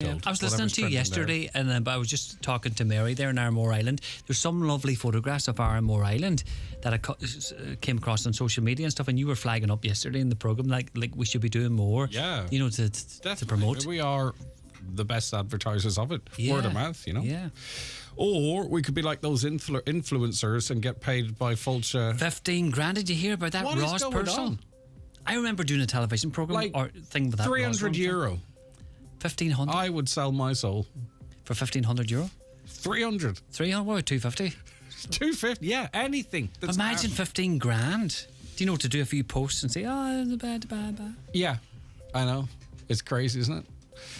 Yeah. I was listening Whatever's to you trending yesterday, and I was just talking to Mary there in Armore Island. There's some lovely photographs of Armore Island that I came across on social media and stuff, and you were flagging up yesterday in the programme like we should be doing more. Yeah, you know, to promote. We are the best advertisers of it. Yeah. Word of mouth, you know. Yeah. Or we could be like those influencers and get paid by Fulcha. 15 grand. Did you hear about that? What Ross is going Pearsall? on? I remember doing a television programme or thing with that. 300 euro. 1,500. I would sell my soul For 1,500 euro? 300. 300? What, 250? 250, yeah, anything. That's Imagine 15 grand. Do you know, to do a few posts and say, the bad. Yeah, I know. It's crazy, isn't it?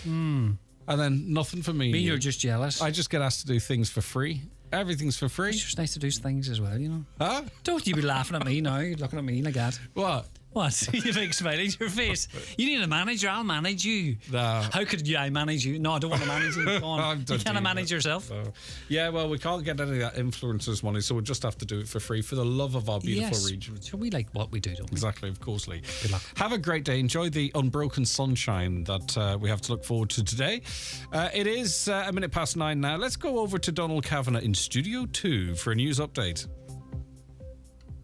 And then nothing for me. You're just jealous. I just get asked to do things for free. Everything's for free. It's just nice to do things as well, you know. Huh? Don't you be laughing at me now. You're looking at me like that. What? What? You big smile on your face. You need a manager. I'll manage you. No. How could I manage you? No, I don't want to manage you. Go on. You can't manage yourself. Yeah, well, we can't get any of that influencers money, so we'll just have to do it for free for the love of our beautiful region. So we like what we do, don't we? Exactly, of course, Lee. Good luck. Have a great day. Enjoy the unbroken sunshine that we have to look forward to today. It is a minute past 9 now. Let's go over to Donald Kavanagh in Studio 2 for a news update.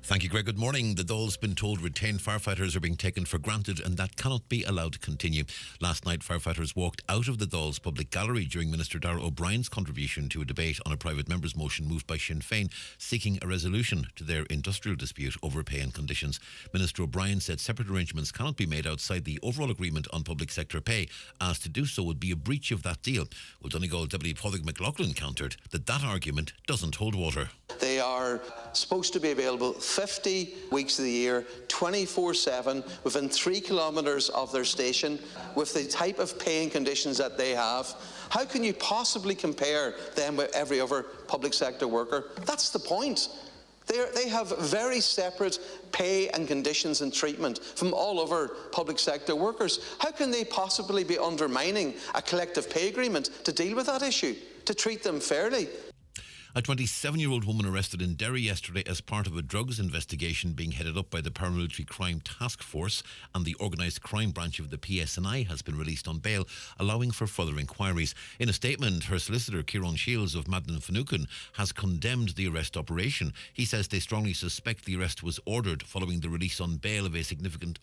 Thank you, Greg. Good morning. The Dáil's been told retained firefighters are being taken for granted and that cannot be allowed to continue. Last night, firefighters walked out of the Dáil's public gallery during Minister Darragh O'Brien's contribution to a debate on a private member's motion moved by Sinn Féin seeking a resolution to their industrial dispute over pay and conditions. Minister O'Brien said separate arrangements cannot be made outside the overall agreement on public sector pay, as to do so would be a breach of that deal. Well, Donegal Deputy Padraig McLaughlin countered that argument doesn't hold water. They are supposed to be available 50 weeks of the year, 24/7, within 3 kilometres of their station, with the type of pay and conditions that they have. How can you possibly compare them with every other public sector worker? That's the point. They have very separate pay and conditions and treatment from all other public sector workers. How can they possibly be undermining a collective pay agreement to deal with that issue, to treat them fairly? A 27-year-old woman arrested in Derry yesterday as part of a drugs investigation being headed up by the Paramilitary Crime Task Force and the Organised Crime Branch of the PSNI has been released on bail, allowing for further inquiries. In a statement, her solicitor, Kieran Shields of Madden Finucane, has condemned the arrest operation. He says they strongly suspect the arrest was ordered following the release on bail of a significant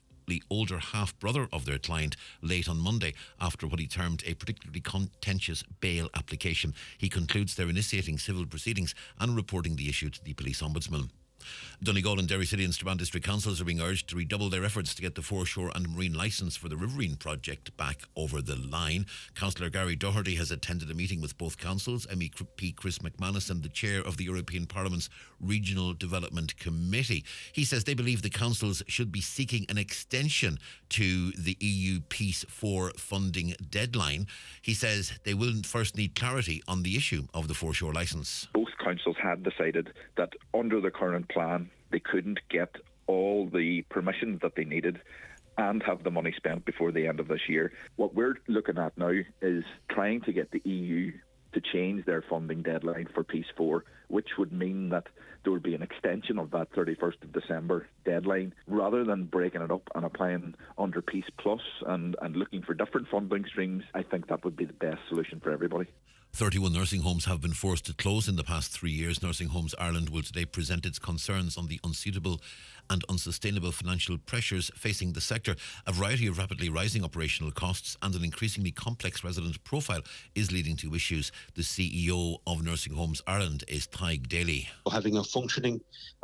older half-brother of their client late on Monday after what he termed a particularly contentious bail application. He concludes they're initiating civil proceedings and reporting the issue to the police ombudsman. Donegal and Derry City and Strabane District Councils are being urged to redouble their efforts to get the foreshore and marine licence for the Riverine project back over the line. Councillor Gary Doherty has attended a meeting with both councils, MEP Chris McManus and the chair of the European Parliament's Regional Development Committee. He says they believe the councils should be seeking an extension to the EU Peace 4 funding deadline. He says they will first need clarity on the issue of the foreshore licence. Both councils had decided that under the current plan they couldn't get all the permissions that they needed and have the money spent before the end of this year. What we're looking at now is trying to get the EU to change their funding deadline for Peace 4, which would mean that there would be an extension of that 31st of December deadline, rather than breaking it up and applying under Peace Plus and looking for different funding streams. I think that would be the best solution for everybody. 31 nursing homes have been forced to close in the past 3 years. Nursing Homes Ireland will today present its concerns on the unsuitable and unsustainable financial pressures facing the sector. A variety of rapidly rising operational costs and an increasingly complex resident profile is leading to issues. The CEO of Nursing Homes Ireland is Tig Daly. Having a functioning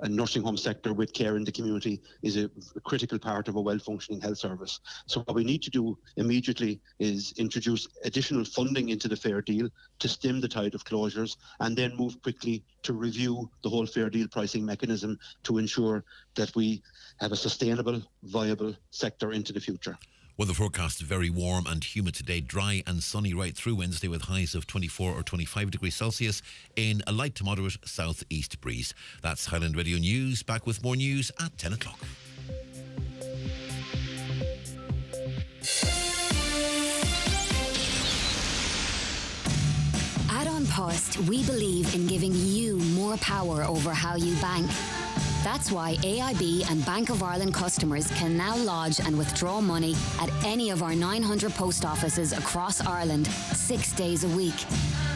nursing home sector with care in the community is a critical part of a well-functioning health service. So what we need to do immediately is introduce additional funding into the Fair Deal to stem the tide of closures, and then move quickly to review the whole Fair Deal pricing mechanism to ensure that we have a sustainable, viable sector into the future. Weather forecast very warm and humid today, dry and sunny right through Wednesday with highs of 24 or 25 degrees Celsius in a light to moderate southeast breeze. That's Highland Radio News. Back with more news at 10 o'clock. At An Post, we believe in giving you more power over how you bank. That's why AIB and Bank of Ireland customers can now lodge and withdraw money at any of our 900 post offices across Ireland 6 days a week.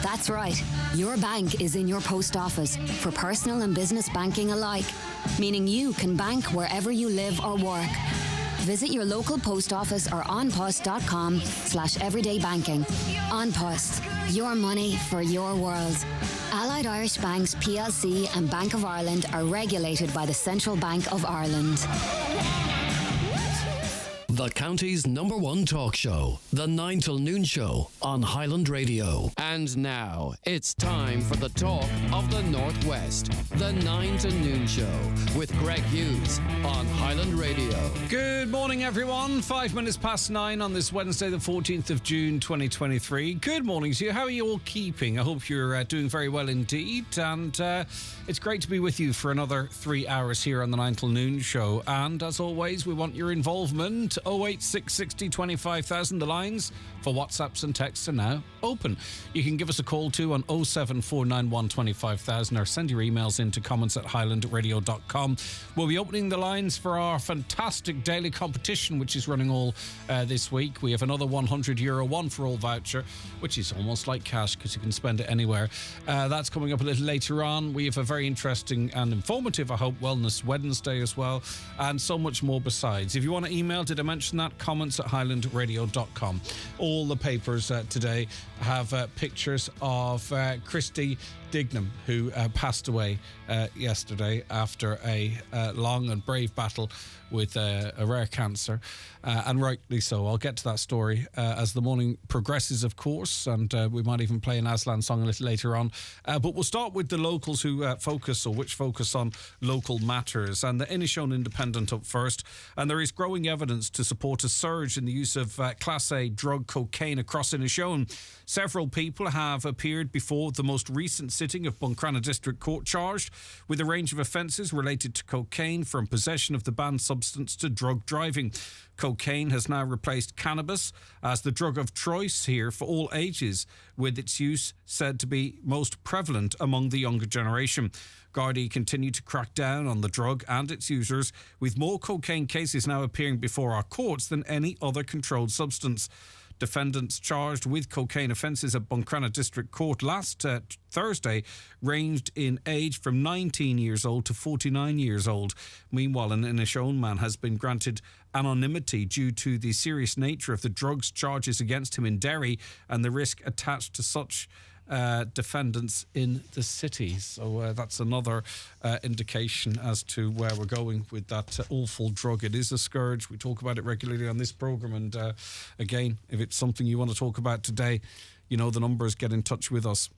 That's right, your bank is in your post office for personal and business banking alike, meaning you can bank wherever you live or work. Visit your local post office or onpost.com/everydaybanking. On Post, your money for your world. Allied Irish Banks plc and Bank of Ireland are regulated by the Central Bank of Ireland. The county's #1 talk show, The 9 till Noon Show on Highland Radio. And now it's time for the talk of the Northwest, The 9 to Noon Show with Greg Hughes on Highland Radio. Good morning, everyone. 5 minutes past 9 on this Wednesday, the 14th of June, 2023. Good morning to you. How are you all keeping? I hope you're doing very well indeed. And it's great to be with you for another 3 hours here on the 9 till Noon Show. And as always, we want your involvement. 08660 25,000. The lines for WhatsApps and texts are now open. You can give us a call too on 07491 25,000 or send your emails into comments@highlandradio.com. We'll be opening the lines for our fantastic daily competition, which is running all this week. We have another €100 one-for-all voucher, which is almost like cash because you can spend it anywhere. That's coming up a little later on. We have a very interesting and informative, I hope, Wellness Wednesday as well, and so much more besides. If you want to email, did I mention that? comments@highlandradio.com. All the papers today have pictures of Christy Dignam, who passed away yesterday after a long and brave battle with a rare cancer, and rightly so. I'll get to that story as the morning progresses, of course, and we might even play an Aslan song a little later on. But we'll start with the locals who focus on local matters, and the Inishowen Independent up first. And there is growing evidence to support a surge in the use of Class A drug cocaine across Inishowen. Several people have appeared before the most recent sitting of Buncrana District Court charged with a range of offences related to cocaine, from possession of the banned substance to drug driving. Cocaine has now replaced cannabis as the drug of choice here for all ages, with its use said to be most prevalent among the younger generation. Gardaí continue to crack down on the drug and its users, with more cocaine cases now appearing before our courts than any other controlled substance. Defendants charged with cocaine offences at Buncrana District Court last Thursday ranged in age from 19 years old to 49 years old. Meanwhile, an Inishowen man has been granted anonymity due to the serious nature of the drugs charges against him in Derry and the risk attached to such defendants in the city. So that's another indication as to where we're going with that awful drug. It is a scourge. We talk about it regularly on this programme, and again, if it's something you want to talk about today, you know the numbers, get in touch with us.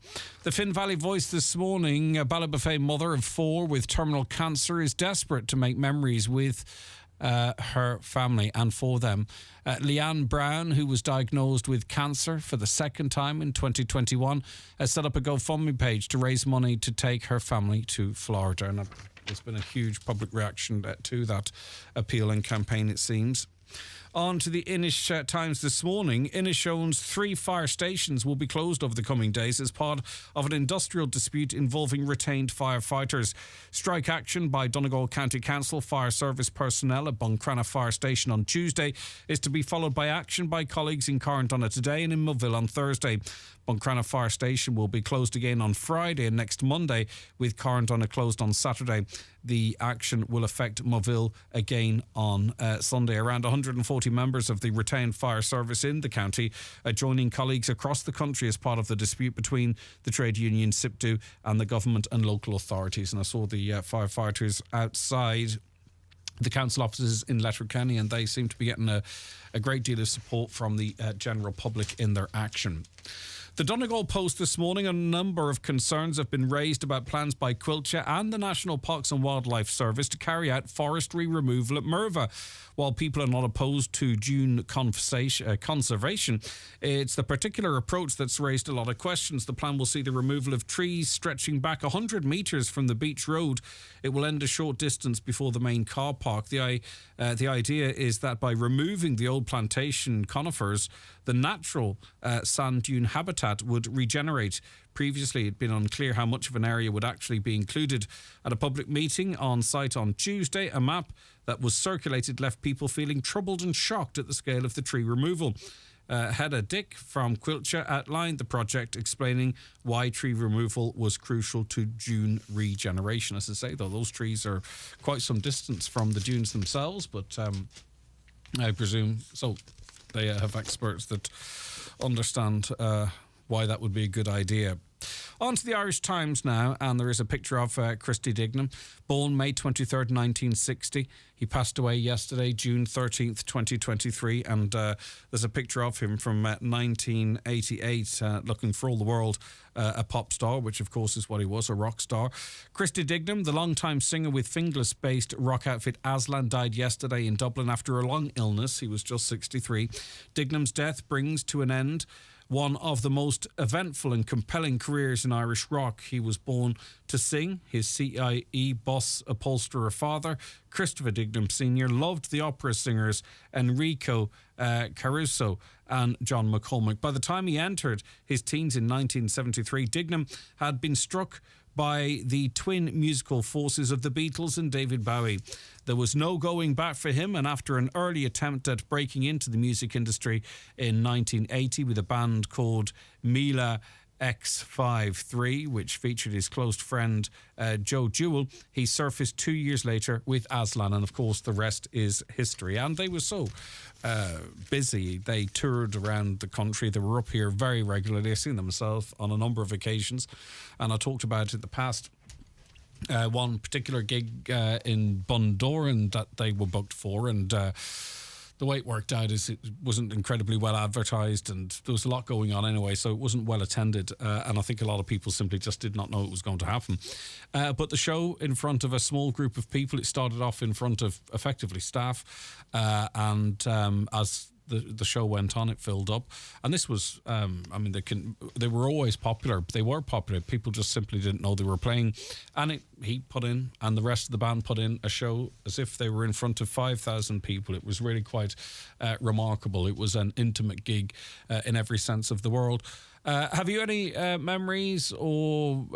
The Finn Valley Voice this morning, a Ballybofey mother of 4 with terminal cancer is desperate to make memories with her family and for them. Leanne Brown, who was diagnosed with cancer for the second time in 2021, has set up a GoFundMe page to raise money to take her family to Florida. And there's been a huge public reaction to that appeal and campaign, it seems. On to the Inish Times this morning. Inishowen's 3 fire stations will be closed over the coming days as part of an industrial dispute involving retained firefighters. Strike action by Donegal County Council fire service personnel at Buncrana Fire Station on Tuesday is to be followed by action by colleagues in Carndonagh today and in Moville on Thursday. Buncrana Fire Station will be closed again on Friday and next Monday, with Carndonagh closed on Saturday. The action will affect Moville again on Sunday. Around 140 members of the retained fire service in the county are joining colleagues across the country as part of the dispute between the trade union SIPTU and the government and local authorities. And I saw the firefighters outside the council offices in Letterkenny, and they seem to be getting a great deal of support from the general public in their action. The Donegal Post this morning, a number of concerns have been raised about plans by Quilcha and the National Parks and Wildlife Service to carry out forestry removal at Merva. While people are not opposed to dune conservation, it's the particular approach that's raised a lot of questions. The plan will see the removal of trees stretching back 100 metres from the beach road. It will end a short distance before the main car park. The idea is that by removing the old plantation conifers, the natural sand dune habitat would regenerate. Previously, it had been unclear how much of an area would actually be included. At a public meeting on site on Tuesday, a map that was circulated left people feeling troubled and shocked at the scale of the tree removal. Hedda Dick from Quilcha outlined the project, explaining why tree removal was crucial to dune regeneration. As I say, though, those trees are quite some distance from the dunes themselves, but I presume so. They have experts that understand why that would be a good idea. On to the Irish Times now, and there is a picture of Christy Dignam, born May 23rd, 1960. He passed away yesterday, June 13th, 2023, and there's a picture of him from 1988, looking for all the world a pop star, which of course is what he was, a rock star. Christy Dignam, the longtime singer with Finglas-based rock outfit Aslan, died yesterday in Dublin after a long illness. He was just 63. Dignam's death brings to an end one of the most eventful and compelling careers in Irish rock. He was born to sing. His CIE boss upholsterer father, Christopher Dignam Sr., loved the opera singers Enrico Caruso and John McCormick. By the time he entered his teens in 1973, Dignam had been struck by the twin musical forces of the Beatles and David Bowie. There was no going back for him, and after an early attempt at breaking into the music industry in 1980 with a band called Mila X53, which featured his close friend Joe Jewell, he surfaced 2 years later with Aslan, and of course the rest is history. And they were so busy. They toured around the country. They were up here very regularly. I've seen them myself on a number of occasions, and I talked about it in the past. One particular gig in Bundoran that they were booked for, and the way it worked out is it wasn't incredibly well advertised, and there was a lot going on anyway, so it wasn't well attended, and I think a lot of people simply just did not know it was going to happen. But the show in front of a small group of people, it started off in front of effectively staff, and as the show went on, it filled up. And this was, they were always popular. They were popular. People just simply didn't know they were playing. And he put in, and the rest of the band put in a show as if they were in front of 5,000 people. It was really quite remarkable. It was an intimate gig in every sense of the word. Have you any memories, or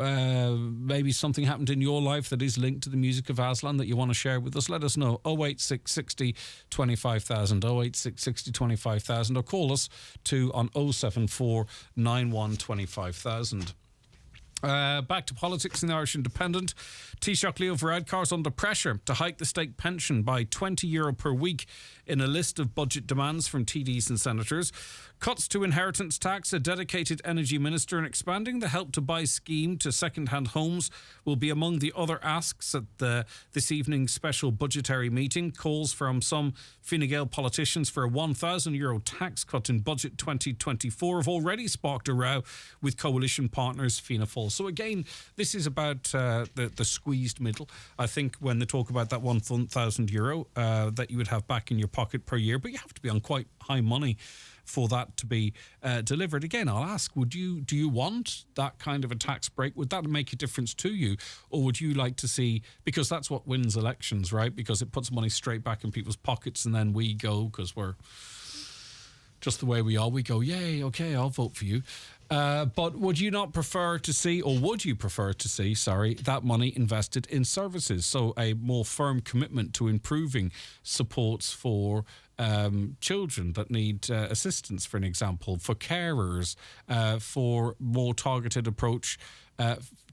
maybe something happened in your life that is linked to the music of Aslan that you want to share with us? Let us know. 08660 25,000, 08660 25,000, or call us on 074 91 25,000. Back to politics in the Irish Independent. Taoiseach Leo Varadkar's under pressure to hike the state pension by €20 per week in a list of budget demands from TDs and senators. Cuts to inheritance tax, a dedicated energy minister, and expanding the Help to Buy scheme to second-hand homes will be among the other asks at this evening's special budgetary meeting. Calls from some Fine Gael politicians for a €1,000 tax cut in budget 2024 have already sparked a row with coalition partners Fianna Fáil. So again, this is about the squeezed middle. I think when they talk about that €1,000 that you would have back in your pocket per year, but you have to be on quite high money for that to be delivered. Again, I'll ask, do you want that kind of a tax break? Would that make a difference to you? Or would you like to see, because that's what wins elections, right? Because it puts money straight back in people's pockets, and then we go, because we're just the way we are, we go, yay, okay, I'll vote for you. But would you prefer to see that money invested in services? So a more firm commitment to improving supports for children that need assistance, for an example, for carers, for more targeted approach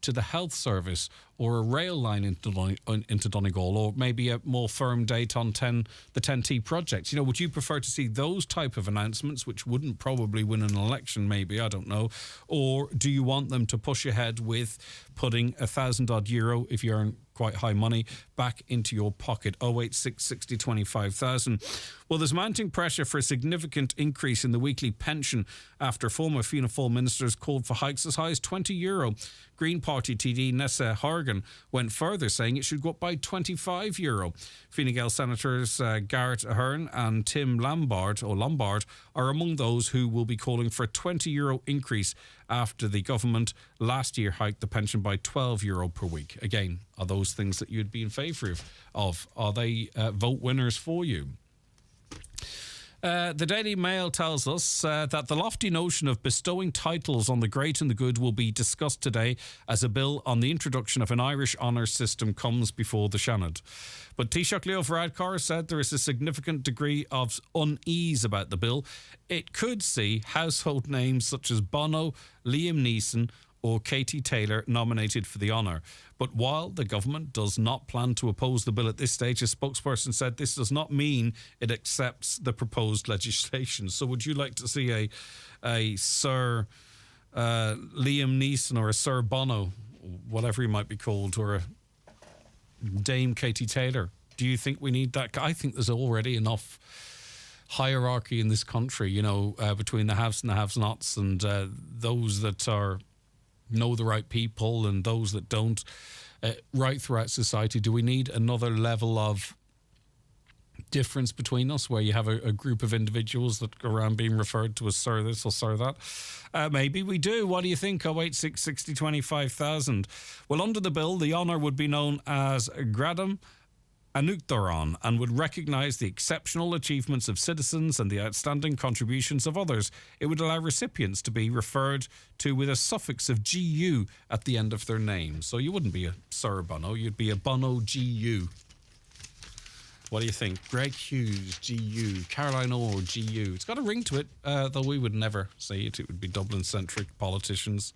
to the health service, or a rail line into Donegal, or maybe a more firm date on the 10T project. Would you prefer to see those type of announcements, which wouldn't probably win an election, maybe, I don't know, or do you want them to push ahead with putting €1,000 if you earn quite high money back into your pocket? 08660 25,000. Well, there's mounting pressure for a significant increase in the weekly pension after former Fianna Fáil ministers called for hikes as high as €20. Green Party TD Nessa Horgan went further, saying it should go up by €25. Fine Gael Senators Garrett Ahern and Tim Lombard are among those who will be calling for a €20 increase after the government last year hiked the pension by €12 per week. Again, are those things that you'd be in favour of? Are they vote winners for you? The Daily Mail tells us that the lofty notion of bestowing titles on the great and the good will be discussed today as a bill on the introduction of an Irish honours system comes before the Seanad. But Taoiseach Leo Varadkar said there is a significant degree of unease about the bill. It could see household names such as Bono, Liam Neeson or Katie Taylor nominated for the honour. But while the government does not plan to oppose the bill at this stage, a spokesperson said this does not mean it accepts the proposed legislation. So would you like to see a Sir Liam Neeson or a Sir Bono, whatever he might be called, or a Dame Katie Taylor? Do you think we need that? I think there's already enough hierarchy in this country, you know, between the haves and the have-nots, and those that know the right people and those that don't, right throughout society. Do we need another level of difference between us where you have a group of individuals that go around being referred to as Sir this or Sir that? Maybe we do. What do you think? 086 60 25,000. Well, under the bill, the honour would be known as Gradam Anukdaran and would recognise the exceptional achievements of citizens and the outstanding contributions of others. It would allow recipients to be referred to with a suffix of GU at the end of their name. So you wouldn't be a Sir Bono, you'd be a Bono GU. What do you think? Greg Hughes, GU. Caroline Orr, GU. It's got a ring to it, though we would never say it. It would be Dublin-centric politicians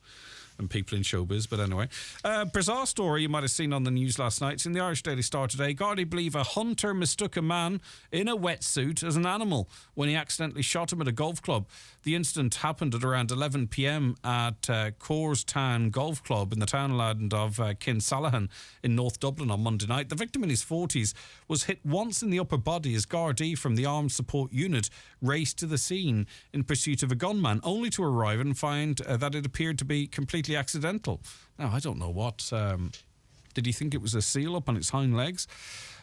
and people in showbiz. But anyway, bizarre story you might have seen on the news last night. It's in the Irish Daily Star today. Gardaí believe a hunter mistook a man in a wetsuit as an animal when he accidentally shot him at a golf club. The incident happened at around 11 p.m. at Coorstown Golf Club in the townland of Kinsalahan in North Dublin on Monday night. The victim in his 40s was hit once in the upper body as Gardaí from the Armed Support Unit raced to the scene in pursuit of a gunman, only to arrive and find that it appeared to be completely accidental. Now, I don't know what... did he think it was a seal up on its hind legs?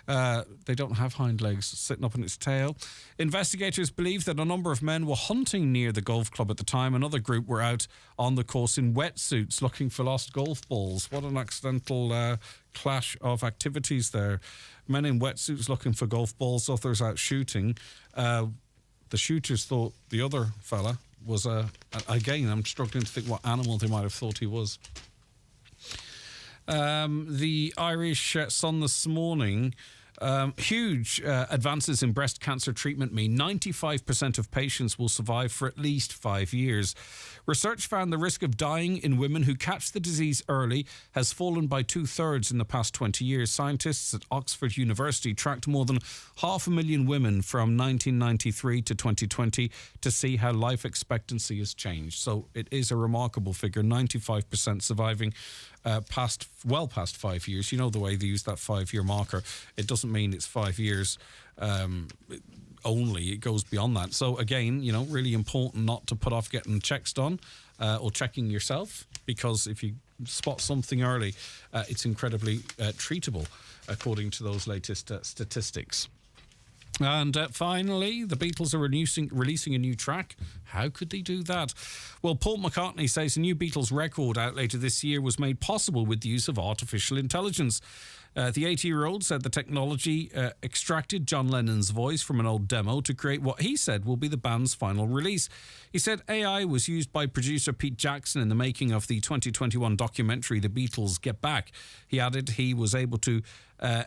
They don't have hind legs, sitting up on its tail. Investigators believe that a number of men were hunting near the golf club at the time. Another group were out on the course in wetsuits looking for lost golf balls. What an accidental clash of activities there. Men in wetsuits looking for golf balls, others out shooting. The shooters thought the other fella was again, I'm struggling to think what animal they might have thought he was. The Irish Sun this morning, huge advances in breast cancer treatment mean 95% of patients will survive for at least 5 years. Research found the risk of dying in women who catch the disease early has fallen by 2/3 in the past 20 years. Scientists at Oxford University tracked more than 500,000 women from 1993 to 2020 to see how life expectancy has changed. So it is a remarkable figure, 95% surviving past 5 years. You know the way they use that 5-year marker. It doesn't mean it's 5 years only. It goes beyond that. So again, you know, really important not to put off getting checks done or checking yourself, because if you spot something early, it's incredibly treatable, according to those latest statistics. And finally, the Beatles are releasing a new track. How could they do that? Well, Paul McCartney says a new Beatles record out later this year was made possible with the use of artificial intelligence. The 80-year-old said the technology extracted John Lennon's voice from an old demo to create what he said will be the band's final release. He said AI was used by producer Pete Jackson in the making of the 2021 documentary The Beatles Get Back. He added he was able to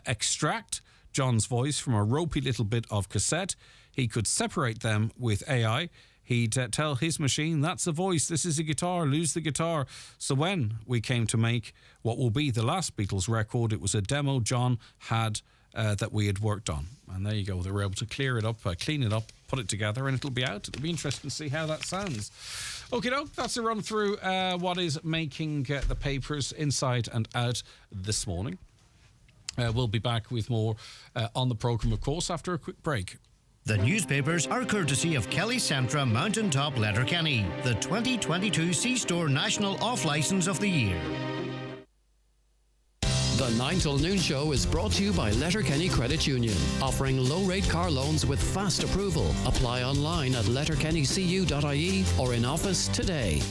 extract John's voice from a ropey little bit of cassette. He could separate them with AI. He'd tell his machine, that's a voice, this is a guitar, lose the guitar. So when we came to make what will be the last Beatles record, it was a demo John had that we had worked on. And there you go, they were able to clear it up, clean it up, put it together, and it'll be out. It'll be interesting to see how that sounds. Okay, that's a run through what is making the papers inside and out this morning. We'll be back with more on the programme, of course, after a quick break. The newspapers are courtesy of Kelly Centra Mountaintop Letterkenny, the 2022 C-Store National Off-Licence of the Year. The 9 till noon show is brought to you by Letterkenny Credit Union, offering low-rate car loans with fast approval. Apply online at letterkennycu.ie or in office today.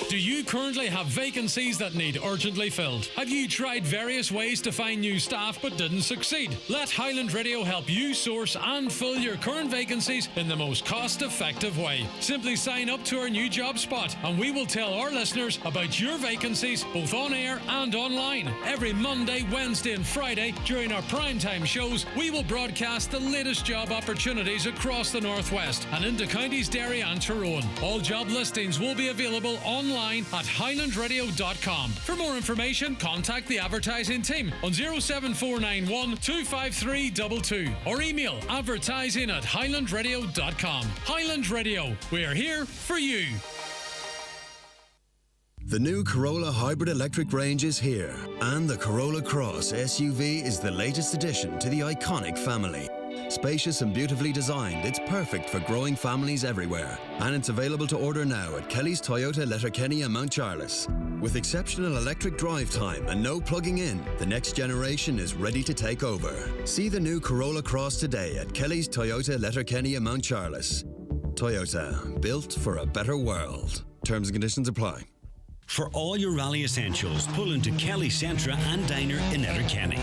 Do you currently have vacancies that need urgently filled? Have you tried various ways to find new staff but didn't succeed? Let Highland Radio help you source and fill your current vacancies in the most cost-effective way. Simply sign up to our new job spot and we will tell our listeners about your vacancies both on air and online. Every Monday, Wednesday and Friday during our primetime shows, we will broadcast the latest job opportunities across the Northwest and into counties Derry and Tyrone. All job listings will be available online at highlandradio.com. For more information, contact the advertising team on 07491 25322 or email advertising@highlandradio.com. Highland Radio, we're here for you. The new Corolla Hybrid Electric range is here, and the Corolla Cross SUV is the latest addition to the iconic family. Spacious and beautifully designed, it's perfect for growing families everywhere. And it's available to order now at Kelly's Toyota Letterkenny and Mount Charles. With exceptional electric drive time and no plugging in, the next generation is ready to take over. See the new Corolla Cross today at Kelly's Toyota Letterkenny and Mount Charles. Toyota, built for a better world. Terms and conditions apply. For all your rally essentials, pull into Kelly Centra and Diner in Letterkenny.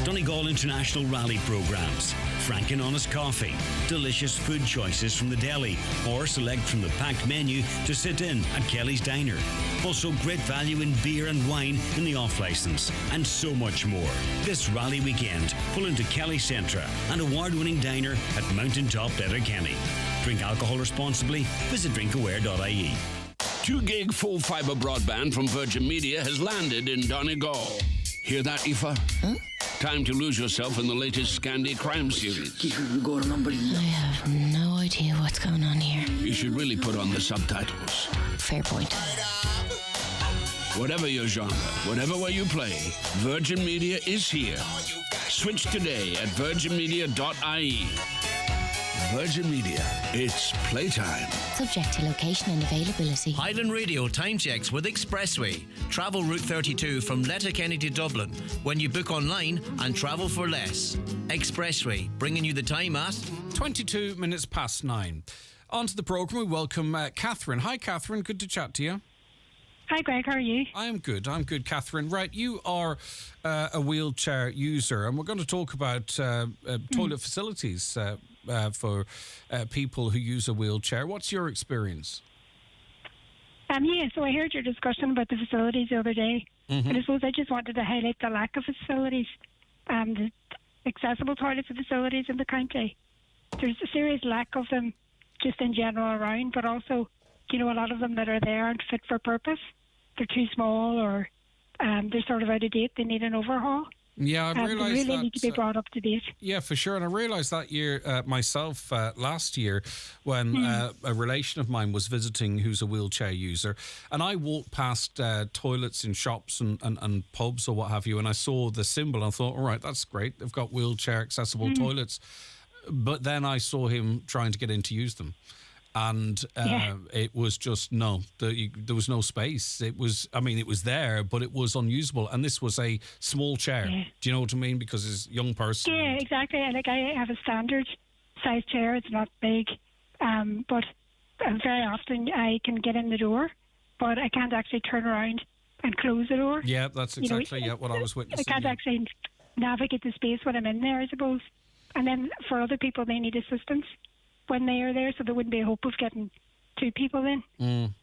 Donegal International Rally Programmes, frank and honest coffee, delicious food choices from the deli, or select from the packed menu to sit in at Kelly's Diner. Also great value in beer and wine in the off-licence, and so much more. This rally weekend, pull into Kelly Centra and award-winning diner at Mountaintop Letterkenny. Drink alcohol responsibly. Visit drinkaware.ie. 2 gig full fibre broadband from Virgin Media has landed in Donegal. Hear that, Aoife? Huh? Time to lose yourself in the latest Scandi crime series. I have no idea what's going on here. You should really put on the subtitles. Fair point. Whatever your genre, whatever way you play, Virgin Media is here. Switch today at virginmedia.ie. Virgin Media, it's playtime. Subject to location and availability. Highland Radio time checks with Expressway. Travel Route 32 from Letterkenny to Dublin when you book online and travel for less. Expressway, bringing you the time at 22 minutes past 9. On to the programme, we welcome Catherine. Hi, Catherine. Good to chat to you. Hi, Greg. How are you? I'm good, Catherine. Right, you are a wheelchair user, and we're going to talk about toilet facilities for people who use a wheelchair. What's your experience? So I heard your discussion about the facilities the other day, and I suppose I just wanted to highlight the lack of facilities, the accessible toilet facilities in the county. There's a serious lack of them just in general around, but also, a lot of them that are there aren't fit for purpose. They're too small or they're sort of out of date. They need an overhaul. Yeah, I realised they really that need to be brought up to date. Yeah, for sure. And I realised that year myself last year when a relation of mine was visiting who's a wheelchair user, and I walked past toilets in shops and pubs or what have you, and I saw the symbol and I thought, all right, that's great. They've got wheelchair accessible toilets. But then I saw him trying to get in to use them. And it was just, there was no space. It was there, but it was unusable. And this was a small chair. Yeah. Do you know what I mean? Because it's a young person. Yeah, exactly. Like I have a standard size chair. It's not big. But very often I can get in the door, but I can't actually turn around and close the door. Yeah, that's exactly what I was witnessing. I can't actually navigate the space when I'm in there, I suppose. And then for other people, they need assistance when they are there, so there wouldn't be a hope of getting 2 people in.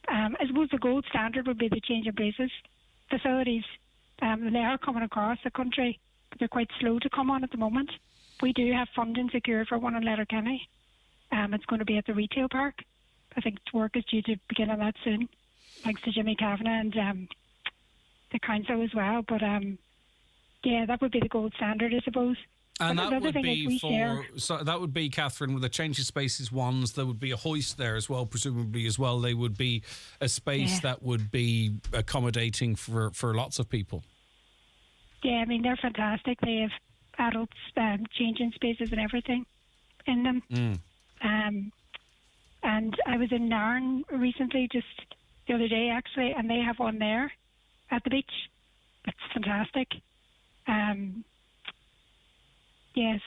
I suppose the gold standard would be the change of places facilities. They are coming across the country, but they're quite slow to come on at the moment. We do have funding secured for one in Letterkenny. It's going to be at the retail park. I think work is due to begin on that soon, thanks to Jimmy Kavanagh and the council as well. But that would be the gold standard, I suppose. And that would be Catherine, with the change of spaces ones. There would be a hoist there as well, presumably as well. They would be a space that would be accommodating for lots of people. Yeah, they're fantastic. They have adults changing spaces and everything in them. And I was in Nairn recently, just the other day actually, and they have one there at the beach. It's fantastic.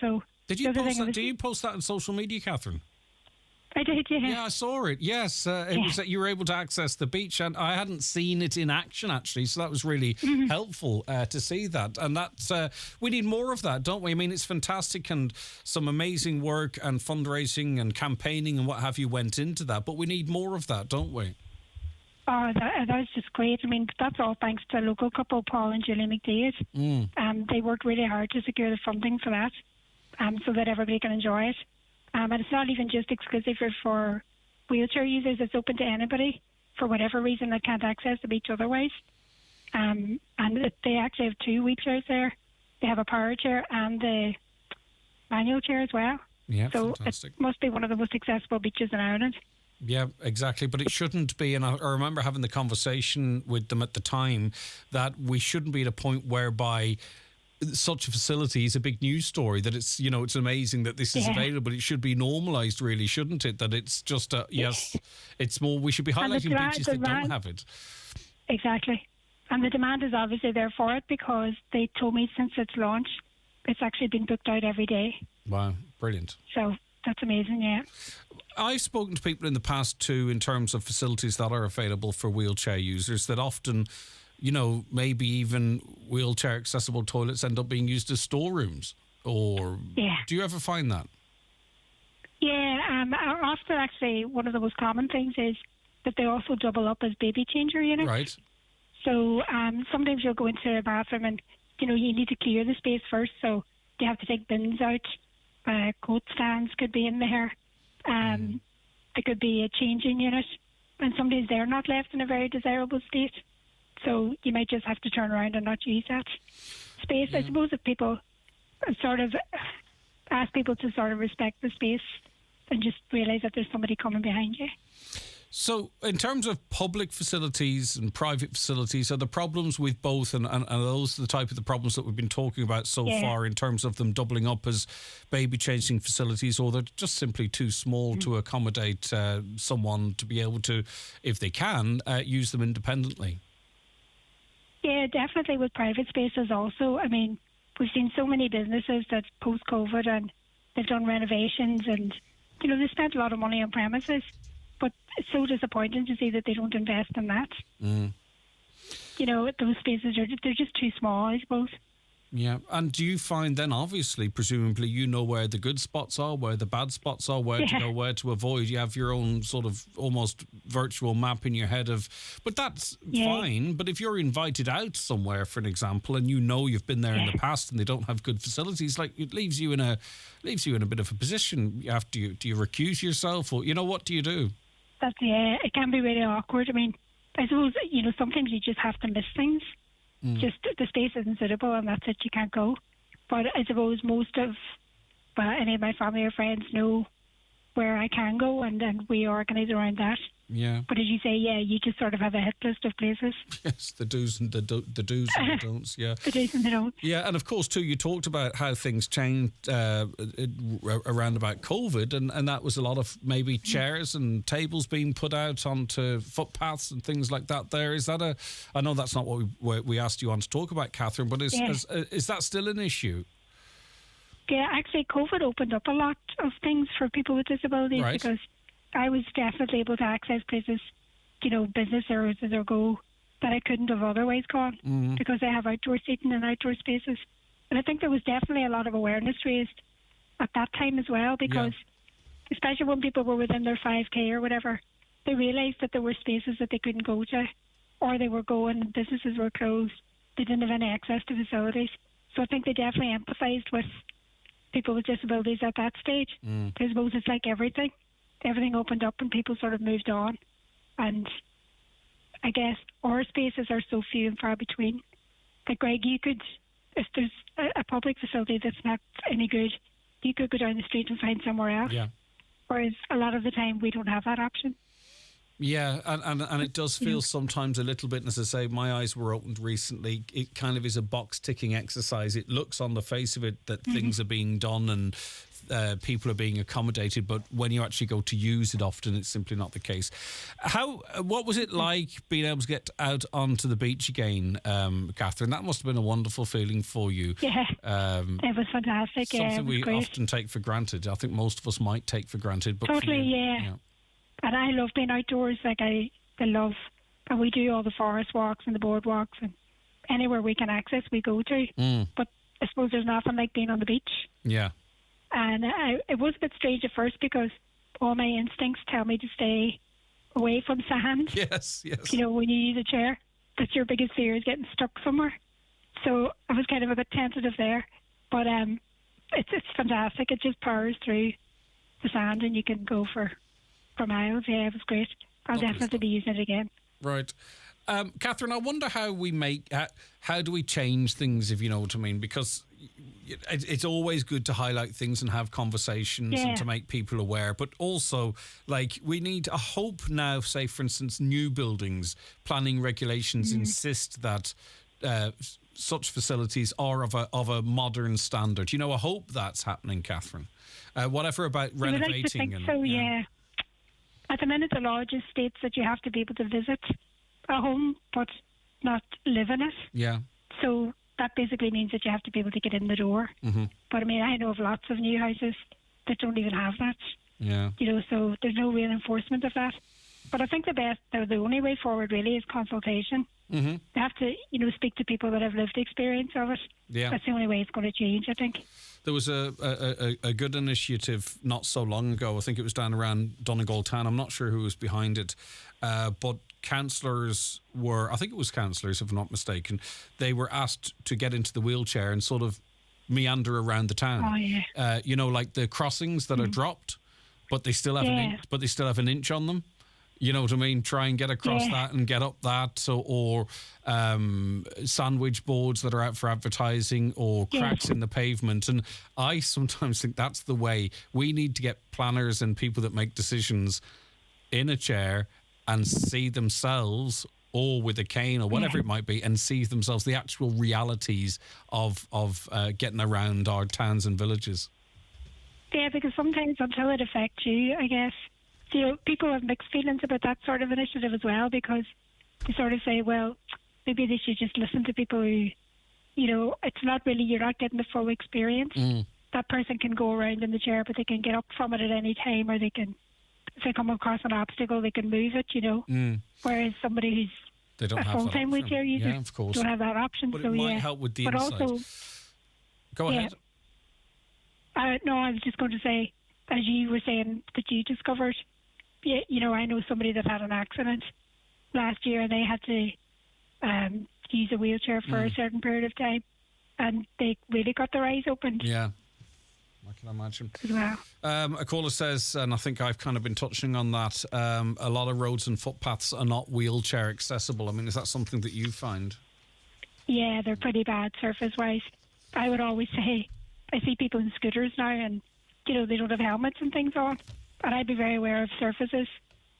So do you post that on social media, Catherine? I did, yeah. Yeah, I saw it. Yes, it was that you were able to access the beach, and I hadn't seen it in action actually, so that was really helpful to see that. And that's we need more of that, don't we? I mean, it's fantastic, and some amazing work and fundraising and campaigning and what have you went into that, but we need more of that, don't we? Oh, that was just great. I mean, that's all thanks to a local couple, Paul and Julie McDade. They worked really hard to secure the funding for that, so that everybody can enjoy it. And it's not even just exclusive for wheelchair users. It's open to anybody for whatever reason that can't access the beach otherwise. And they actually have 2 wheelchairs there. They have a power chair and the manual chair as well. Yeah, so fantastic. It must be one of the most accessible beaches in Ireland. Yeah, exactly. But it shouldn't be, and I remember having the conversation with them at the time, that we shouldn't be at a point whereby such a facility is a big news story, that it's, you know, it's amazing that this is available. It should be normalised, really, shouldn't it? That it's just yes, it's more, we should be highlighting beaches that don't have it. Exactly. And the demand is obviously there for it, because they told me since its launch, it's actually been booked out every day. Wow, brilliant. So that's amazing, yeah. I've spoken to people in the past too, in terms of facilities that are available for wheelchair users, that often, you know, maybe even wheelchair accessible toilets end up being used as storerooms. Or do you ever find that? Yeah, often actually one of the most common things is that they also double up as baby changer units. Right. So sometimes you'll go into a bathroom and, you know, you need to clear the space first, so you have to take bins out. Coat stands could be in there. There could be a changing unit, and sometimes they're not left in a very desirable state. So you might just have to turn around and not use that space. I suppose if people sort of ask people to sort of respect the space and just realise that there's somebody coming behind you. So in terms of public facilities and private facilities, are the problems with both, and are those the type of the problems that we've been talking about so far, in terms of them doubling up as baby changing facilities, or they're just simply too small to accommodate someone to be able to, if they can, use them independently? Yeah, definitely with private spaces also. I mean, we've seen so many businesses that post-COVID, and they've done renovations, and, you know, they spent a lot of money on premises. But it's so disappointing to see that they don't invest in that. You know, those spaces they're just too small, I suppose. Yeah, and do you find then, obviously, presumably, you know where the good spots are, where the bad spots are, where to go, where to avoid. You have your own sort of almost virtual map in your head of, but that's fine. But if you're invited out somewhere, for an example, and you know you've been there in the past and they don't have good facilities, like, it leaves you in a bit of a position. You have to, do you recuse yourself, or, you know, what do you do? That's, it can be really awkward. I mean, I suppose, you know, sometimes you just have to miss things. Just the space isn't suitable, and that's it, you can't go. But I suppose most of, any of my family or friends know where I can go, and we organise around that. Yeah. But as you say, you just sort of have a hit list of places. Yes, the do's and the do's and the don'ts, yeah. The do's and the don'ts. Yeah, and of course, too, you talked about how things changed around about COVID, and that was a lot of maybe chairs and tables being put out onto footpaths and things like that there. Is that I know that's not what we asked you on to talk about, Catherine, but is that still an issue? Yeah, actually, COVID opened up a lot of things for people with disabilities, because I was definitely able to access places, you know, business services or go, that I couldn't have otherwise gone, because they have outdoor seating and outdoor spaces. And I think there was definitely a lot of awareness raised at that time as well, because especially when people were within their 5K or whatever, they realised that there were spaces that they couldn't go to, or they were going and businesses were closed. They didn't have any access to facilities. So I think they definitely empathised with people with disabilities at that stage. I suppose it's like everything. Everything opened up and people sort of moved on. And I guess our spaces are so few and far between. Like, Greg, you could, if there's a public facility that's not any good, you could go down the street and find somewhere else. Yeah. Whereas a lot of the time we don't have that option. Yeah, and it does feel sometimes a little bit, and as I say, my eyes were opened recently. It kind of is a box-ticking exercise. It looks on the face of it that things are being done and people are being accommodated, but when you actually go to use it often, it's simply not the case. What was it like being able to get out onto the beach again, Catherine? That must have been a wonderful feeling for you. Yeah, it was fantastic. Something we great. often take for granted. I think most of us might take for granted. But totally, yeah. And I love being outdoors. Like I love, and we do all the forest walks and the boardwalks and anywhere we can access, we go to. But I suppose there's nothing like being on the beach. Yeah. And it was a bit strange at first because all my instincts tell me to stay away from sand. Yes. You know, when you use a chair, that's your biggest fear, is getting stuck somewhere. So I was kind of a bit tentative there. But it's fantastic. It just powers through the sand and you can go for miles. Yeah, it was great. I'll definitely be using it again. Right. Catherine, I wonder how do we change things, if you know what I mean? Because it's always good to highlight things and have conversations and to make people aware. But also, like, we need, I hope now, say, for instance, new buildings, planning regulations insist that such facilities are of a modern standard. You know, I hope that's happening, Catherine. Whatever about renovating. I would like to think so, yeah. At the minute, the law just states that you have to be able to visit a home, but not live in it. Yeah. So that basically means that you have to be able to get in the door. But I mean, I know of lots of new houses that don't even have that. Yeah. You know, so there's no real enforcement of that. But I think the only way forward really is consultation. You have to, speak to people that have lived experience of it. Yeah. That's the only way it's going to change, I think. There was a good initiative not so long ago. I think it was down around Donegal Town. I'm not sure who was behind it. But councillors I think it was councillors, if I'm not mistaken, they were asked to get into the wheelchair and sort of meander around the town. Oh, yeah. Like the crossings that are dropped, but they still have an inch on them. You know what I mean? Try and get across that and get up that. Or sandwich boards that are out for advertising, or cracks in the pavement. And I sometimes think that's the way. We need to get planners and people that make decisions in a chair and see themselves, or with a cane or whatever it might be, and see themselves the actual realities of getting around our towns and villages. Yeah, because sometimes until it affects you, I guess, people have mixed feelings about that sort of initiative as well, because they sort of say, well, maybe they should just listen to people who, it's not really, you're not getting the full experience. That person can go around in the chair, but they can get up from it at any time, or they can, if they come across an obstacle, they can move it, Whereas somebody who's they don't a have full-time wheelchair user of course. don't have that option. But so it might help with the but insight. Also, go ahead. No, I was just going to say, as you were saying that you discovered, I know somebody that had an accident last year, and they had to use a wheelchair for a certain period of time, and they really got their eyes opened. Yeah, I can imagine. As well. A caller says, and I think I've kind of been touching on that, a lot of roads and footpaths are not wheelchair accessible. I mean, is that something that you find? Yeah, they're pretty bad surface-wise. I would always say, I see people in scooters now, and, they don't have helmets and things on. And I'd be very aware of surfaces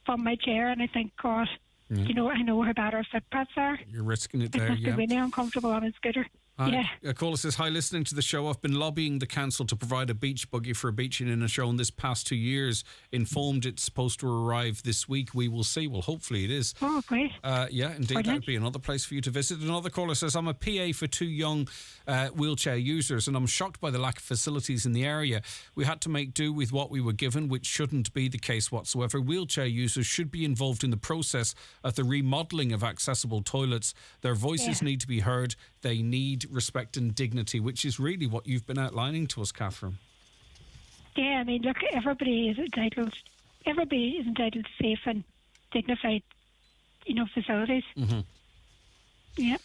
from my chair, and I think, God, I know how bad our footpaths are. You're risking it there, It must be really uncomfortable on a scooter. Yeah. A caller says, hi, listening to the show, I've been lobbying the council to provide a beach buggy for a beaching in a show in this past 2 years. Informed it's supposed to arrive this week. We will see. Well, hopefully it is. Oh, great. Yeah, indeed. That would be another place for you to visit. Another caller says, I'm a PA for 2 young wheelchair users, and I'm shocked by the lack of facilities in the area. We had to make do with what we were given, which shouldn't be the case whatsoever. Wheelchair users should be involved in the process of the remodelling of accessible toilets. Their voices need to be heard. They need respect and dignity, which is really what you've been outlining to us, Catherine. Yeah, I mean, look, everybody is entitled to safe and dignified, facilities. Yeah.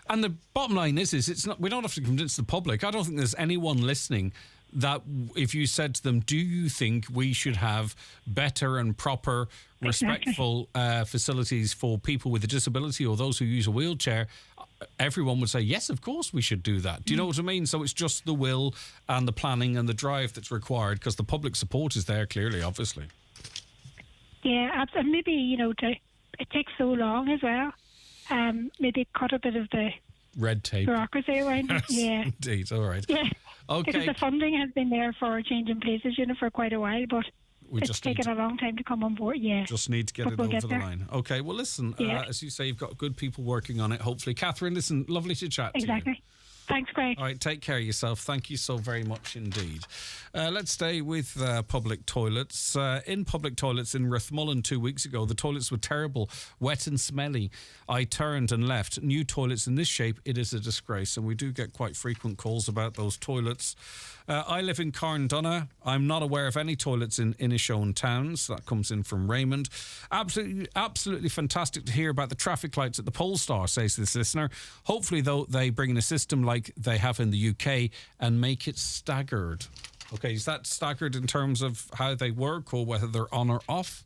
And the bottom line is it's not. We don't have to convince the public. I don't think there's anyone listening that if you said to them, do you think we should have better and proper, respectful facilities for people with a disability or those who use a wheelchair, everyone would say, yes, of course we should do that. Do you know what I mean? So it's just the will and the planning and the drive that's required, because the public support is there clearly, obviously. Yeah, and maybe, it takes so long as well. Maybe cut a bit of the red tape, bureaucracy around it. Yeah. Indeed. All right. Yeah. Okay. Because the funding has been there for changing places, for quite a while, but it's taken a long time to come on board. Yeah. Just need to get it over the line. Okay. Well, listen, as you say, you've got good people working on it, hopefully. Catherine, listen, lovely to chat to you. Exactly. Thanks, Greg. All right, take care of yourself. Thank you so very much indeed. Let's stay with public toilets. In public toilets in Rathmullen 2 weeks ago, the toilets were terrible, wet and smelly. I turned and left. New toilets in this shape, it is a disgrace. And we do get quite frequent calls about those toilets. I live in Carndonagh. I'm not aware of any toilets in Inishowen towns. That comes in from Raymond. Absolutely fantastic to hear about the traffic lights at the Polestar, says this listener. Hopefully, though, they bring in a system like they have in the UK and make it staggered. Okay, is that staggered in terms of how they work or whether they're on or off?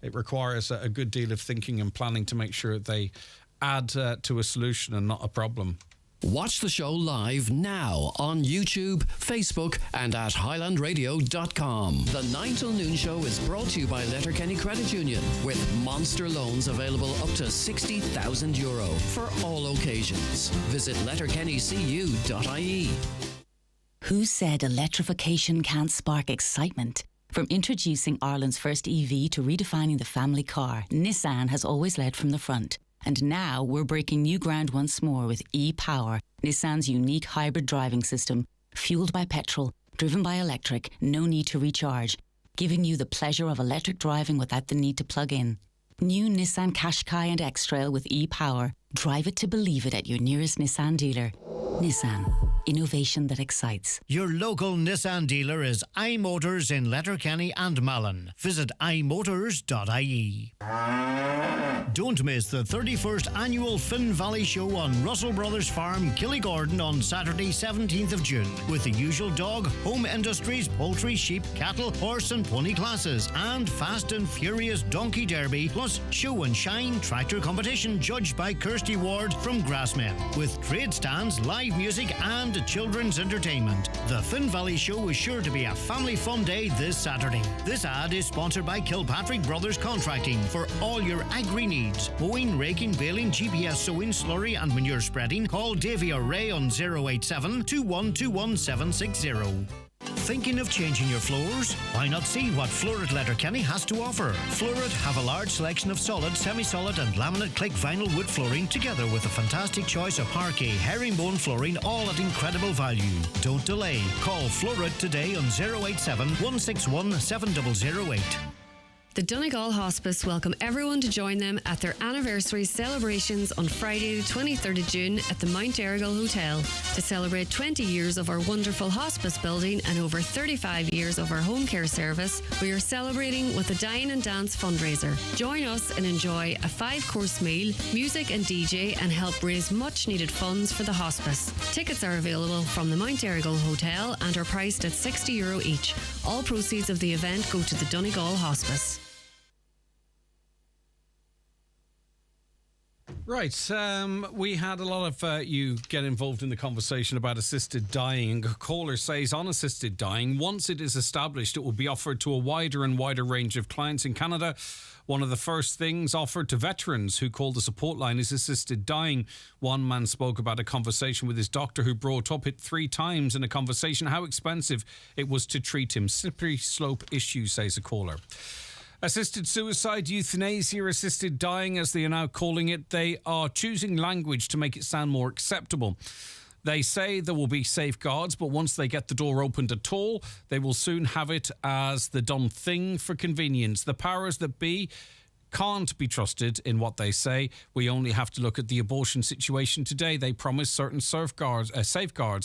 It requires a good deal of thinking and planning to make sure they add to a solution and not a problem. Watch the show live now on YouTube, Facebook and at highlandradio.com. The 9 till noon show is brought to you by Letterkenny Credit Union with monster loans available up to €60,000 for all occasions. Visit letterkennycu.ie. Who said electrification can't spark excitement? From introducing Ireland's first EV to redefining the family car, Nissan has always led from the front. And now we're breaking new ground once more with e-Power, Nissan's unique hybrid driving system, fueled by petrol, driven by electric, no need to recharge, giving you the pleasure of electric driving without the need to plug in. New Nissan Qashqai and X-Trail with e-Power. Drive it to believe it at your nearest Nissan dealer. Nissan. Innovation that excites. Your local Nissan dealer is iMotors in Letterkenny and Malin. Visit imotors.ie. Don't miss the 31st annual Finn Valley Show on Russell Brothers Farm, Killygordon on Saturday 17th of June with the usual dog, home industries, poultry, sheep, cattle, horse and pony classes and Fast and Furious Donkey Derby plus Show and Shine tractor competition judged by Kirsty Ward from Grassmen with trade stands, live music and children's entertainment. The Finn Valley Show is sure to be a family fun day this Saturday. This ad is sponsored by Kilpatrick Brothers Contracting for all your agri needs. Mowing, raking, baling, GPS sowing, slurry and manure spreading. Call Davy or Ray on 087 2121 760. Thinking of changing your floors? Why not see what Florid Letterkenny has to offer? Florid have a large selection of solid, semi-solid and laminate click vinyl wood flooring together with a fantastic choice of parquet, herringbone flooring all at incredible value. Don't delay. Call Florid today on 087 161 7008. The Donegal Hospice welcome everyone to join them at their anniversary celebrations on Friday the 23rd of June at the Mount Errigal Hotel. To celebrate 20 years of our wonderful hospice building and over 35 years of our home care service, we are celebrating with a Dine and Dance fundraiser. Join us and enjoy a 5-course meal, music and DJ and help raise much needed funds for the hospice. Tickets are available from the Mount Errigal Hotel and are priced at €60 each. All proceeds of the event go to the Donegal Hospice. Right, we had a lot of you get involved in the conversation about assisted dying. A caller says on assisted dying, once it is established, it will be offered to a wider and wider range of clients in Canada. One of the first things offered to veterans who call the support line is assisted dying. One man spoke about a conversation with his doctor who brought up it 3 times in a conversation how expensive it was to treat him. Slippery slope issue, says a caller. Assisted suicide, euthanasia, assisted dying, as they are now calling it, they are choosing language to make it sound more acceptable. They say there will be safeguards, but once they get the door opened at all, they will soon have it as the done thing for convenience. The powers that be can't be trusted in what they say. We only have to look at the abortion situation today. They promised certain safeguards,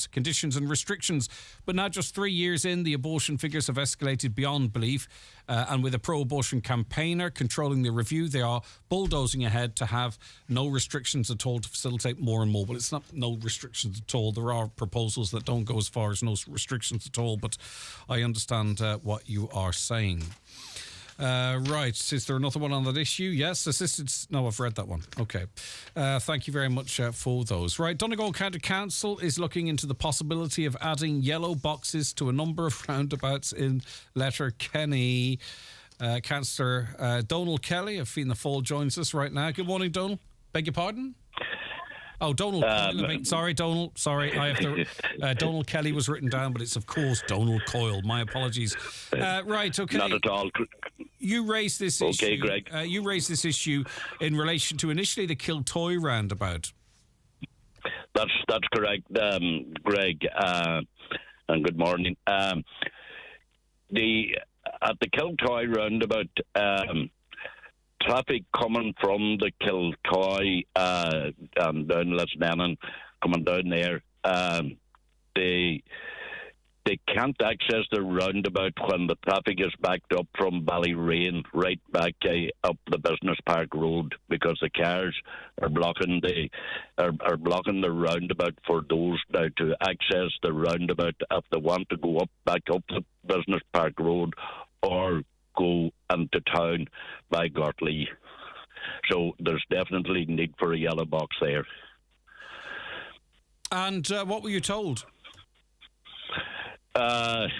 conditions and restrictions. But now just 3 years in, the abortion figures have escalated beyond belief. And with a pro-abortion campaigner controlling the review, they are bulldozing ahead to have no restrictions at all to facilitate more and more. Well, it's not no restrictions at all. There are proposals that don't go as far as no restrictions at all. But I understand what you are saying. Right, is there another one on that issue? Yes, assisted... No, I've read that one. Okay. Thank you very much for those. Right, Donegal County Council is looking into the possibility of adding yellow boxes to a number of roundabouts in Letterkenny. Councillor Donal Kelly of Fianna Fáil joins us right now. Good morning, Donal. Beg your pardon? Oh, Donal. Sorry, Donal. Sorry, I have to. Donal Kelly was written down, but it's of course Donal Coyle. My apologies. Right, okay. Not at all. You raised this issue. Okay, Greg. You raised this issue in relation to initially the Kiltoy roundabout. That's correct, Greg. And good morning. At the Kiltoy roundabout, traffic coming from the Kiltoy and down Lisnanen, coming down there, they can't access the roundabout when the traffic is backed up from Ballyrain right back up the Business Park Road, because the cars are blocking the roundabout for those now to access the roundabout if they want to go back up the Business Park Road or go into town by Gartley. So there's definitely need for a yellow box there. And what were you told? If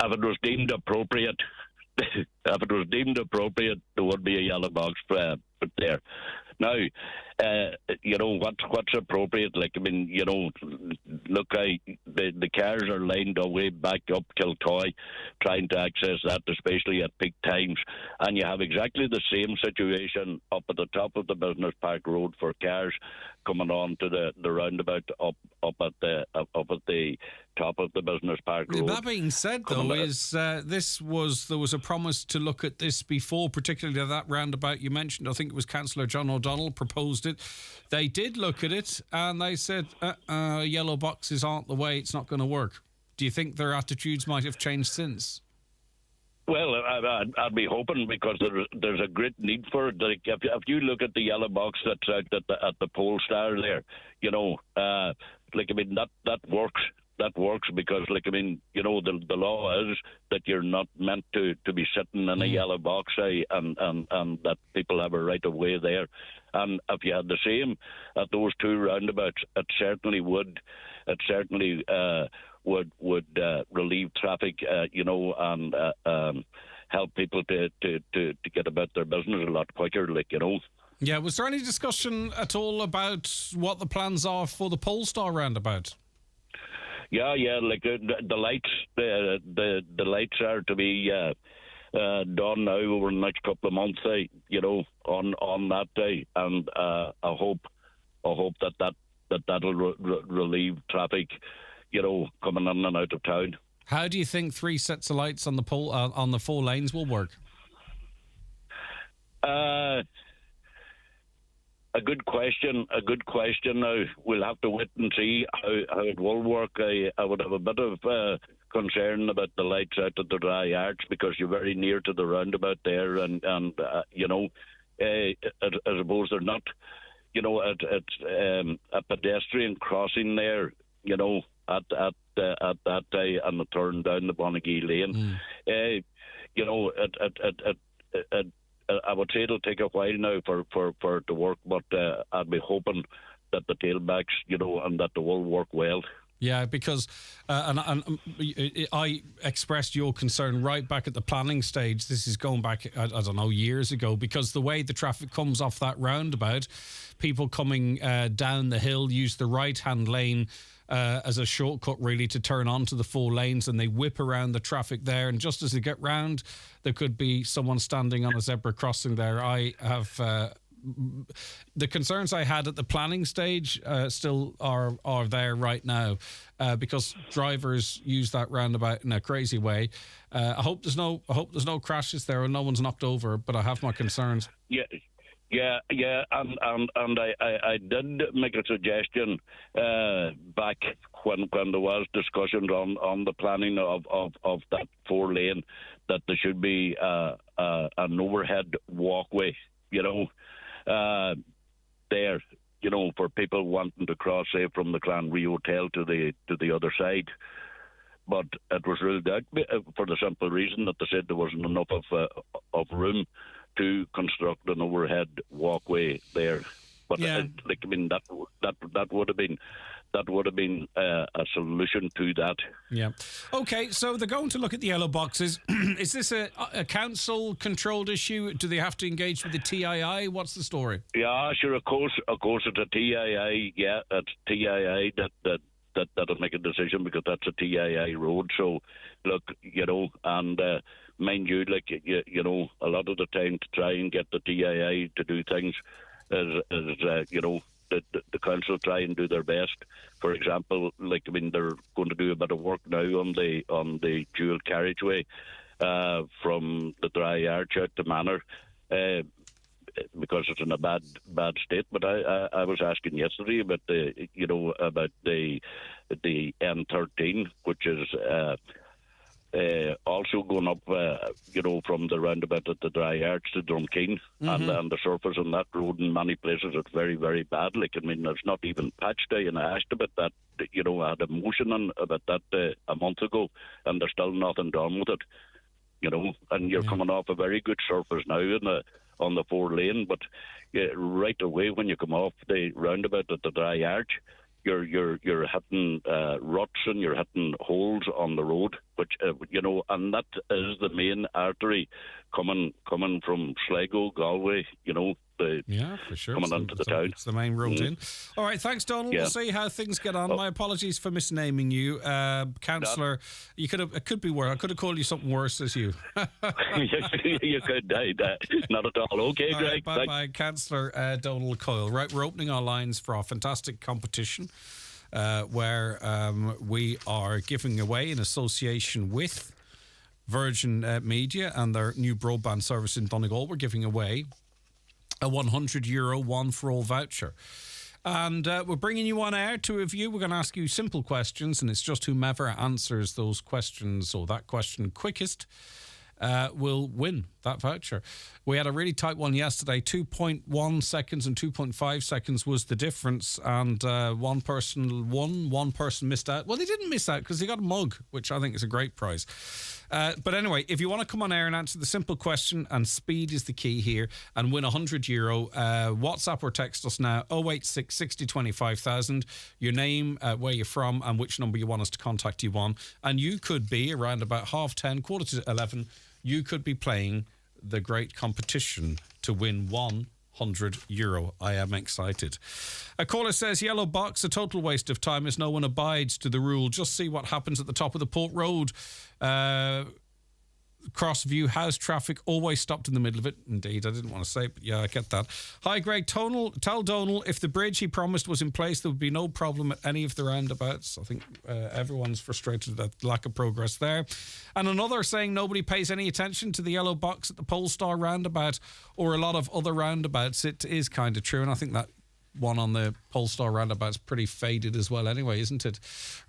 it was deemed appropriate, there would be a yellow box put there. Now, what's appropriate? Like, I mean, look, the cars are lined away back up Kiltoy, trying to access that, especially at peak times, and you have exactly the same situation up at the top of the Business Park Road for cars coming on to the roundabout up at the top of the Business Park Road. That being said, though, there was a promise to look at this before, particularly that roundabout you mentioned. I think it was Councillor John O'Donnell proposed it. They did look at it and they said, yellow boxes aren't the way, it's not going to work. Do you think their attitudes might have changed since? Well, I'd be hoping, because there's a great need for it. Like, if you look at the yellow box that's out at the Polestar there, that works. That works because, the law is that you're not meant to be sitting in a yellow box, and that people have a right of way there. And if you had the same at those two roundabouts, it certainly would relieve traffic, and help people to get about their business a lot quicker, Yeah, was there any discussion at all about what the plans are for the Polestar roundabout? Yeah, the lights, the lights are to be done now over the next couple of months, on that day, and I hope that'll relieve traffic, coming in and out of town. How do you think 3 sets of lights on the on the 4 lanes will work? A good question. Now we'll have to wait and see how it will work. I would have a bit of concern about the lights out at the Dry Arch, because you're very near to the roundabout there, and I suppose they're not, it's a pedestrian crossing there, at that day, and the turn down the Bonnegee Lane. I would say it'll take a while now for it to work, but I'd be hoping that the tailbacks, and that they will work well. Yeah, because and I expressed your concern right back at the planning stage. This is going back, I don't know, years ago, because the way the traffic comes off that roundabout, people coming down the hill use the right-hand lane as a shortcut, really, to turn onto the 4 lanes, and they whip around the traffic there. And just as they get round, there could be someone standing on a zebra crossing there. I have the concerns I had at the planning stage still are there right now, because drivers use that roundabout in a crazy way. I hope there's no crashes there and no one's knocked over, but I have my concerns. Yeah, and I did make a suggestion back when there was discussions on the planning of that 4 lane, that there should be an overhead walkway, there, for people wanting to cross, say, from the Clanry Hotel to the other side. But it was ruled out for the simple reason that they said there wasn't enough of room to construct an overhead walkway there. But yeah. that would have been that would have been a solution to that. Yeah. Okay, so they're going to look at the yellow boxes. Is this a council-controlled issue? Do they have to engage with the TII? What's the story? Yeah, sure. Of course, it's a TII. Yeah, it's TII that'll make a decision, because that's a TII road. So, look, and mind you, a lot of the time to try and get the TII to do things is the council try and do their best. For example, they're going to do a bit of work now on the dual carriageway from the Dry Arch out to Manor, because it's in a bad state. But I was asking yesterday about the N13, which is also going up, from the roundabout at the Dry Arch to Drumkeen, and the surface on that road in many places it's very, very bad. It's not even patched. And I asked about that. I had a motion about that a month ago, and there's still nothing done with it. And you're coming off a very good surface now on the 4 lane, but right away when you come off the roundabout at the Dry Arch, you're hitting ruts and you're hitting holes on the road, which and that is the main artery coming from Sligo, Galway. For sure. Coming into the town. It's the main road in. All right, thanks, Donald. Yeah. We'll see how things get on. My apologies for misnaming you, Councillor. It could be worse. I could have called you something worse as you. You could, not at all. Okay, Greg. Right, bye, Councillor Donald Coyle. Right, we're opening our lines for our fantastic competition, where we are giving away, in association with Virgin Media and their new broadband service in Donegal, we're giving away a €100 one-for-all voucher. And we're bringing you on air, 2 of you. We're going to ask you simple questions, and it's just whomever answers those questions, or that question quickest, will win that voucher. We had a really tight one yesterday. 2.1 seconds and 2.5 seconds was the difference, and one person won, one person missed out. Well, they didn't miss out because they got a mug, which I think is a great prize. But anyway, if you want to come on air and answer the simple question, and speed is the key here, and win €100, WhatsApp or text us now, 086 60 25 000, your name, where you're from, and which number you want us to contact you on. And you could be around about 10:30, 11:15, you could be playing the great competition to win €100. I am excited. A caller says, yellow box, a total waste of time as no one abides to the rule. Just see what happens at the top of the Port Road. Crossview House traffic always stopped in the middle of it. Indeed, I didn't want to say it, but yeah, I get that. Hi, Greg. Tell Donal if the bridge he promised was in place, there would be no problem at any of the roundabouts. I think everyone's frustrated at the lack of progress there. And another saying nobody pays any attention to the yellow box at the Polestar roundabout or a lot of other roundabouts. It is kind of true, and I think that one on the Polestar roundabout's pretty faded as well anyway, isn't it?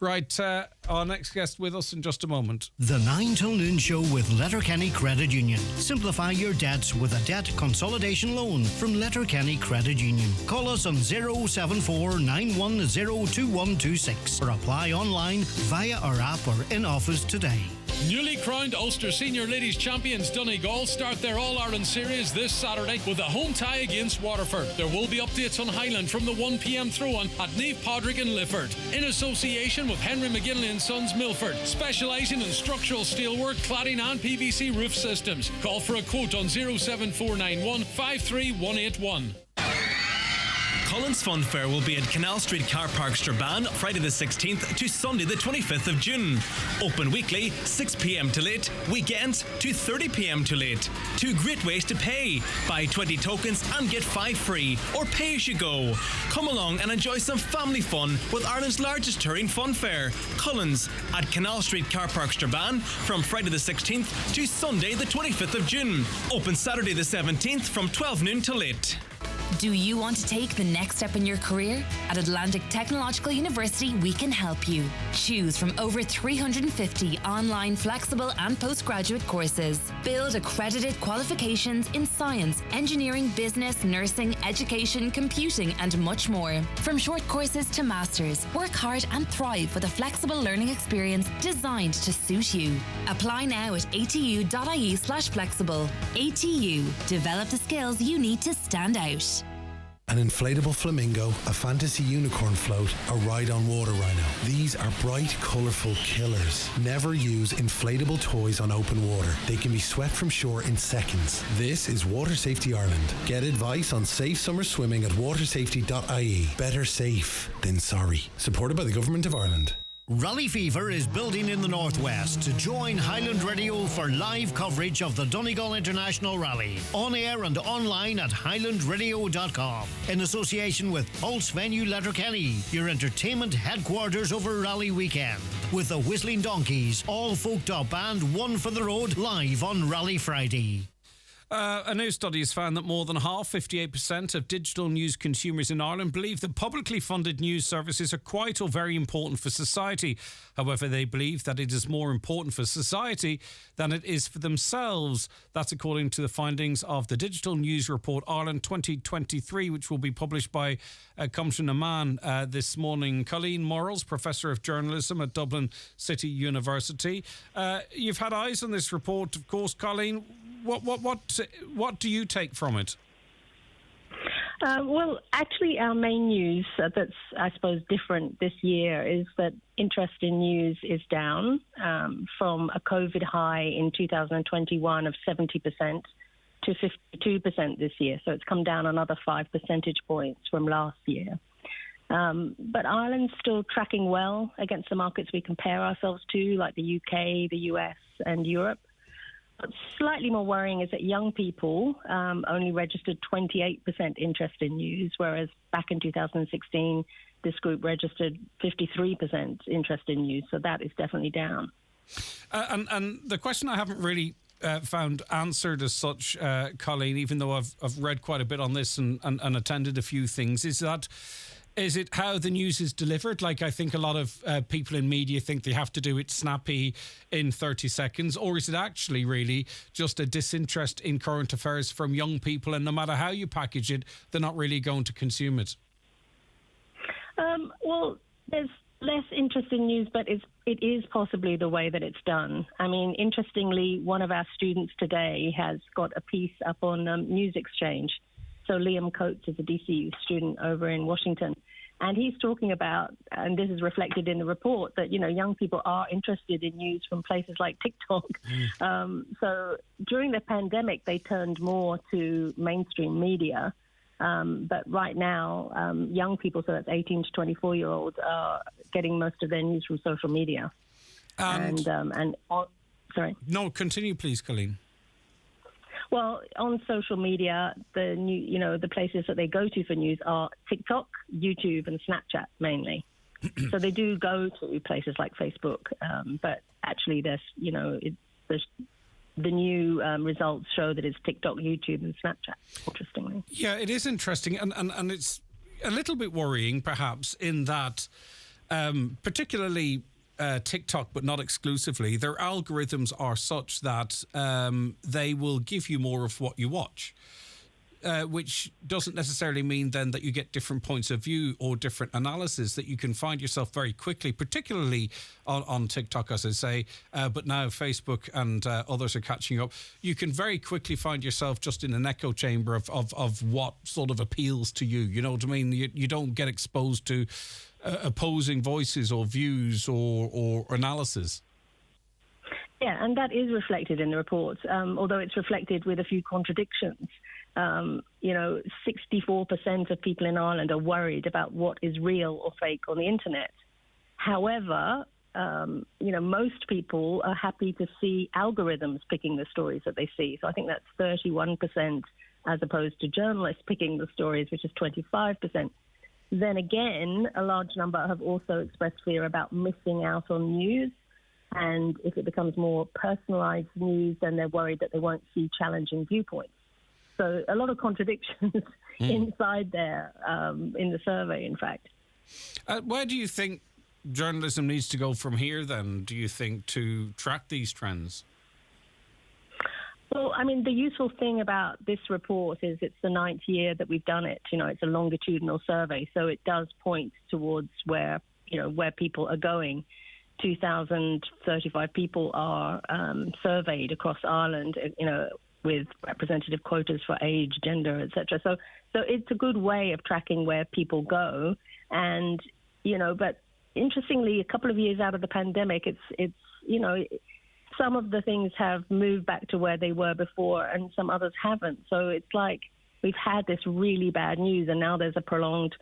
Right, our next guest with us in just a moment. The 9 till noon show with Letterkenny Credit Union. Simplify your debts with a debt consolidation loan from Letterkenny Credit Union. Call us on 074 910 2126 or apply online via our app or in office today. Newly crowned Ulster Senior Ladies Champions Donegal start their All-Ireland Series this Saturday with a home tie against Waterford. There will be updates on Highland from the 1 p.m. throw-on at Niamh Padraig in Lifford. In association with Henry McGinley and Sons Milford, specialising in structural steelwork, cladding and PVC roof systems. Call for a quote on 07491 53181. Collins Fun Fair will be at Canal Street Car Park, Strabane, Friday the 16th to Sunday the 25th of June. Open weekly, 6 p.m. to late, weekends to 30 p.m. to late. 2 great ways to pay. Buy 20 tokens and get 5 free, or pay as you go. Come along and enjoy some family fun with Ireland's largest touring fun fair. Collins at Canal Street Car Park, Strabane, from Friday the 16th to Sunday the 25th of June. Open Saturday the 17th from 12 noon to late. Do you want to take the next step in your career? At Atlantic Technological University, we can help you. Choose from over 350 online, flexible and postgraduate courses. Build accredited qualifications in science, engineering, business, nursing, education, computing and much more. From short courses to masters, work hard and thrive with a flexible learning experience designed to suit you. Apply now at atu.ie/flexible. ATU. Develop the skills you need to stand out. an inflatable flamingo, a fantasy unicorn float, a ride-on water rhino. These are bright, colourful killers. Never use inflatable toys on open water. They can be swept from shore in seconds. This is Water Safety Ireland. Get advice on safe summer swimming at watersafety.ie. Better safe than sorry. Supported by the Government of Ireland. Rally Fever is building in the Northwest to join Highland Radio for live coverage of the Donegal International Rally. On air and online at highlandradio.com. In association with Pulse Venue Letterkenny, your entertainment headquarters over Rally Weekend. With the Whistling Donkeys, all folked up and one for the road live on Rally Friday. A new study has found that more than half, 58% of digital news consumers in Ireland believe that publicly funded news services are quite or very important for society. However, they believe that it is more important for society than it is for themselves. That's according to the findings of the Digital News Report Ireland 2023, which will be published by Cumshin Aman this morning. Colleen Morrells, Professor of Journalism at Dublin City University. You've had eyes on this report, of course, Colleen. What do you take from it? Well, actually, our main news that's, I suppose, different this year is that interest in news is down from a COVID high in 2021 of 70% to 52% this year. So it's come down another 5 percentage points from last year. But Ireland's still tracking well against the markets we compare ourselves to, like the UK, the US and Europe. What's slightly more worrying is that young people only registered 28% interest in news, whereas back in 2016, this group registered 53% interest in news. So that is definitely down. And the question I haven't really found answered as such, Colleen, even though I've read quite a bit on this and attended a few things, is it how the news is delivered? Like, I think a lot of people in media think they have to do it snappy in 30 seconds. Or is it actually really just a disinterest in current affairs from young people, and no matter how you package it, they're not really going to consume it? Well, there's less interest in news, but it is possibly the way that it's done. I mean, interestingly, one of our students today has got a piece up on News Exchange. So Liam Coates is a DCU student over in Washington, and he's talking about, and this is reflected in the report, that, you know, young people are interested in news from places like TikTok. So during the pandemic, they turned more to mainstream media. But right now, young people, so that's 18 to 24-year-olds, are getting most of their news from social media. Sorry. No, continue, please, Colleen. Well, on social media, the places that they go to for news are TikTok, YouTube, and Snapchat mainly. So they do go to places like Facebook, but actually, the new results show that it's TikTok, YouTube, and Snapchat. Interestingly, yeah, it is interesting, and it's a little bit worrying, perhaps, in that, particularly TikTok, but not exclusively, their algorithms are such that they will give you more of what you watch, which doesn't necessarily mean then that you get different points of view or different analysis, that you can find yourself very quickly, particularly on TikTok, as I say, but now Facebook and others are catching up. You can very quickly find yourself just in an echo chamber of what sort of appeals to you. You know what I mean? You don't get exposed to opposing voices or views or analysis. Yeah, and that is reflected in the report, although it's reflected with a few contradictions. 64% of people in Ireland are worried about what is real or fake on the internet. However, most people are happy to see algorithms picking the stories that they see. So I think that's 31% as opposed to journalists picking the stories, which is 25%. Then again, a large number have also expressed fear about missing out on news. And if it becomes more personalised news, then they're worried that they won't see challenging viewpoints. So a lot of contradictions inside there in the survey, in fact. Where do you think journalism needs to go from here, then, do you think, to track these trends? Well, I mean, the useful thing about this report is it's the 9th year that we've done it. You know, it's a longitudinal survey, so it does point towards where people are going. 2,035 people are surveyed across Ireland, with representative quotas for age, gender, etc. So So it's a good way of tracking where people go. And, but interestingly, a couple of years out of the pandemic, it's some of the things have moved back to where they were before and some others haven't. So it's like we've had this really bad news, and now there's a prolonged,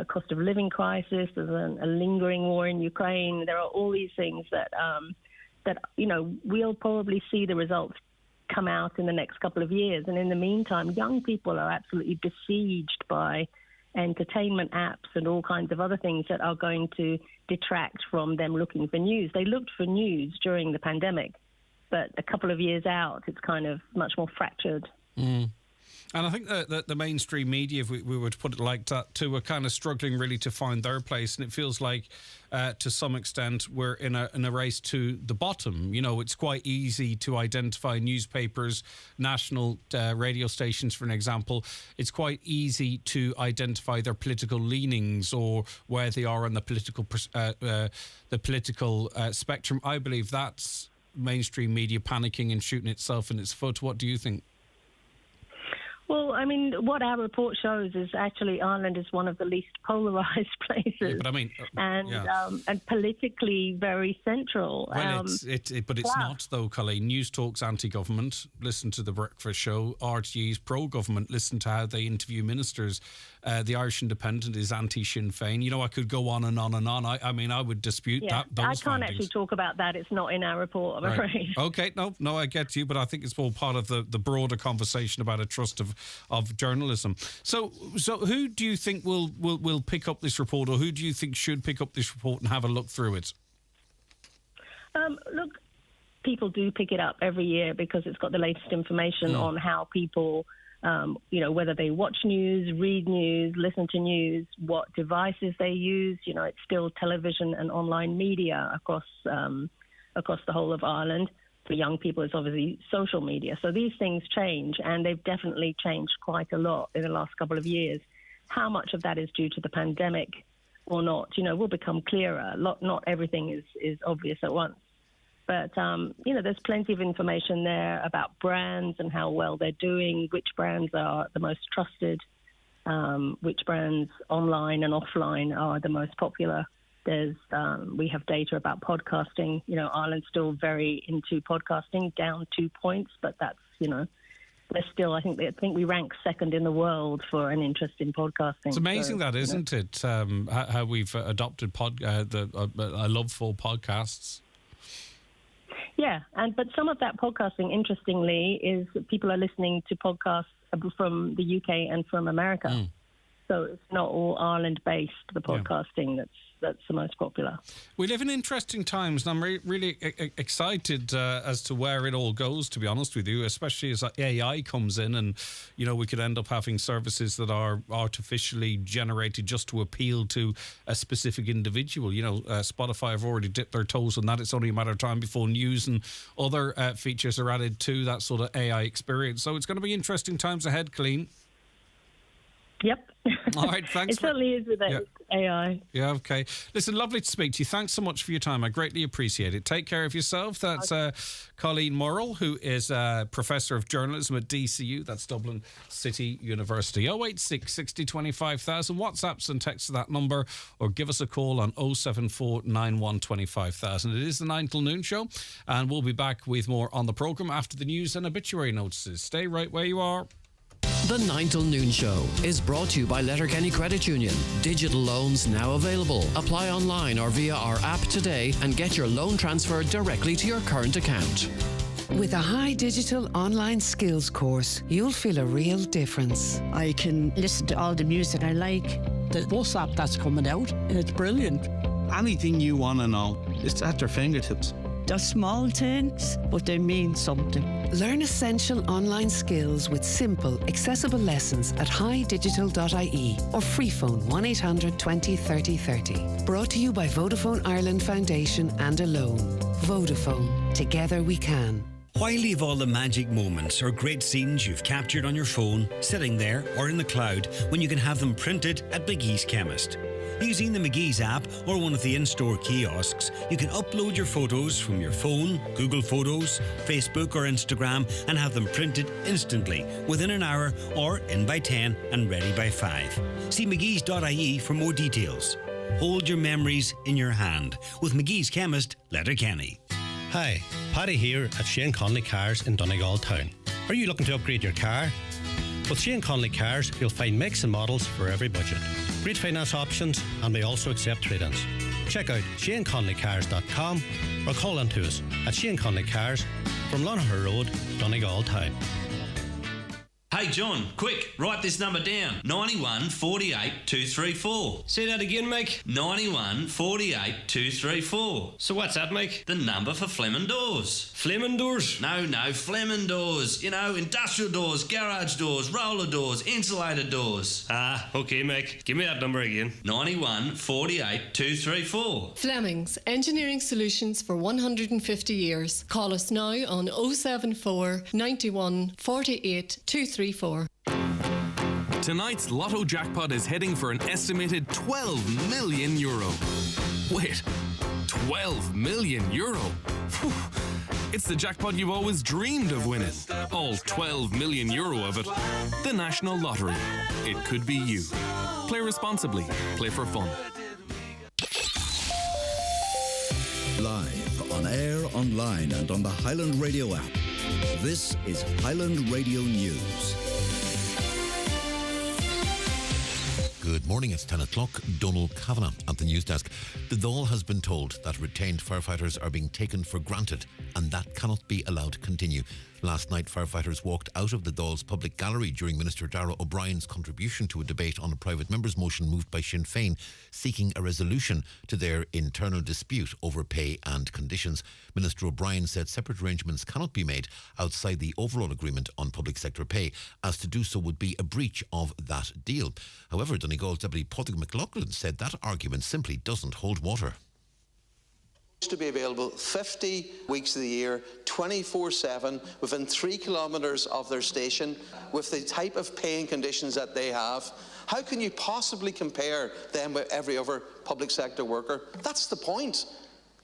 cost of living crisis. There's a lingering war in Ukraine. There are all these things that we'll probably see the results come out in the next couple of years. And in the meantime, young people are absolutely besieged by entertainment apps and all kinds of other things that are going to detract from them looking for news. They looked for news during the pandemic, but a couple of years out, it's kind of much more fractured. Mm. And I think that the mainstream media, if we were to put it like that, too, are kind of struggling really to find their place. And it feels like, to some extent, we're in a race to the bottom. It's quite easy to identify newspapers, national radio stations, for an example. It's quite easy to identify their political leanings or where they are on the political spectrum. I believe that's mainstream media panicking and shooting itself in its foot. What do you think? Well, I mean, what our report shows is actually Ireland is one of the least polarised places, yeah, but I mean, and politically very central. Well, it's not though, Colleen. News Talk's anti-government. Listen to the Breakfast Show. RTE's pro-government. Listen to how they interview ministers. The Irish Independent is anti-Sinn Féin. I could go on and on and on. I mean, I would dispute that. Those I can't findings. Actually talk about that. It's not in our report, I'm afraid. Okay, no, I get you, but I think it's all part of the broader conversation about a trust of journalism. So who do you think will pick up this report, or who do you think should pick up this report and have a look through it? Look, people do pick it up every year because it's got the latest information on how people, whether they watch news, read news, listen to news, what devices they use. It's still television and online media across the whole of Ireland. For young people, it's obviously social media. So these things change, and they've definitely changed quite a lot in the last couple of years. How much of that is due to the pandemic or not, will become clearer. Not everything is obvious at once. But, there's plenty of information there about brands and how well they're doing, which brands are the most trusted, which brands online and offline are the most popular. We have data about podcasting. Ireland's still very into podcasting, down 2 points, but that's, they're still, I think we rank second in the world for an interest in podcasting. It's amazing isn't it? How we've adopted a love for podcasts. Yeah, but some of that podcasting, interestingly, is people are listening to podcasts from the UK and from America. Mm. So it's not all Ireland-based, the podcasting that's the most popular. We live in interesting times, and I'm really excited as to where it all goes, to be honest with you, especially as AI comes in and, we could end up having services that are artificially generated just to appeal to a specific individual. Spotify have already dipped their toes on that. It's only a matter of time before news and other features are added to that sort of AI experience. So it's going to be interesting times ahead, Colleen. Yep. All right, thanks. It certainly is with AI. Yeah, okay. Listen, lovely to speak to you. Thanks so much for your time. I greatly appreciate it. Take care of yourself. That's Colleen Morrell, who is a Professor of Journalism at DCU. That's Dublin City University. 086 60 25,000. WhatsApps and text to that number, or give us a call on 074 91 25,000. It is the 9 till noon show, and we'll be back with more on the programme after the news and obituary notices. Stay right where you are. The 9 till noon show is brought to you by Letterkenny Credit Union. Digital loans now available. Apply online or via our app today and get your loan transferred directly to your current account. With a high digital online skills course, you'll feel a real difference. I can listen to all the music I like. The bus app that's coming out, it's brilliant. Anything you want to know, it's at their fingertips. They're small things, but they mean something. Learn essential online skills with simple, accessible lessons at highdigital.ie or free phone 1800 20 30 30. Brought to you by Vodafone Ireland Foundation and Alone. Vodafone. Together we can. Why leave all the magic moments or great scenes you've captured on your phone sitting there or in the cloud when you can have them printed at Big East Chemist? Using the McGee's app or one of the in-store kiosks, you can upload your photos from your phone, Google Photos, Facebook or Instagram and have them printed instantly within an hour or in by 10 and ready by 5. See mcgees.ie for more details. Hold your memories in your hand with McGee's chemist, Letterkenny. Hi, Paddy here at Shane Conley Cars in Donegal Town. Are you looking to upgrade your car? With Shane Conley Cars, you'll find makes and models for every budget. Great finance options, and we also accept trade-ins. Check out ShaneConleyCars.com or call in to us at Shane Conley Cars from Lonaher Road, Donegal Town. Hey John, quick, write this number down. 91 48 234. Say that again, Mike. 91 48 234. So what's that, Mike? The number for Fleming Doors. Fleming Doors? No, Fleming Doors. You know, industrial doors, garage doors, roller doors, insulated doors. Ah, okay, Mike. Give me that number again. 91 48 234. Fleming's, engineering solutions for 150 years. Call us now on 074 91 48 234. Tonight's Lotto jackpot is heading for an estimated €12 million. Wait, €12 million? Whew. It's the jackpot you've always dreamed of winning. All €12 million of it. The National Lottery. It could be you. Play responsibly. Play for fun. Live, on air, online and on the Highland Radio app. This is Highland Radio News. Good morning, it's 10 o'clock. Donal Kavanagh at the news desk. The Dáil has been told that retained firefighters are being taken for granted and that cannot be allowed to continue. Last night, firefighters walked out of the Dáil's public gallery during Minister Darragh O'Brien's contribution to a debate on a private member's motion moved by Sinn Féin, seeking a resolution to their internal dispute over pay and conditions. Minister O'Brien said separate arrangements cannot be made outside the overall agreement on public sector pay, as to do so would be a breach of that deal. However, Donegal's Deputy Padraig McLaughlin said that argument simply doesn't hold water. To be available 50 weeks of the year, 24/7, within 3 kilometres of their station, with the type of pay and conditions that they have. How can you possibly compare them with every other public sector worker? That's the point.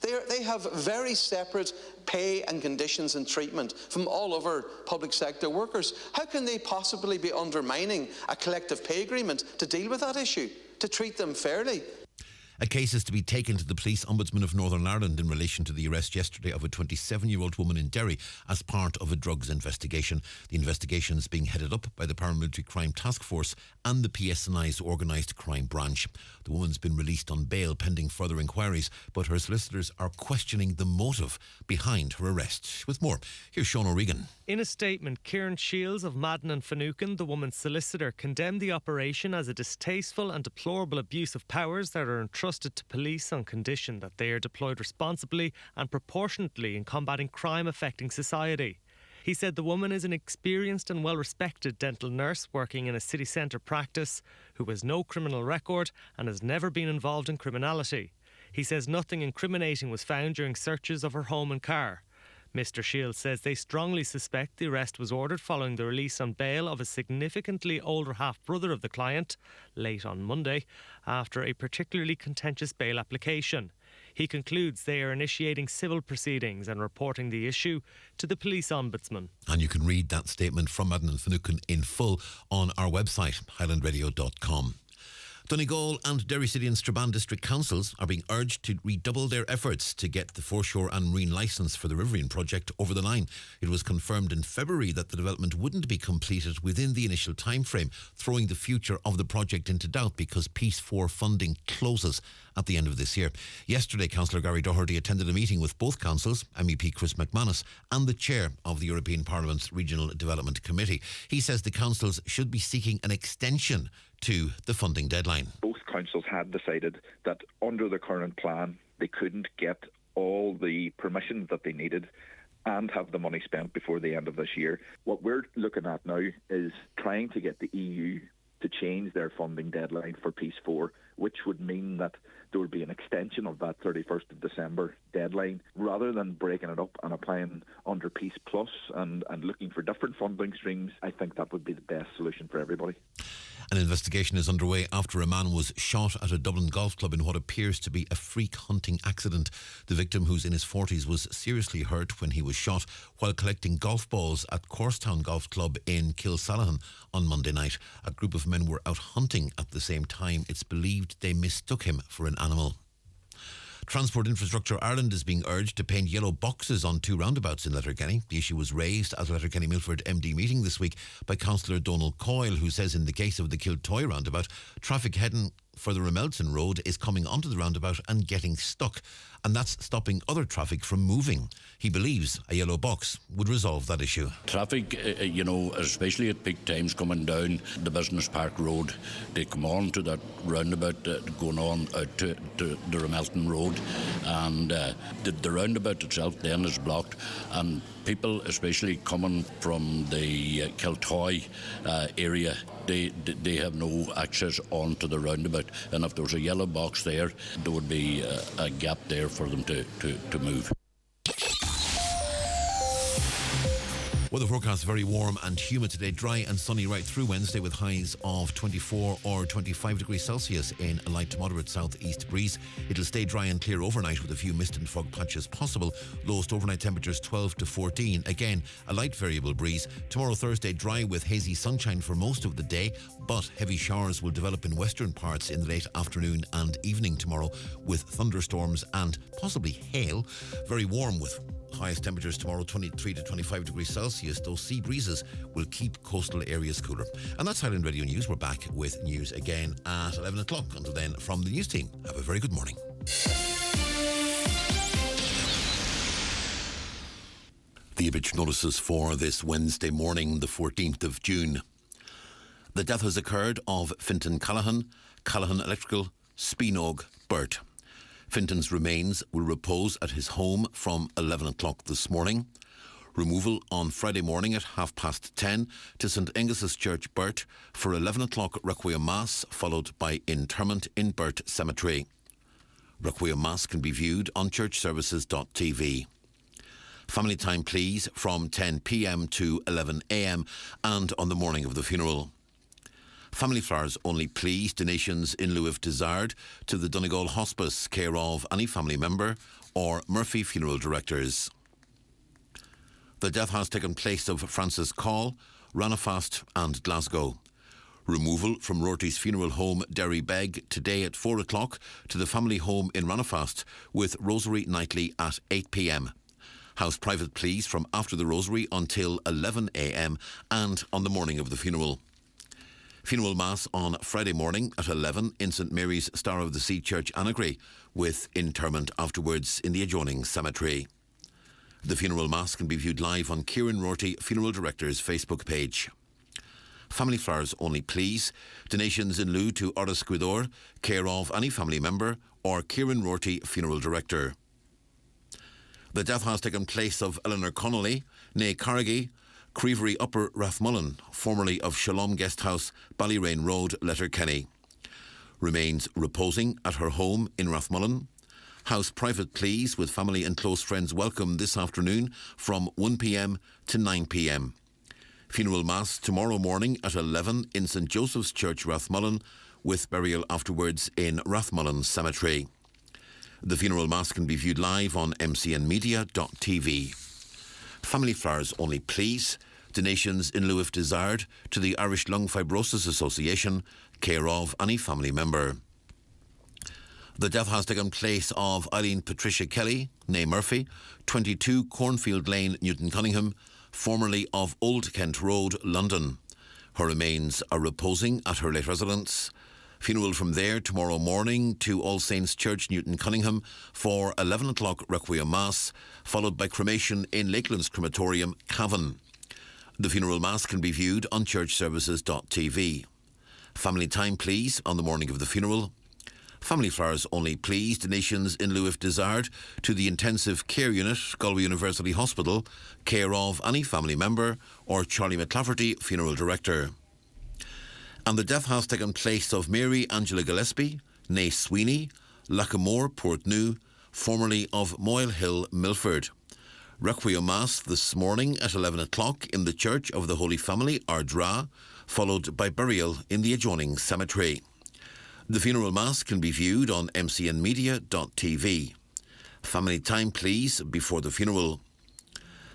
They have very separate pay and conditions and treatment from all other public sector workers. How can they possibly be undermining a collective pay agreement to deal with that issue, to treat them fairly? A case is to be taken to the Police Ombudsman of Northern Ireland in relation to the arrest yesterday of a 27-year-old woman in Derry as part of a drugs investigation. The investigation is being headed up by the Paramilitary Crime Task Force and the PSNI's Organised Crime Branch. The woman's been released on bail pending further inquiries, but her solicitors are questioning the motive behind her arrest. With more, here's Sean O'Regan. In a statement, Kieran Shields of Madden and Finucane, the woman's solicitor, condemned the operation as a distasteful and deplorable abuse of powers that are entrusted to police on condition that they are deployed responsibly and proportionately in combating crime affecting society. He said the woman is an experienced and well-respected dental nurse working in a city centre practice who has no criminal record and has never been involved in criminality. He says nothing incriminating was found during searches of her home and car. Mr. Shields says they strongly suspect the arrest was ordered following the release on bail of a significantly older half-brother of the client, late on Monday, after a particularly contentious bail application. He concludes they are initiating civil proceedings and reporting the issue to the Police Ombudsman. And you can read that statement from Madden and Finucane in full on our website, highlandradio.com. Donegal and Derry City and Strabane District Councils are being urged to redouble their efforts to get the foreshore and marine licence for the Riverine project over the line. It was confirmed in February that the development wouldn't be completed within the initial timeframe, throwing the future of the project into doubt because Peace 4 funding closes at the end of this year. Yesterday, Councillor Gary Doherty attended a meeting with both councils, MEP Chris McManus and the chair of the European Parliament's Regional Development Committee. He says the councils should be seeking an extension to the funding deadline. Both councils had decided that under the current plan they couldn't get all the permissions that they needed and have the money spent before the end of this year. What we're looking at now is trying to get the EU to change their funding deadline for Peace 4, which would mean that there would be an extension of that 31st of December deadline, rather than breaking it up and applying under Peace Plus and looking for different funding streams. I think that would be the best solution for everybody. An investigation is underway after a man was shot at a Dublin golf club in what appears to be a freak hunting accident. The victim, who's in his 40s, was seriously hurt when he was shot while collecting golf balls at Courstown Golf Club in Kilsallaghan on Monday night. A group of men were out hunting at the same time. It's believed they mistook him for an animal. Transport Infrastructure Ireland is being urged to paint yellow boxes on 2 roundabouts in Letterkenny. The issue was raised at a Letterkenny Milford MD meeting this week by Councillor Donald Coyle, who says in the case of the Kiltoy roundabout, traffic heading for the Remelton Road is coming onto the roundabout and getting stuck, and that's stopping other traffic from moving. He believes a yellow box would resolve that issue. Traffic, especially at peak times coming down the Business Park Road, they come on to that roundabout going on out to the Remelton Road, and the roundabout itself then is blocked, and people, especially coming from the Kiltoy area, they have no access onto the roundabout, and if there was a yellow box there would be a gap there for them to move. Weather forecast very warm and humid today, dry and sunny right through Wednesday with highs of 24 or 25 degrees Celsius in a light to moderate southeast breeze. It'll stay dry and clear overnight with a few mist and fog patches possible. Lowest overnight temperatures 12 to 14. Again, a light variable breeze. Tomorrow Thursday, dry with hazy sunshine for most of the day, but heavy showers will develop in western parts in the late afternoon and evening tomorrow with thunderstorms and possibly hail. Very warm with highest temperatures tomorrow 23 to 25 degrees Celsius. Those sea breezes will keep coastal areas cooler. And that's Highland Radio News. We're back with news again at 11 o'clock. Until then, from the news team, have a very good morning. The obituary notices for this Wednesday morning, the 14th of June. The death has occurred of Fintan Callaghan, Callaghan Electrical, Speenog, Burt. Fintan's remains will repose at his home from 11 o'clock this morning. Removal on Friday morning at 10:30 to St Angus's Church, Burt, for 11 o'clock Requiem Mass, followed by interment in Burt Cemetery. Requiem Mass can be viewed on churchservices.tv. Family time, please, from 10 p.m. to 11 a.m. and on the morning of the funeral. Family flowers only, please. Donations in lieu if desired to the Donegal Hospice, care of any family member or Murphy Funeral Directors. The death has taken place of Francis Call, Ranafast and Glasgow. Removal from Rorty's funeral home, Derry Beg, today at 4 o'clock to the family home in Ranafast with Rosary nightly at 8 p.m. House private, please, from after the Rosary until 11 a.m. and on the morning of the funeral. Funeral Mass on Friday morning at 11 in St Mary's Star of the Sea Church, Annagry, with interment afterwards in the adjoining cemetery. The Funeral Mass can be viewed live on Kieran Rorty Funeral Director's Facebook page. Family flowers only, please. Donations in lieu to Oris Squidor, care of any family member or Kieran Rorty Funeral Director. The death has taken place of Eleanor Connolly, née Carrigy, Creevery Upper Rathmullen, formerly of Shalom Guesthouse, Ballyrain Road, Letterkenny. Remains reposing at her home in Rathmullen. House private, please, with family and close friends welcome this afternoon from 1 p.m. to 9 p.m. Funeral Mass tomorrow morning at 11 in St Joseph's Church, Rathmullen, with burial afterwards in Rathmullen Cemetery. The Funeral Mass can be viewed live on mcnmedia.tv. Family flowers only, please. Donations in lieu if desired to the Irish Lung Fibrosis Association, care of any family member. The death has taken place of Eileen Patricia Kelly, née Murphy, 22 Cornfield Lane, Newton Cunningham, formerly of Old Kent Road, London. Her remains are reposing at her late residence. Funeral from there tomorrow morning to All Saints Church, Newton Cunningham, for 11 o'clock Requiem Mass, followed by cremation in Lakelands Crematorium, Cavan. The Funeral Mass can be viewed on churchservices.tv. Family time, please, on the morning of the funeral. Family flowers only, please. Donations in lieu if desired to the Intensive Care Unit, Galway University Hospital, care of any family member or Charlie McClafferty, Funeral Director. And the death has taken place of Mary Angela Gillespie, née Sweeney, Lackamore, Portnew, formerly of Moyle Hill, Milford. Requiem Mass this morning at 11 o'clock in the Church of the Holy Family, Ardra, followed by burial in the adjoining cemetery. The funeral mass can be viewed on mcnmedia.tv. Family time, please, before the funeral.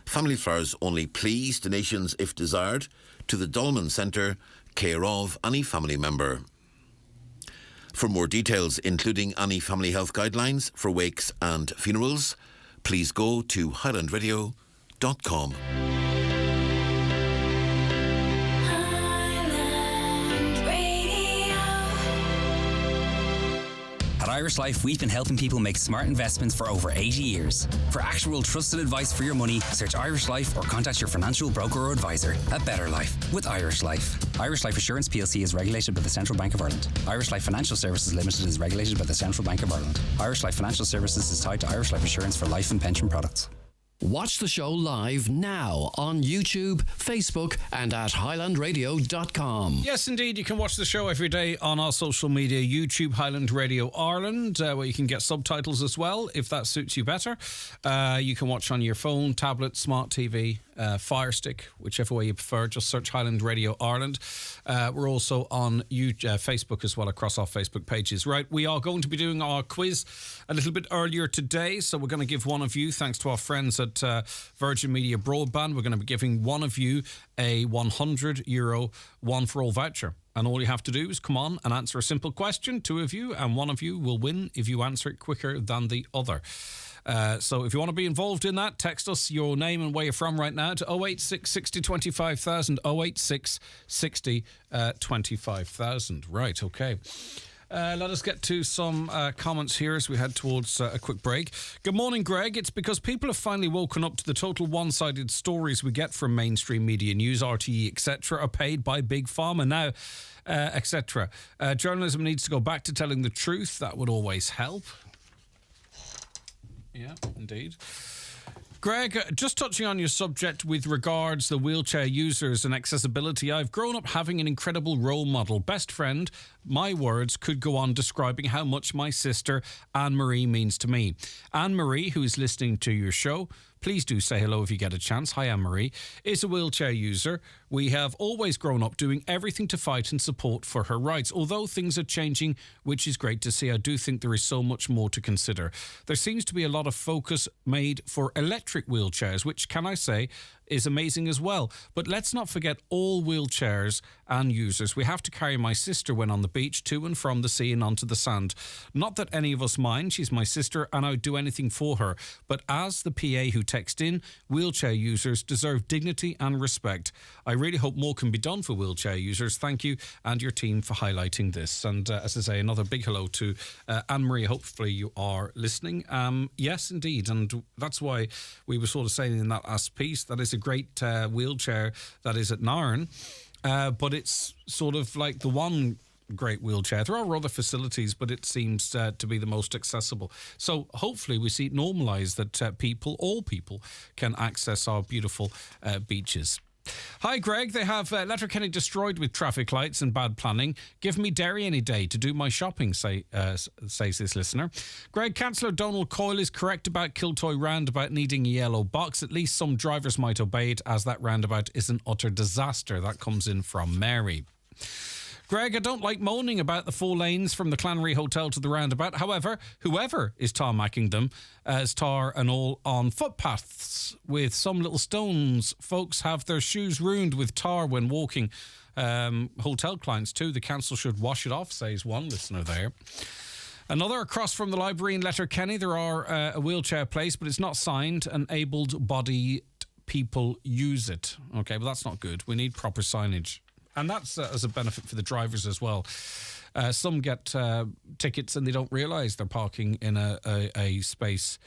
Family flowers only, please. Donations, if desired, to the Dolman Centre, care of any family member. For more details, including any family health guidelines for wakes and funerals, please go to highlandradio.com. At Irish Life, we've been helping people make smart investments for over 80 years. For actual trusted advice for your money, search Irish Life or contact your financial broker or advisor. A better life with Irish Life. Irish Life Assurance plc is regulated by the Central Bank of Ireland. Irish Life Financial Services Limited is regulated by the Central Bank of Ireland. Irish Life Financial Services is tied to Irish Life Assurance for life and pension products. Watch the show live now on YouTube, Facebook, and at highlandradio.com. Yes, indeed. You can watch the show every day on our social media, YouTube, Highland Radio Ireland, where you can get subtitles as well, if that suits you better. You can watch on your phone, tablet, smart TV, Fire Stick, whichever way you prefer. Just search Highland Radio Ireland. We're also on Facebook as well, across our Facebook pages. Right, we are going to be doing our quiz a little bit earlier today, so we're going to give one of you, thanks to our friends at Virgin Media Broadband, we're going to be giving one of you a €100 One for All voucher. And all you have to do is come on and answer a simple question, two of you, and one of you will win if you answer it quicker than the other. So if you want to be involved in that, text us your name and where you're from right now to 086 60 25,000, 086 60 25,000. Right, okay. Let us get to some comments here as we head towards a quick break. Good morning, Greg. It's because people have finally woken up to the total one-sided stories we get from mainstream media news, RTE, etc., are paid by Big Pharma now, etc. Journalism needs to go back to telling the truth. That would always help. Yeah, indeed. Greg, just touching on your subject with regards to wheelchair users and accessibility, I've grown up having an incredible role model, best friend. My words could go on describing how much my sister Anne-Marie means to me. Anne-Marie, who is listening to your show, please do say hello if you get a chance. Hi, Anne-Marie. Is a wheelchair user. We have always grown up doing everything to fight and support for her rights. Although things are changing, which is great to see, I do think there is so much more to consider. There seems to be a lot of focus made for electric wheelchairs, which, can I say, is amazing as well. But let's not forget all wheelchairs and users. We have to carry my sister when on the beach, to and from the sea and onto the sand. Not that any of us mind, she's my sister and I would do anything for her. But as the PA who text in, wheelchair users deserve dignity and respect. I really hope more can be done for wheelchair users. Thank you and your team for highlighting this. And as I say, another big hello to Anne-Marie. Hopefully you are listening. Yes, indeed. And that's why we were sort of saying in that last piece, that is a great wheelchair that is at Nairn. But it's sort of like the one great wheelchair. There are other facilities, but it seems to be the most accessible. So hopefully we see it normalised that all people can access our beautiful beaches. Hi, Greg. They have Letterkenny destroyed with traffic lights and bad planning. Give me Derry any day to do my shopping, says this listener. Greg, Councillor Donald Coyle is correct about Kiltoy roundabout needing a yellow box. At least some drivers might obey it, as that roundabout is an utter disaster. That comes in from Mary. Greg, I don't like moaning about the 4 lanes from the Clannery Hotel to the roundabout. However, whoever is tarmacking them as tar and all on footpaths with some little stones. Folks have their shoes ruined with tar when walking. Hotel clients too. The council should wash it off, says one listener there. Another, across from the library in Letterkenny, there are a wheelchair place, but it's not signed, and able-bodied people use it. Okay, but that's not good. We need proper signage. And that's as a benefit for the drivers as well. Some get tickets and they don't realise they're parking in a space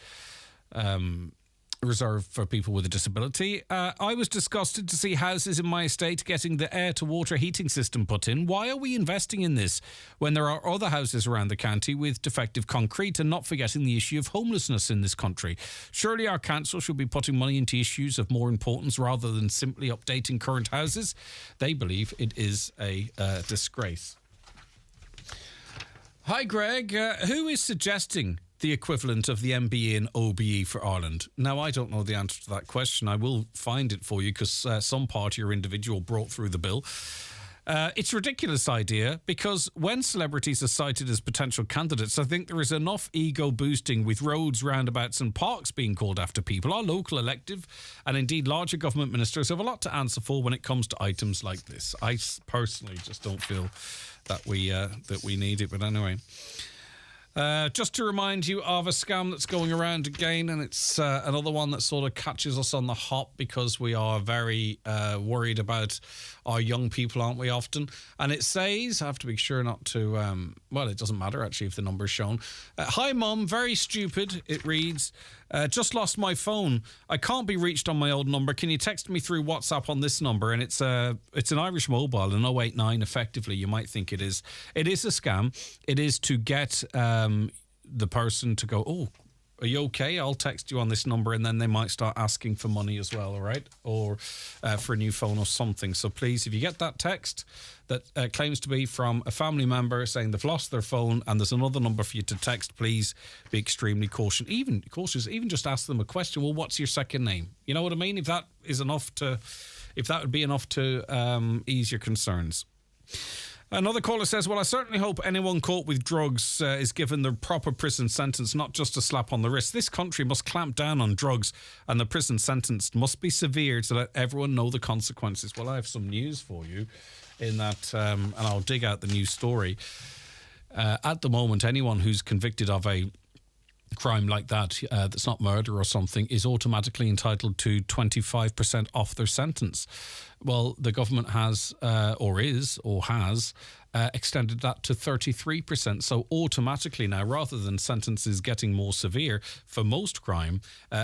reserved for people with a disability. I was disgusted to see houses in my estate getting the air-to-water heating system put in. Why are we investing in this when there are other houses around the county with defective concrete, and not forgetting the issue of homelessness in this country? Surely our council should be putting money into issues of more importance rather than simply updating current houses. They believe it is a disgrace. Hi, Greg. Who is suggesting the equivalent of the MBE and OBE for Ireland? Now, I don't know the answer to that question. I will find it for you because some party or individual brought through the bill. It's a ridiculous idea because when celebrities are cited as potential candidates, I think there is enough ego boosting with roads, roundabouts and parks being called after people. Our local elective and indeed larger government ministers have a lot to answer for when it comes to items like this. I personally just don't feel that we need it. But anyway, just to remind you of a scam that's going around again, and it's another one that sort of catches us on the hop because we are very worried about our young people, aren't we, often? And it says, I have to be sure not to, well, it doesn't matter actually if the number's shown. Hi, Mum, very stupid, it reads. Just lost my phone. I can't be reached on my old number. Can you text me through WhatsApp on this number? And it's an Irish mobile, an 089 effectively. You might think it is. It is a scam. It is to get the person to go, oh, are you okay? I'll text you on this number, and then they might start asking for money as well, all right? Or for a new phone or something. So please, if you get that text that claims to be from a family member saying they've lost their phone and there's another number for you to text, please be extremely cautious. Even just ask them a question. Well, what's your second name? You know what I mean? If that would be enough to ease your concerns. Another caller says, well, I certainly hope anyone caught with drugs is given the proper prison sentence, not just a slap on the wrist. This country must clamp down on drugs, and the prison sentence must be severe to let everyone know the consequences. Well, I have some news for you in that, and I'll dig out the news story. At the moment, anyone who's convicted of a crime like that, that's not murder or something, is automatically entitled to 25% off their sentence. Well, the government has extended that to 33%. So automatically now, rather than sentences getting more severe for most crime,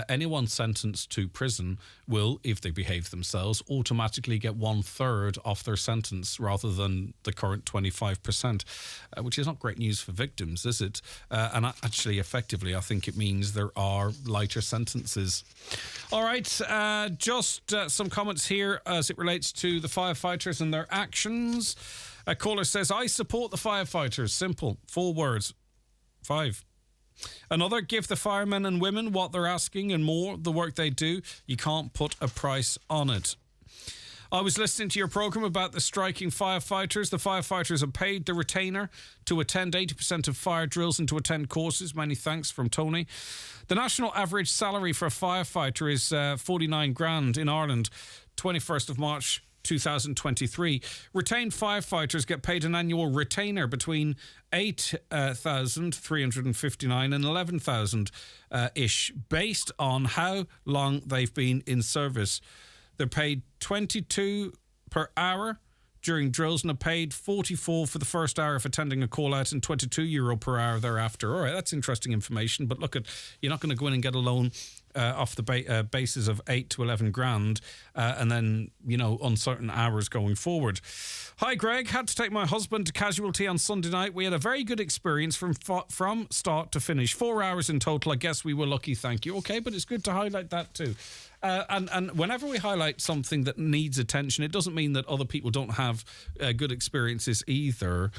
anyone sentenced to prison will, if they behave themselves, automatically get 1/3 off their sentence rather than the current 25%, which is not great news for victims, is it? And actually, effectively, I think it means there are lighter sentences. All right, just some comments here as it relates to the firefighters and their actions. A caller says, I support the firefighters. Simple. 4 words. 5. Another, give the firemen and women what they're asking and more. The work they do, you can't put a price on it. I was listening to your programme about the striking firefighters. The firefighters are paid the retainer to attend 80% of fire drills and to attend courses. Many thanks from Tony. The national average salary for a firefighter is 49 grand in Ireland, 21st of March 2023. Retained firefighters get paid an annual retainer between 8,359 and 11,000 ish, based on how long they've been in service. They're paid 22 per hour during drills and are paid 44 for the first hour of attending a call out and €22 per hour thereafter. All right, that's interesting information. But look, you're not going to go in and get a loan off the basis of 8 to 11 grand and then, uncertain hours going forward. Hi, Greg. Had to take my husband to Casualty on Sunday night. We had a very good experience from start to finish. 4 hours in total. I guess we were lucky, thank you. Okay, but it's good to highlight that too. And whenever we highlight something that needs attention, it doesn't mean that other people don't have good experiences either.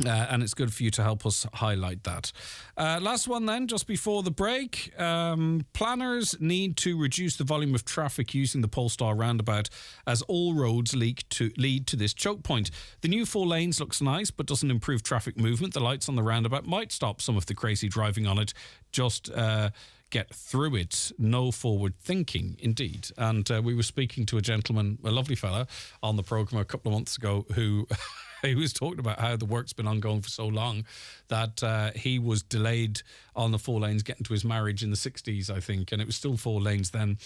And it's good for you to help us highlight that. Last one then, just before the break. Planners need to reduce the volume of traffic using the Polestar roundabout as all roads lead to this choke point. The new 4 lanes looks nice but doesn't improve traffic movement. The lights on the roundabout might stop some of the crazy driving on it. Just get through it. No forward thinking, indeed. And we were speaking to a gentleman, a lovely fella, on the programme a couple of months ago who... He was talking about how the work's been ongoing for so long that he was delayed on the 4 lanes getting to his marriage in the 60s, I think, and it was still 4 lanes then,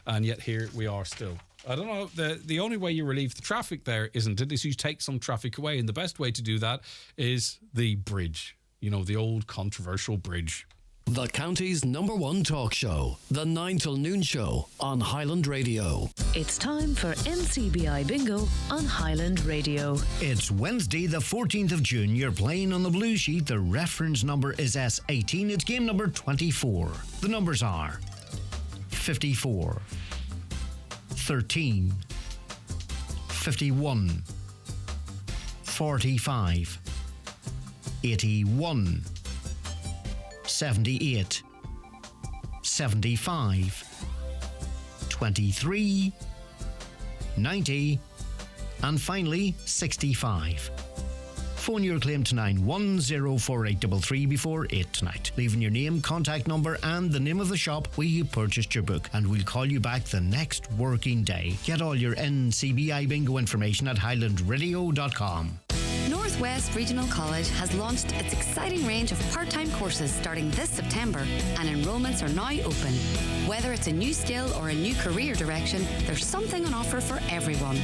and yet here we are still. I don't know, the only way you relieve the traffic there, isn't it, is you take some traffic away, and the best way to do that is the bridge, the old controversial bridge. The county's #1 talk show, the 9 till noon show on Highland Radio. It's time for NCBI Bingo on Highland Radio. It's Wednesday the 14th of June. You're playing on the blue sheet. The reference number is S18. It's game number 24. The numbers are 54, 13, 51, 45, 81, 78, 75, 23, 90 And finally, 65. Phone your claim to 9104833 before 8 tonight, leaving your name, contact number and the name of the shop where you purchased your book, and we'll call you back the next working day. Get all your NCBI bingo information at highlandradio.com. Northwest Regional College has launched its exciting range of part-time courses starting this September, and enrolments are now open. Whether it's a new skill or a new career direction, there's something on offer for everyone.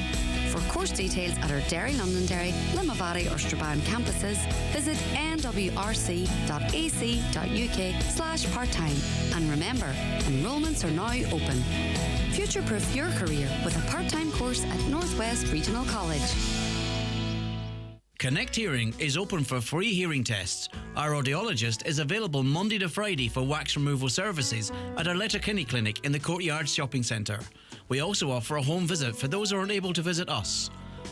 For course details at our Derry, Londonderry, Limavady or Strabane campuses, visit nwrc.ac.uk/part-time. And remember, enrolments are now open. Future-proof your career with a part-time course at Northwest Regional College. Connect Hearing is open for free hearing tests. Our audiologist is available Monday to Friday for wax removal services at our Letterkenny Clinic in the Courtyard Shopping Centre. We also offer a home visit for those who aren't able to visit us.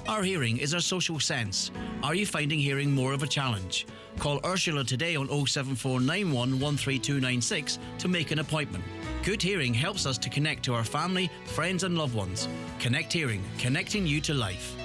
Our hearing is our social sense. Are you finding hearing more of a challenge? Call Ursula today on 07491 13296 to make an appointment. Good hearing helps us to connect to our family, friends and loved ones. Connect Hearing, connecting you to life.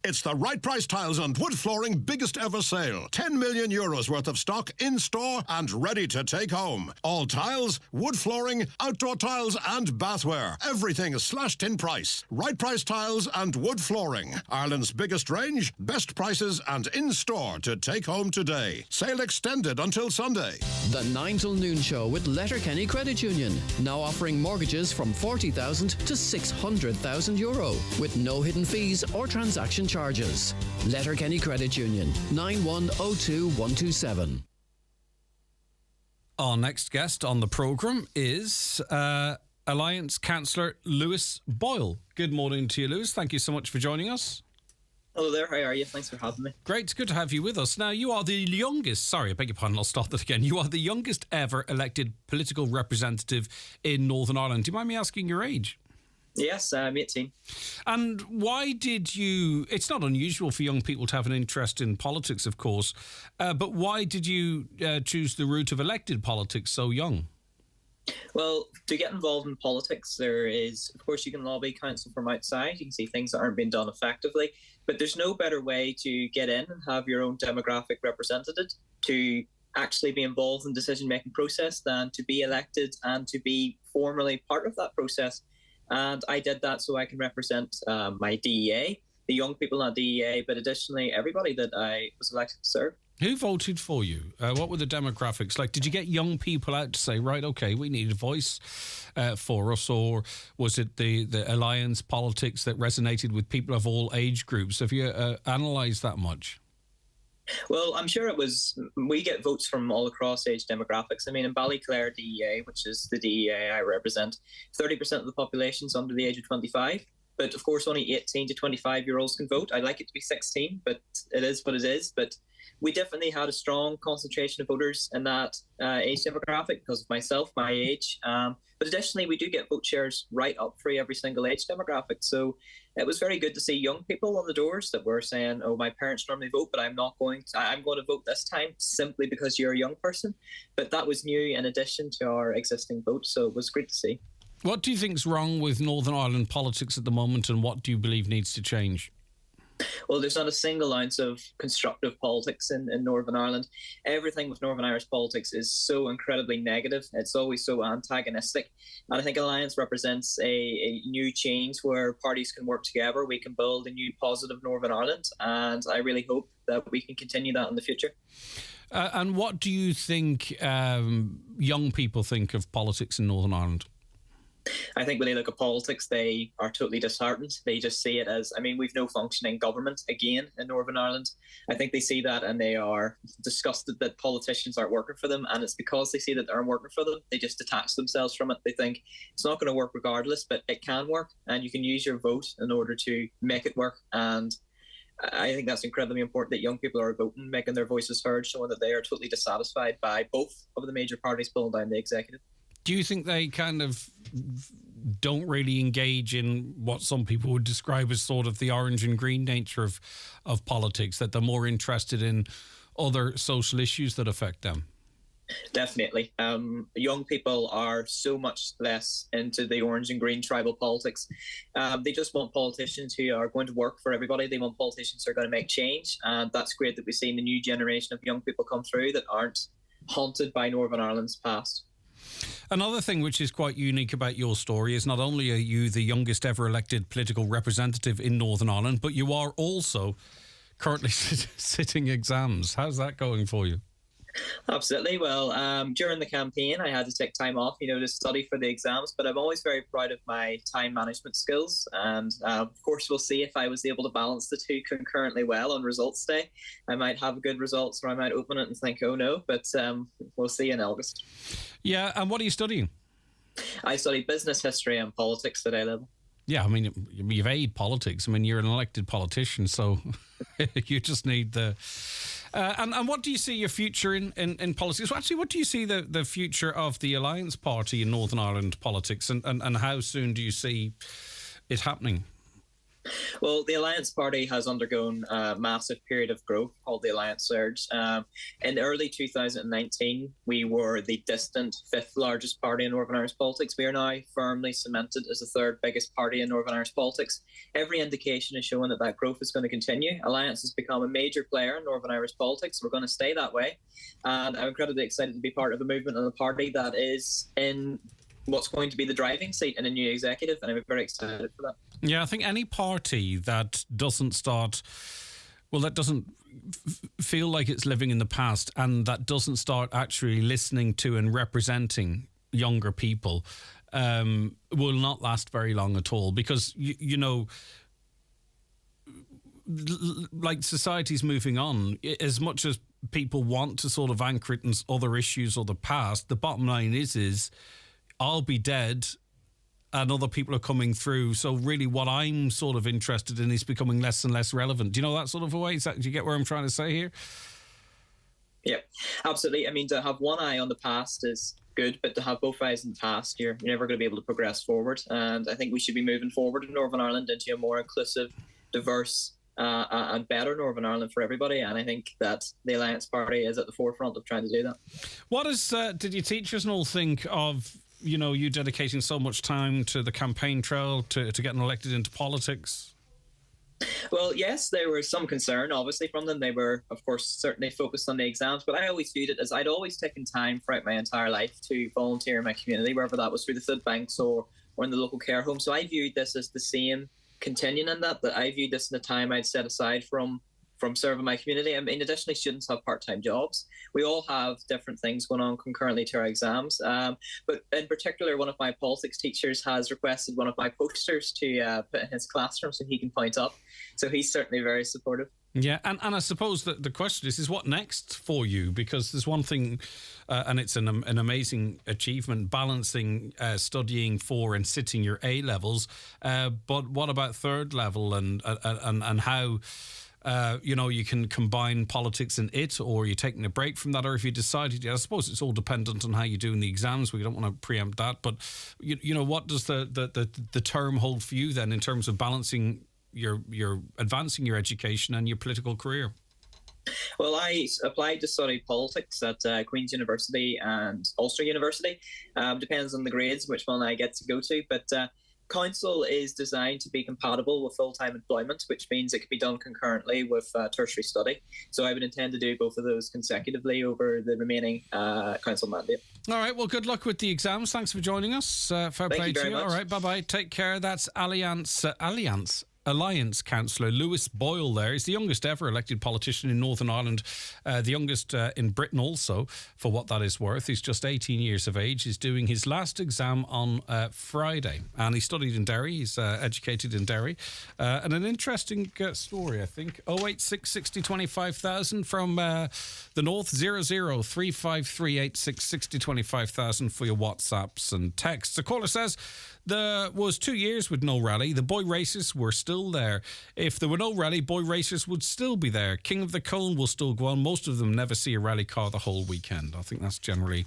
It's the Right Price Tiles and Wood Flooring biggest ever sale. 10 million euros worth of stock in store and ready to take home. All tiles, wood flooring, outdoor tiles and bathware. Everything is slashed in price. Right Price Tiles and Wood Flooring. Ireland's biggest range, best prices and in store to take home today. Sale extended until Sunday. The 9 till noon show with Letterkenny Credit Union. Now offering mortgages from 40,000 to 600,000 euro with no hidden fees or transaction charges. Letterkenny Credit Union, 9102127. Our next guest on the programme is Alliance Councillor Lewis Boyle. Good morning to you, Lewis. Thank you so much for joining us. Hello there, how are you? Thanks for having me. Great, it's good to have you with us. Now, you are the youngest, sorry, I beg your pardon, I'll start that again. You are the youngest ever elected political representative in Northern Ireland. Do you mind me asking your age? Yes, I'm 18. And why did you... It's not unusual for young people to have an interest in politics, of course, but why did you choose the route of elected politics so young? Well, to get involved in politics, there is, of course, you can lobby council from outside. You can see things that aren't being done effectively, but there's no better way to get in and have your own demographic represented, to actually be involved in the decision-making process than to be elected and to be formally part of that process. And I did that so I can represent my DEA, the young people at DEA, but additionally everybody that I was elected to serve. Who voted for you? What were the demographics like? Did you get young people out to say, right, OK, we need a voice for us? Or was it the alliance politics that resonated with people of all age groups? Have you analysed that much? Well, I'm sure it was, we get votes from all across age demographics. I mean, in Ballyclare DEA, which is the DEA I represent, 30% of the population is under the age of 25. But of course, only 18 to 25-year-olds can vote. I'd like it to be 16, but it is what it is. But we definitely had a strong concentration of voters in that age demographic because of myself, my age. But additionally, we do get vote shares right up for every single age demographic. So it was very good to see young people on the doors that were saying, oh, my parents normally vote, but I'm going to vote this time simply because you're a young person. But that was new in addition to our existing vote. So it was great to see. What do you think's wrong with Northern Ireland politics at the moment, and what do you believe needs to change? Well, there's not a single ounce of constructive politics in Northern Ireland. Everything with Northern Irish politics is so incredibly negative. It's always so antagonistic. And I think Alliance represents a new change where parties can work together. We can build a new positive Northern Ireland. And I really hope that we can continue that in the future. And what do you think young people think of politics in Northern Ireland? I think when they look at politics, they are totally disheartened. They just see it as, I mean, we've no functioning government again in Northern Ireland. I think they see that and they are disgusted that politicians aren't working for them. And it's because they see that they aren't working for them, they just detach themselves from it. They think it's not going to work regardless, but it can work. And you can use your vote in order to make it work. And I think that's incredibly important that young people are voting, making their voices heard, showing that they are totally dissatisfied by both of the major parties pulling down the executive. Do you think they kind of don't really engage in what some people would describe as sort of the orange and green nature of politics, that they're more interested in other social issues that affect them? Definitely. Young people are so much less into the orange and green tribal politics. They just want politicians who are going to work for everybody. They want politicians who are going to make change. And that's great that we've seen the new generation of young people come through that aren't haunted by Northern Ireland's past. Another thing which is quite unique about your story is not only are you the youngest ever elected political representative in Northern Ireland, but you are also currently sitting exams. How's that going for you? Absolutely. Well, during the campaign, I had to take time off, to study for the exams, but I'm always very proud of my time management skills. And of course, we'll see if I was able to balance the two concurrently well on results day. I might have good results or I might open it and think, oh no, but we'll see in August. Yeah. And what are you studying? I study business history and politics at A level. Yeah, I mean, you've A'd politics. I mean, you're an elected politician, so you just need the... And what do you see your future in politics? Well, actually, what do you see the future of the Alliance Party in Northern Ireland politics, and how soon do you see it happening? Well, the Alliance Party has undergone a massive period of growth called the Alliance Surge. In early 2019, we were the distant fifth largest party in Northern Irish politics. We are now firmly cemented as the third biggest party in Northern Irish politics. Every indication is showing that growth is going to continue. Alliance has become a major player in Northern Irish politics. We're going to stay that way. And I'm incredibly excited to be part of a movement and a party that is in what's going to be the driving seat in a new executive, and I'm very excited for that. Yeah, I think any party that doesn't feel like it's living in the past and that doesn't start actually listening to and representing younger people will not last very long at all, because, like society's moving on. As much as people want to sort of anchor it in other issues or the past, the bottom line is I'll be dead and other people are coming through. So really what I'm sort of interested in is becoming less and less relevant. Do you know that sort of a way? Do you get where I'm trying to say here? Yeah, absolutely. I mean, to have one eye on the past is good, but to have both eyes in the past, you're never going to be able to progress forward. And I think we should be moving forward in Northern Ireland into a more inclusive, diverse and better Northern Ireland for everybody. And I think that the Alliance Party is at the forefront of trying to do that. What did your teachers and all think of you dedicating so much time to the campaign trail, to getting elected into politics? Well, yes, there was some concern, obviously, from them. They were, of course, certainly focused on the exams, but I always viewed it as I'd always taken time throughout my entire life to volunteer in my community, wherever that was through the food banks or in the local care home. So I viewed this as the same, continuing in that I viewed this in the time I'd set aside from serving my community. I mean, additionally, students have part-time jobs. We all have different things going on concurrently to our exams. But in particular, one of my politics teachers has requested one of my posters to put in his classroom so he can point up. So he's certainly very supportive. Yeah, and I suppose that the question is what next for you? Because there's one thing, and it's an amazing achievement, balancing studying for and sitting your A levels. But what about third level and how... you can combine politics and it, or you're taking a break from that, or if you decided, I suppose it's all dependent on how you do in the exams. We don't want to preempt that, but what does the term hold for you then in terms of balancing your advancing your education and your political career? Well, I applied to study politics at Queen's University and Ulster University. Depends on the grades which one I get to go to, but Council is designed to be compatible with full-time employment, which means it can be done concurrently with tertiary study. So I would intend to do both of those consecutively over the remaining Council mandate. All right, well, good luck with the exams. Thanks for joining us. Fair play to you. All right, bye-bye. Take care. That's Alliance Councillor Lewis Boyle there. He's the youngest ever elected politician in Northern Ireland, the youngest in Britain also, for what that is worth. He's just 18 years of age. He's doing his last exam on Friday, and he studied in Derry. He's educated in Derry. And an interesting story, I think. 086 60 25,000 from the north, 0035386 60 25,000 for your WhatsApps and texts. The caller says, there was 2 years with no rally. The boy races were still there. If there were no rally, boy races would still be there. King of the Cone will still go on. Most of them never see a rally car the whole weekend. I think that's generally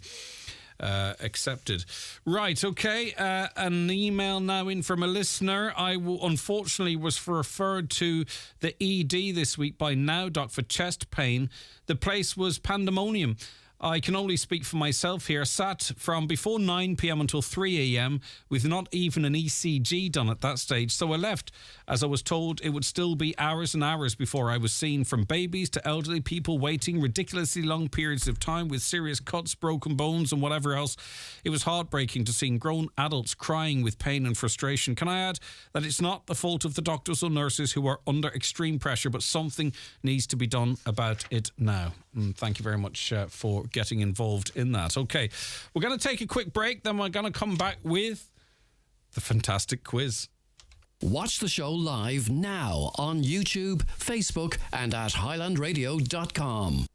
accepted. Right, okay. An email now in from a listener. Unfortunately was referred to the ED this week by Now Doc for chest pain. The place was pandemonium. I can only speak for myself here. Sat from before 9 p.m. until 3 a.m. with not even an ECG done at that stage. So I left as I was told it would still be hours and hours before I was seen, from babies to elderly people waiting ridiculously long periods of time with serious cuts, broken bones and whatever else. It was heartbreaking to see grown adults crying with pain and frustration. Can I add that it's not the fault of the doctors or nurses who are under extreme pressure, but something needs to be done about it now. Thank you very much for getting involved in that. Okay, we're going to take a quick break, then we're going to come back with the fantastic quiz. Watch the show live now on YouTube, Facebook and at highlandradio.com.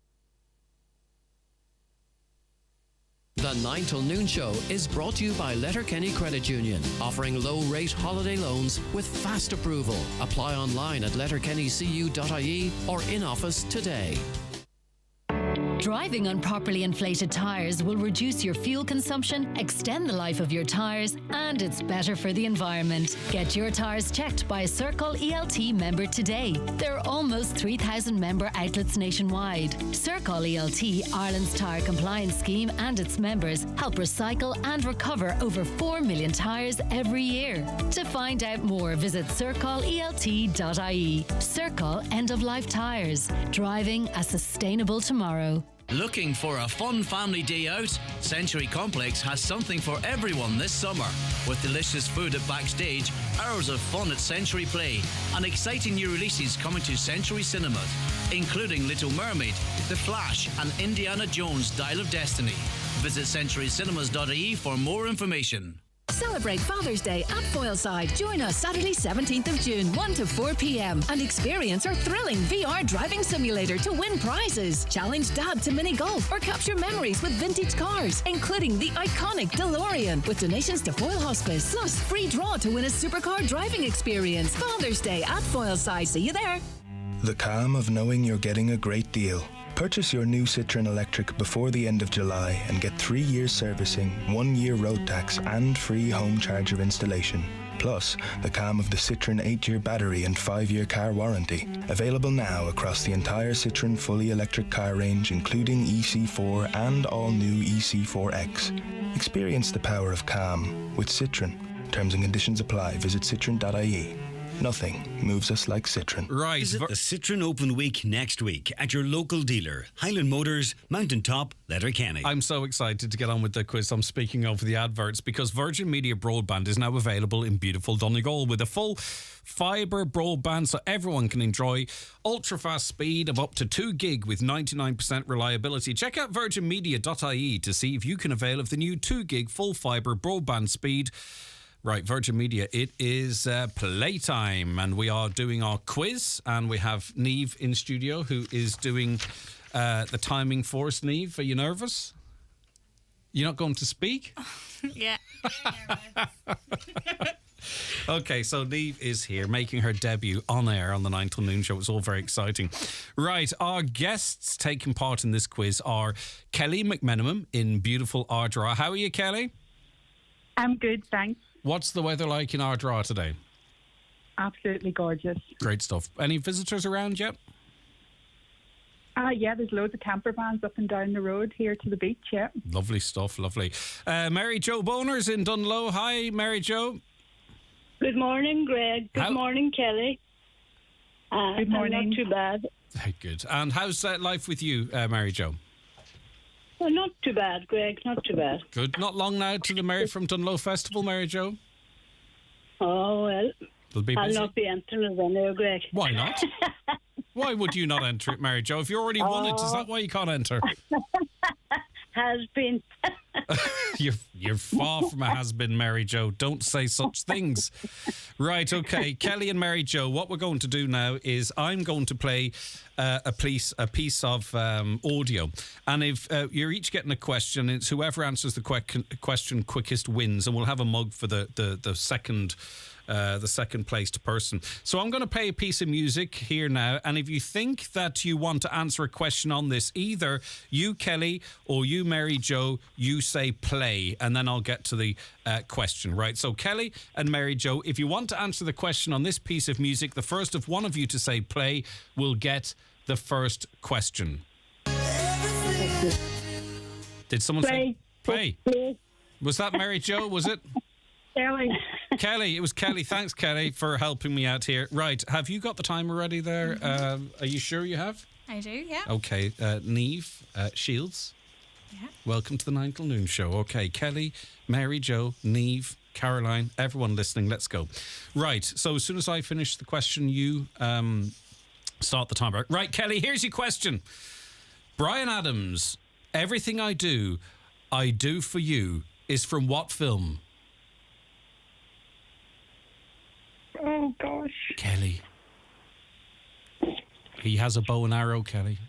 The 9 till noon show is brought to you by Letterkenny Credit Union, offering low-rate holiday loans with fast approval. Apply online at letterkennycu.ie or in office today. Driving on properly inflated tyres will reduce your fuel consumption, extend the life of your tyres, and it's better for the environment. Get your tyres checked by a Circle ELT member today. There are almost 3,000 member outlets nationwide. Circle ELT, Ireland's tyre compliance scheme, and its members help recycle and recover over 4 million tyres every year. To find out more, visit circleelt.ie. Circle End of Life Tyres. Driving a sustainable tomorrow. Looking for a fun family day out? Century Complex has something for everyone this summer. With delicious food at Backstage, hours of fun at Century Play, and exciting new releases coming to Century Cinemas, including Little Mermaid, The Flash, and Indiana Jones Dial of Destiny. Visit centurycinemas.ie for more information. Celebrate Father's Day at Foyleside. Join us Saturday 17th of June, 1 to 4 p.m. and experience our thrilling VR driving simulator to win prizes. Challenge Dad to mini golf or capture memories with vintage cars, including the iconic DeLorean, with donations to Foyle Hospice. Plus, free draw to win a supercar driving experience. Father's Day at Foyleside. See you there. The calm of knowing you're getting a great deal. Purchase your new Citroen Electric before the end of July and get 3 years servicing, 1 year road tax and free home charger installation. Plus, the calm of the Citroen 8-year battery and 5-year car warranty. Available now across the entire Citroen fully electric car range, including EC4 and all-new EC4X. Experience the power of calm with Citroen. Terms and conditions apply. Visit citroen.ie. Nothing moves us like Citroen. Right. Visit the Citroen Open Week next week at your local dealer. Highland Motors, Mountain Top, Letterkenny. I'm so excited to get on with the quiz. I'm speaking over the adverts because Virgin Media Broadband is now available in beautiful Donegal with a full fibre broadband so everyone can enjoy ultra-fast speed of up to 2 gig with 99% reliability. Check out virginmedia.ie to see if you can avail of the new 2 gig full fibre broadband speed. Right, Virgin Media, it is playtime and we are doing our quiz and we have Niamh in studio who is doing the timing for us. Niamh, are you nervous? You're not going to speak? Yeah. Okay, so Niamh is here making her debut on air on the 9 till noon show. It's all very exciting. Right, our guests taking part in this quiz are Kelly McMenamon in beautiful Ardra. How are you, Kelly? I'm good, thanks. What's the weather like in Ardra today? Absolutely gorgeous. Great stuff. Any visitors around yet? Yeah, there's loads of camper vans up and down the road here to the beach, yeah. Lovely stuff, lovely. Mary Jo Boners in Dunlow. Hi, Mary Jo. Good morning, Greg. Good morning, Kelly. Good morning. Not too bad. Good. And how's life with you, Mary Jo? Well, not too bad, Greg. Not too bad. Good. Not long now to the Mary from Dunlow Festival, Mary Jo? Oh, well, I'll not be entering it anyway, Greg. Why not? Why would you not enter it, Mary Jo? If you already won it, is that why you can't enter? Has been. You're far from a has-been, Mary Jo. Don't say such things. Right, okay. Kelly and Mary Jo, what we're going to do now is I'm going to play a piece of audio. And if you're each getting a question, it's whoever answers the question quickest wins. And we'll have a mug for the second placed person. So I'm going to play a piece of music here now, and if you think that you want to answer a question on this, either you, Kelly, or you, Mary Jo, you say play, and then I'll get to the question, right? So Kelly and Mary Jo, if you want to answer the question on this piece of music, the first of one of you to say play will get the first question. Did someone say play? Was that Mary Jo, was it? Kelly. Kelly, it was Kelly. Thanks, Kelly, for helping me out here. Right, have you got the timer ready there? Are you sure you have? I do, yeah. Okay, Niamh, Shields. Yeah. Welcome to the 9 till noon show. Okay, Kelly, Mary Jo, Niamh, Caroline, everyone listening, let's go. Right, so as soon as I finish the question, you start the timer. Right, Kelly, here's your question. Bryan Adams, Everything I Do for You, is from what film? Oh, gosh. Kelly. He has a bow and arrow, Kelly.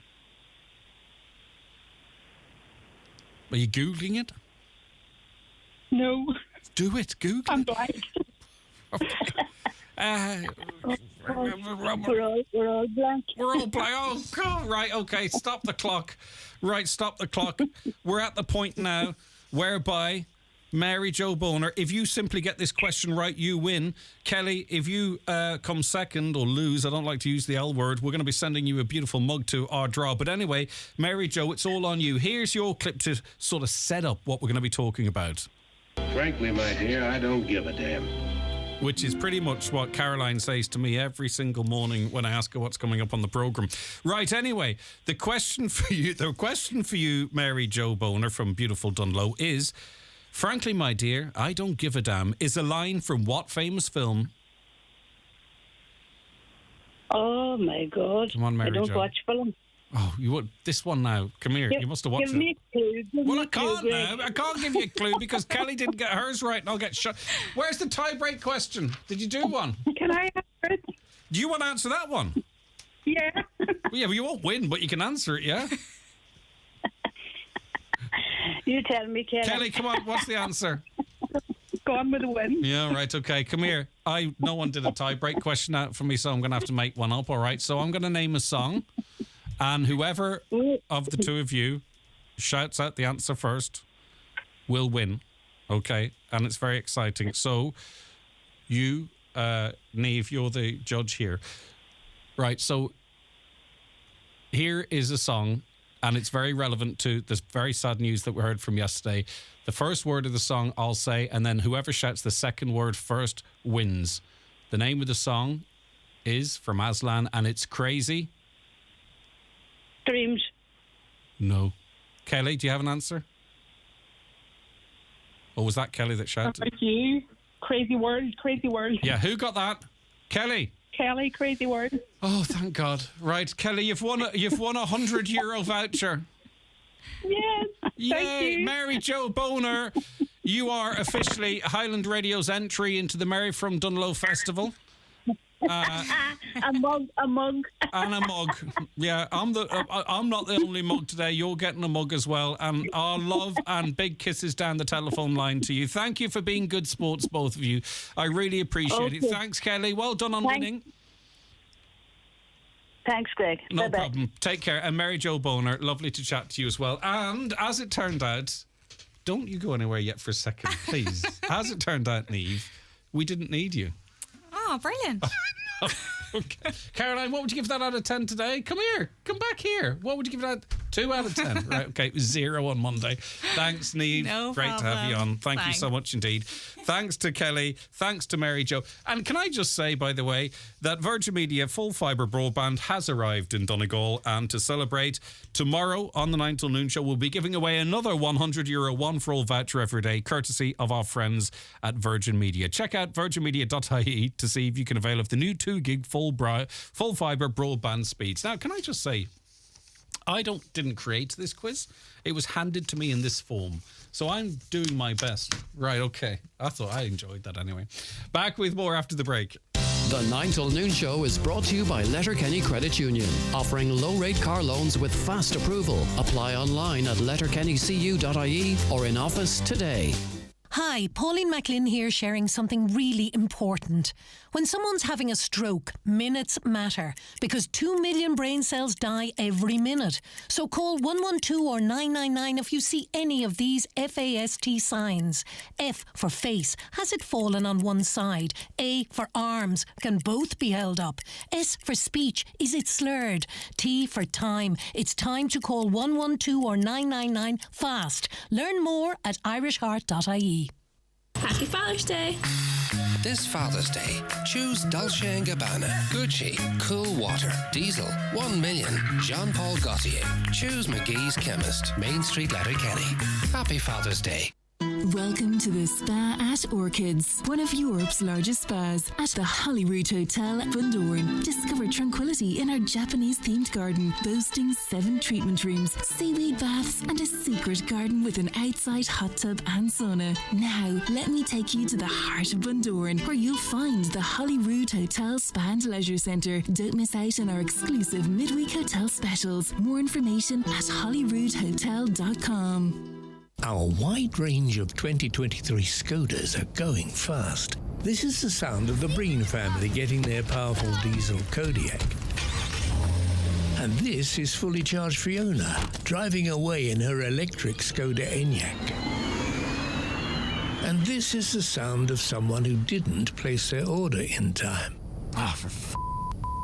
Are you Googling it? No. Do it. Google I'm it. blank. Okay. We're all blank. We're all blank. Oh, God. Right, okay. Stop the clock. Right, stop the clock. We're at the point now whereby Mary Jo Boner, if you simply get this question right, you win. Kelly, if you come second or lose, I don't like to use the L word, we're going to be sending you a beautiful mug to our draw. But anyway, Mary Jo, it's all on you. Here's your clip to sort of set up what we're going to be talking about. Frankly, my dear, I don't give a damn. Which is pretty much what Caroline says to me every single morning when I ask her what's coming up on the programme. Right, anyway, the question for you, Mary Jo Boner from beautiful Dunlow is... Frankly, my dear, I don't give a damn is a line from what famous film? Oh, my God. Come on, Mary I don't Jo. watch film. Oh, you want this one now? Come here. You must have watched Give me a clue. Well, I can't now. I can't give you a clue because Kelly didn't get hers right and I'll get shot. Where's the tie-break question? Did you do one? Can I answer it? Do you want to answer that one? Yeah. Yeah, well, you won't win, but you can answer it, yeah? You tell me, Kelly. Kelly, come on. What's the answer? Go on with the win. Yeah, right. Okay, come here. No one did a tie-break question out for me, so I'm going to have to make one up, all right? So I'm going to name a song, and whoever of the two of you shouts out the answer first will win, okay? And it's very exciting. So you, Niamh, you're the judge here. Right, so here is a song, and it's very relevant to this very sad news that we heard from yesterday. The first word of the song I'll say, and then whoever shouts the second word first wins. The name of the song is from Aslan, and it's Crazy. Dreams. No. Kelly, do you have an answer? Or was that Kelly that shouted? Thank you. Crazy World, Crazy World. Yeah, who got that? Kelly. Kelly, Crazy World. Oh, thank God. Right, Kelly, you've won a €100 voucher. Yes, thank you. Mary Jo Boner, you are officially Highland Radio's entry into the Mary from Dunlow Festival. A mug. And a mug. Yeah, I'm not the only mug today. You're getting a mug as well. And our love and big kisses down the telephone line to you. Thank you for being good sports, both of you. I really appreciate it. Thanks, Kelly. Well done on winning. Thanks, Greg. No Bye-bye. problem. Take care. And Mary Jo Boner, lovely to chat to you as well. And as it turned out, don't you go anywhere yet for a second, please. As it turned out, Niamh, we didn't need you. Oh, brilliant. Okay. Caroline, what would you give that out of 10 today? Come here. Come back here. What would you give that? 2 out of 10. Right, okay. It was 0 on Monday. Thanks, Niamh. No Great problem. to have you on. Thank you Thanks. so much indeed. Thanks to Kelly. Thanks to Mary Jo. And can I just say, by the way, that Virgin Media full fibre broadband has arrived in Donegal, and to celebrate, tomorrow on the 9 till noon show, we'll be giving away another €100 one-for-all voucher every day, courtesy of our friends at Virgin Media. Check out virginmedia.ie to see if you can avail of the new 2 gig full fibre broadband speeds. Now, can I just say, I didn't create this quiz. It was handed to me in this form. So I'm doing my best. Right, okay. I thought I enjoyed that anyway. Back with more after the break. The 9 till noon show is brought to you by Letterkenny Credit Union, offering low-rate car loans with fast approval. Apply online at letterkennycu.ie or in office today. Hi, Pauline McLean here, sharing something really important. When someone's having a stroke, minutes matter because 2 million brain cells die every minute. So call 112 or 999 if you see any of these FAST signs. F for face, has it fallen on one side? A for arms, can both be held up? S for speech, is it slurred? T for time, it's time to call 112 or 999 fast. Learn more at irishheart.ie. Happy Father's Day! This Father's Day, choose Dolce & Gabbana, Gucci, Cool Water, Diesel, 1 Million, Jean Paul Gaultier. Choose McGee's Chemist, Main Street, Letterkenny. Happy Father's Day. Welcome to the Spa at Orchids, one of Europe's largest spas at the Holyrood Hotel, Bundoran. Discover tranquility in our Japanese-themed garden, boasting 7 treatment rooms, seaweed baths, and a secret garden with an outside hot tub and sauna. Now, let me take you to the heart of Bundoran, where you'll find the Holyrood Hotel Spa and Leisure Centre. Don't miss out on our exclusive midweek hotel specials. More information at holyroodhotel.com. Our wide range of 2023 Skodas are going fast. This is the sound of the Breen family getting their powerful diesel Kodiaq. And this is fully charged Fiona, driving away in her electric Skoda Enyaq. And this is the sound of someone who didn't place their order in time.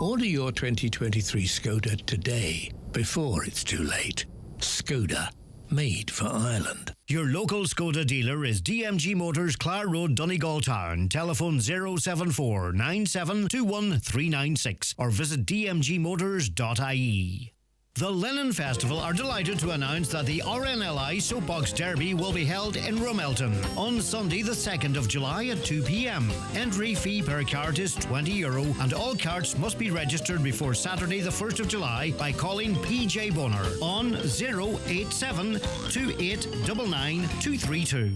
Order your 2023 Skoda today, before it's too late. Skoda. Made for Ireland. Your local Skoda dealer is DMG Motors, Clare Road, Donegal Town. Telephone 074 9721 396 or visit dmgmotors.ie. The Lennon Festival are delighted to announce that the RNLI Soapbox Derby will be held in Romelton on Sunday the 2nd of July at 2 p.m. Entry fee per cart is €20 and all carts must be registered before Saturday the 1st of July by calling PJ Bonner on 087 2899 232.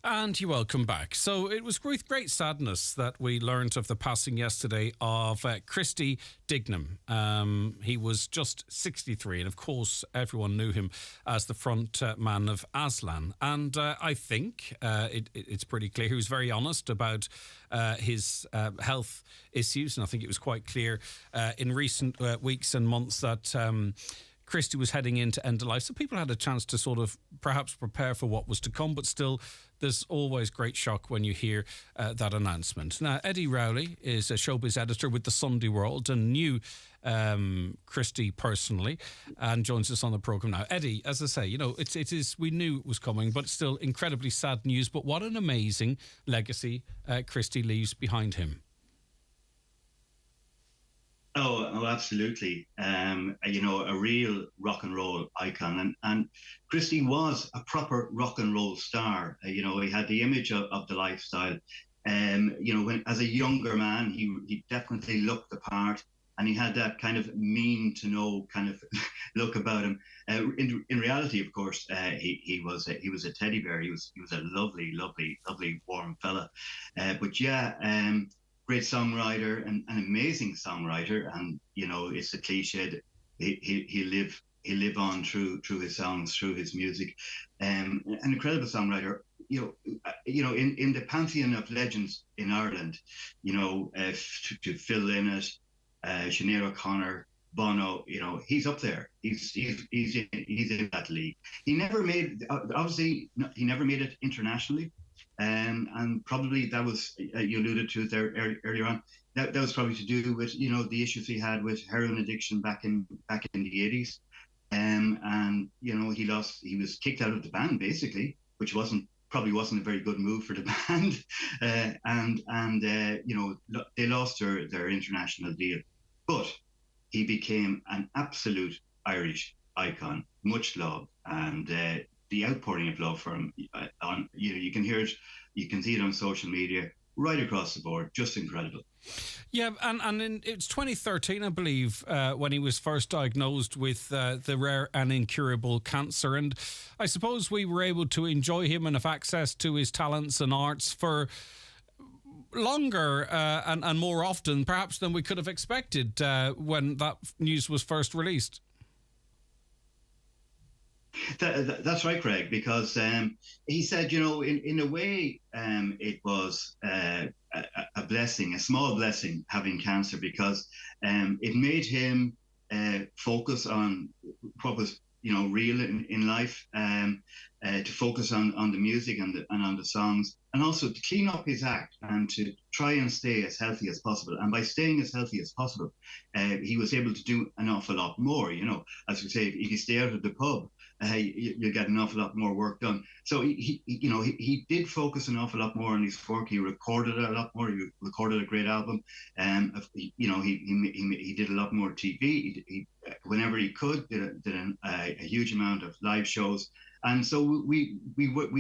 And you're welcome back. So it was with great sadness that we learned of the passing yesterday of Christy Dignam. He was just 63, and of course everyone knew him as the front man of Aslan. And I think it's pretty clear he was very honest about his health issues, and I think it was quite clear in recent weeks and months that Christy was heading into end of life, so people had a chance to sort of perhaps prepare for what was to come, but still there's always great shock when you hear that announcement. Now, Eddie Rowley is a showbiz editor with the Sunday World and knew Christy personally and joins us on the programme now. Eddie, as I say, it is we knew it was coming, but still incredibly sad news. But what an amazing legacy Christy leaves behind him. Oh, absolutely. A real rock and roll icon. And Christy was a proper rock and roll star. He had the image of the lifestyle. When as a younger man, he definitely looked the part, and he had that kind of mean to know kind of look about him. In reality, of course, he was a teddy bear. He was a lovely, lovely, lovely, warm fella. Great songwriter and an amazing songwriter, and it's a cliche that he live on through his songs, through his music. An incredible songwriter. In the pantheon of legends in Ireland, to Phil Lynott, Sinead O'Connor, Bono, he's up there. He's in that league. He never made it internationally. And probably that was, you alluded to there earlier on, that was probably to do with, the issues he had with heroin addiction back in the 80s. And, he was kicked out of the band, basically, which probably wasn't a very good move for the band. They lost their international deal. But he became an absolute Irish icon, much loved, and the outpouring of love for him you can hear it, you can see it on social media right across the board. Just incredible. Yeah, and it's 2013, I believe, when he was first diagnosed with the rare and incurable cancer, and I suppose we were able to enjoy him and have access to his talents and arts for longer and more often perhaps than we could have expected when that news was first released. That's right, Craig, because he said, in a way, it was a blessing, a small blessing, having cancer, because it made him focus on what was, real in life, to focus on the music and on the songs, and also to clean up his act and to try and stay as healthy as possible. And by staying as healthy as possible, he was able to do an awful lot more. As we say, if you stay out of the pub, you'll get an awful lot more work done. So he did focus an awful lot more on his work. He recorded a lot more. He recorded a great album. He did a lot more TV. He whenever he could, did a huge amount of live shows. And so we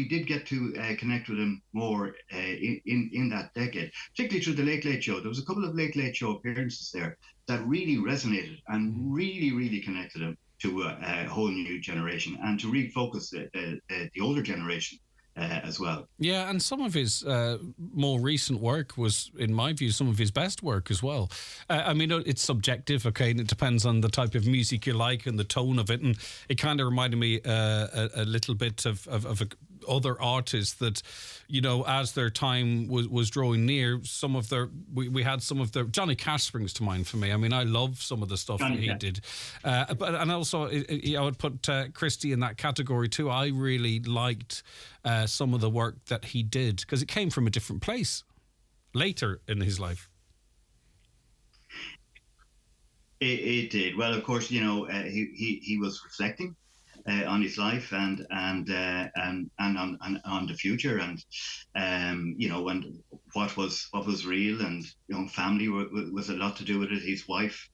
did get to connect with him more in that decade, particularly through the Late Late Show. There was a couple of Late Late Show appearances there that really resonated and really connected him to a whole new generation, and to refocus the older generation as well. Yeah, and some of his more recent work was, in my view, some of his best work as well. I mean, it's subjective, okay, and it depends on the type of music you like and the tone of it, and it kind of reminded me a little bit of other artists that, as their time was drawing near, some of their we had some of their Johnny Cash springs to mind for me. I mean, I love some of the stuff that he did, and also I would put Christy in that category too. I really liked some of the work that he did because it came from a different place later in his life. It did. Well, of course, he was reflecting on his life and on the future, and and what was real, and family was a lot to do with it. His wife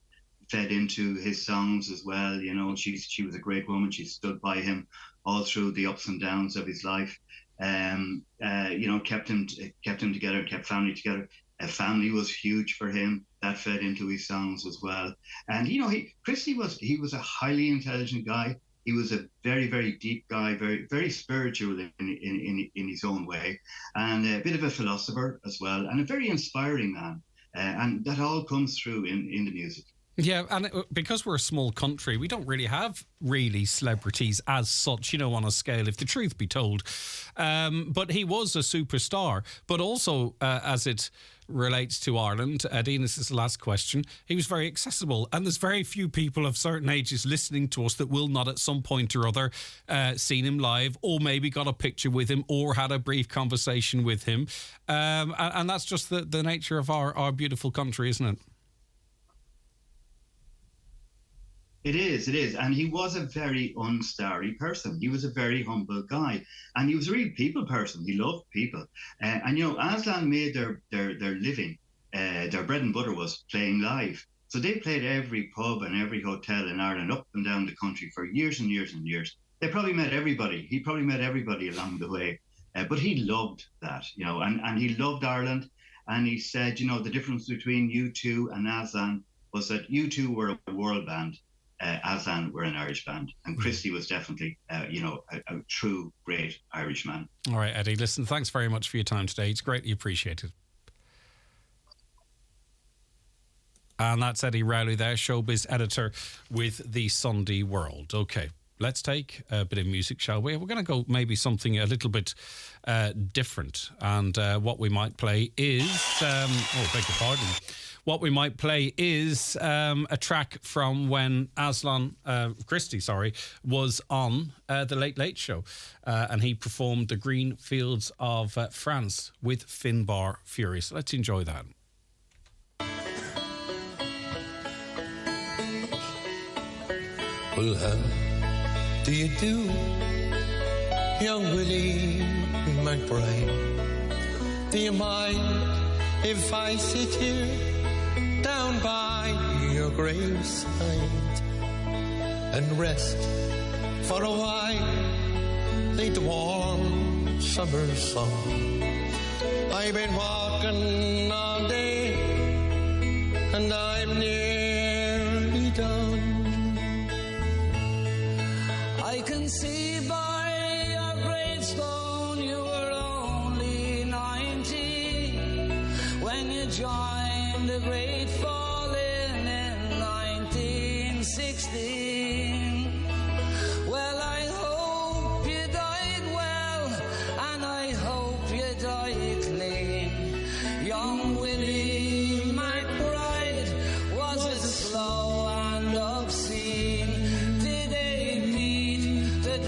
fed into his songs as well. She was a great woman. She stood by him all through the ups and downs of his life. Kept him together, kept family together. Family was huge for him. That fed into his songs as well. And Christy was a highly intelligent guy. He was a very, very deep guy, very, very spiritual in his own way, and a bit of a philosopher as well, and a very inspiring man. And that all comes through in the music. Yeah, and because we're a small country, we don't really have celebrities as such, on a scale, if the truth be told. But he was a superstar. But also, as it relates to Ireland, Dean, this is the last question, he was very accessible. And there's very few people of certain ages listening to us that will not at some point or other seen him live, or maybe got a picture with him, or had a brief conversation with him. And that's just the nature of our beautiful country, isn't it? It is. And he was a very unstarry person. He was a very humble guy. And he was a real people person. He loved people. And Aslan made their living, their bread and butter was playing live. So they played every pub and every hotel in Ireland, up and down the country, for years and years and years. They probably met everybody. He probably met everybody along the way. But he loved that, and he loved Ireland. And he said, the difference between U2 and Aslan was that U2 were a world band. Aslan were an Irish band, and Christy was definitely, a true great Irish man. All right, Eddie, listen, thanks very much for your time today. It's greatly appreciated. And that's Eddie Rowley there, showbiz editor with the Sunday World. Okay, let's take a bit of music, shall we? We're going to go maybe something a little bit different. And what we might play is... beg your pardon. What we might play is a track from when Christy was on the Late Late Show, and he performed The Green Fields of France with Finbar Fury. So let's enjoy that. Well, how do you do, young Willie McBride? Do you mind if I sit here down by your graveside and rest for a while, lead the warm summer song? I've been walking all day and I'm nearly done. I can see by your gravestone you were only 19 when you joined the great falling in 1916. Well, I hope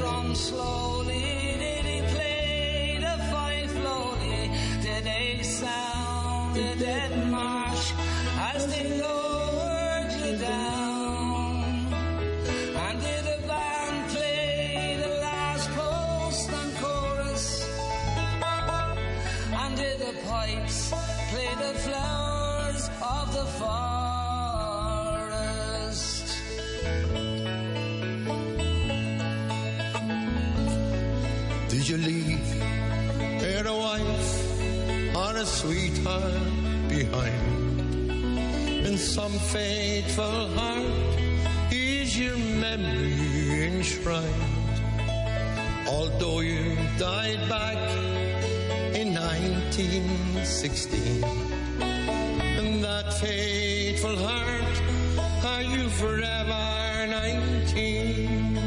drum slowly? Did he play the fife slowly? Did they sound the dead march as they lowered you down? And did the band play the last post and chorus? And did the pipes play the flowers of the forest? Did you leave there a wife or a sweetheart behind? In some faithful heart is your memory enshrined. Although you died back in 1916, and that faithful heart, are you forever 19?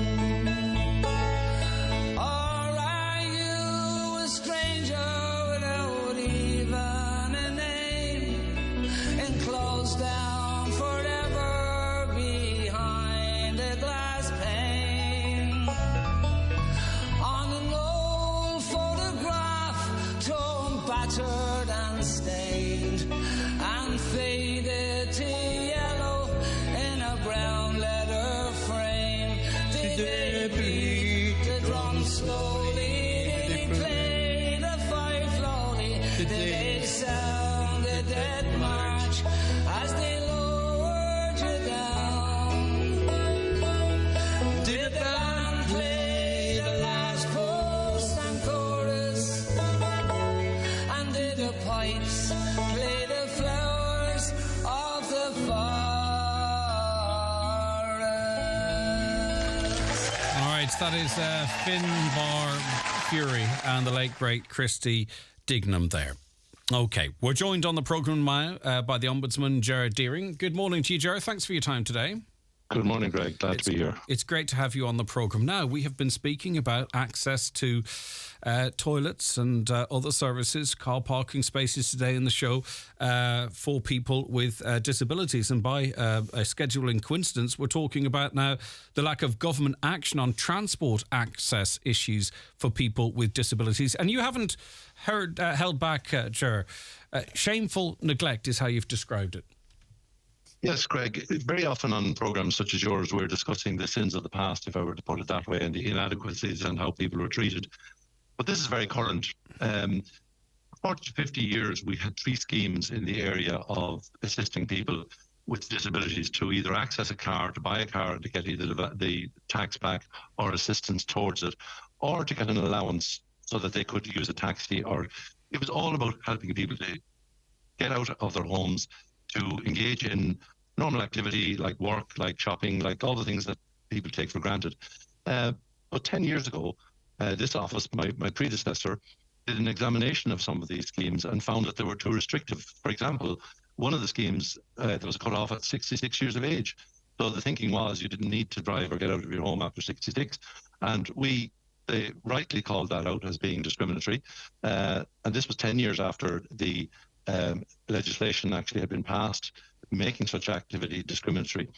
Down forever behind a glass pane, on an old photograph torn, battered and stained, and faded to yellow in a brown leather frame. Did they beat the drum slowly? Did they play the fife slowly? Did they sound the dead march as they lowered you down? Did the band play the last post and chorus? And did the pipes play the flowers of the forest? All right, that is Finbar Fury and the late, great Christy Dignam there. OK, we're joined on the programme now by the Ombudsman, Gerard Deering. Good morning to you, Gerard. Thanks for your time today. Good morning, Greg. Glad to be here. It's great to have you on the programme. Now, we have been speaking about access to toilets and other services, car parking spaces today in the show for people with disabilities. And by a scheduling coincidence, we're talking about now the lack of government action on transport access issues for people with disabilities. And you haven't held back, Ger. Shameful neglect is how you've described it. Yes, Greg. Very often on programmes such as yours, we're discussing the sins of the past, if I were to put it that way, and the inadequacies and how people were treated. But this is very current. 40 to 50 years, we had 3 schemes in the area of assisting people with disabilities to either access a car, to buy a car, to get either the tax back or assistance towards it, or to get an allowance so that they could use a taxi. Or it was all about helping people to get out of their homes, to engage in normal activity like work, like shopping, like all the things that people take for granted. But 10 years ago, this office, my predecessor, did an examination of some of these schemes and found that they were too restrictive. For example, one of the schemes, there was a cut-off at 66 years of age. So the thinking was you didn't need to drive or get out of your home after 66. And they rightly called that out as being discriminatory. And this was 10 years after the legislation actually had been passed, making such activity discriminatory.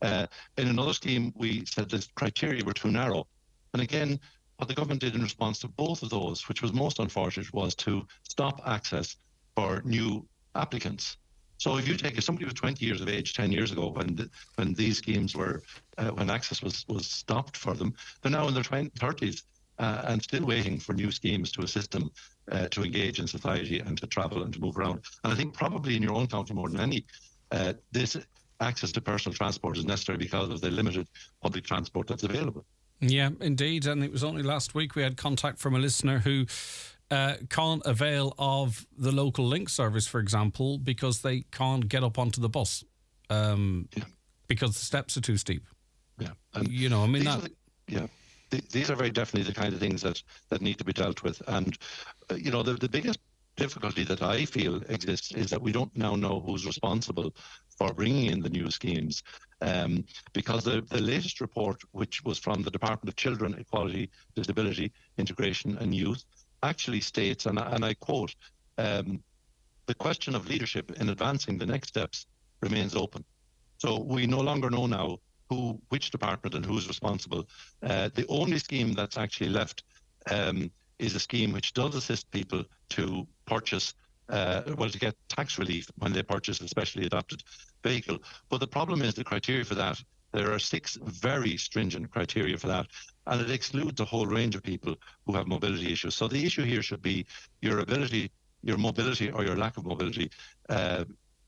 In another scheme, we said the criteria were too narrow. And again, what the government did in response to both of those, which was most unfortunate, was to stop access for new applicants. So if you take somebody with 20 years of age 10 years ago, when these schemes were, when access was stopped for them, they're now in their 30s and still waiting for new schemes to assist them to engage in society and to travel and to move around. And I think probably in your own county more than any, this access to personal transport is necessary because of the limited public transport that's available. Yeah, indeed. And it was only last week we had contact from a listener who can't avail of the local link service, for example, because they can't get up onto the bus because the steps are too steep. Yeah. And you know, I mean, that... These are very definitely the kind of things that need to be dealt with. And, you know, the biggest difficulty that I feel exists is that we don't now know who's responsible for bringing in the new schemes. Because the latest report, which was from the Department of Children, Equality, Disability, Integration and Youth, actually states, and I quote, the question of leadership in advancing the next steps remains open. So we no longer know now which department and who's responsible. The only scheme that's actually left is a scheme which does assist people to purchase, to get tax relief when they purchase a specially adapted vehicle. But the problem is the criteria for that. There are 6 very stringent criteria for that, and it excludes a whole range of people who have mobility issues. So the issue here should be your mobility or your lack of mobility,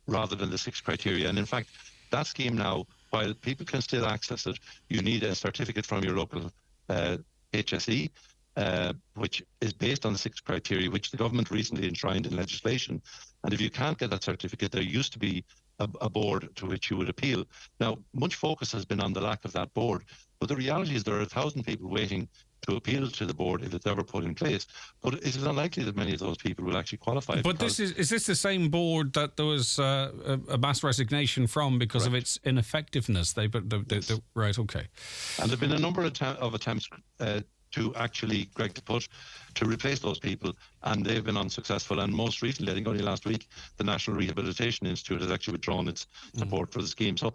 rather than the 6 criteria. And in fact, that scheme now, while people can still access it, you need a certificate from your local HSE, which is based on the 6 criteria, which the government recently enshrined in legislation. And if you can't get that certificate, there used to be a board to which you would appeal. Now, much focus has been on the lack of that board, but the reality is there are 1,000 people waiting to appeal to the board if it's ever put in place. But it is unlikely that many of those people will actually qualify. But is this the same board that there was a mass resignation from because of its ineffectiveness? Right, okay. And there have been a number of attempts to actually, Greg, to replace those people, and they've been unsuccessful. And most recently, I think only last week, the National Rehabilitation Institute has actually withdrawn its support for the scheme. So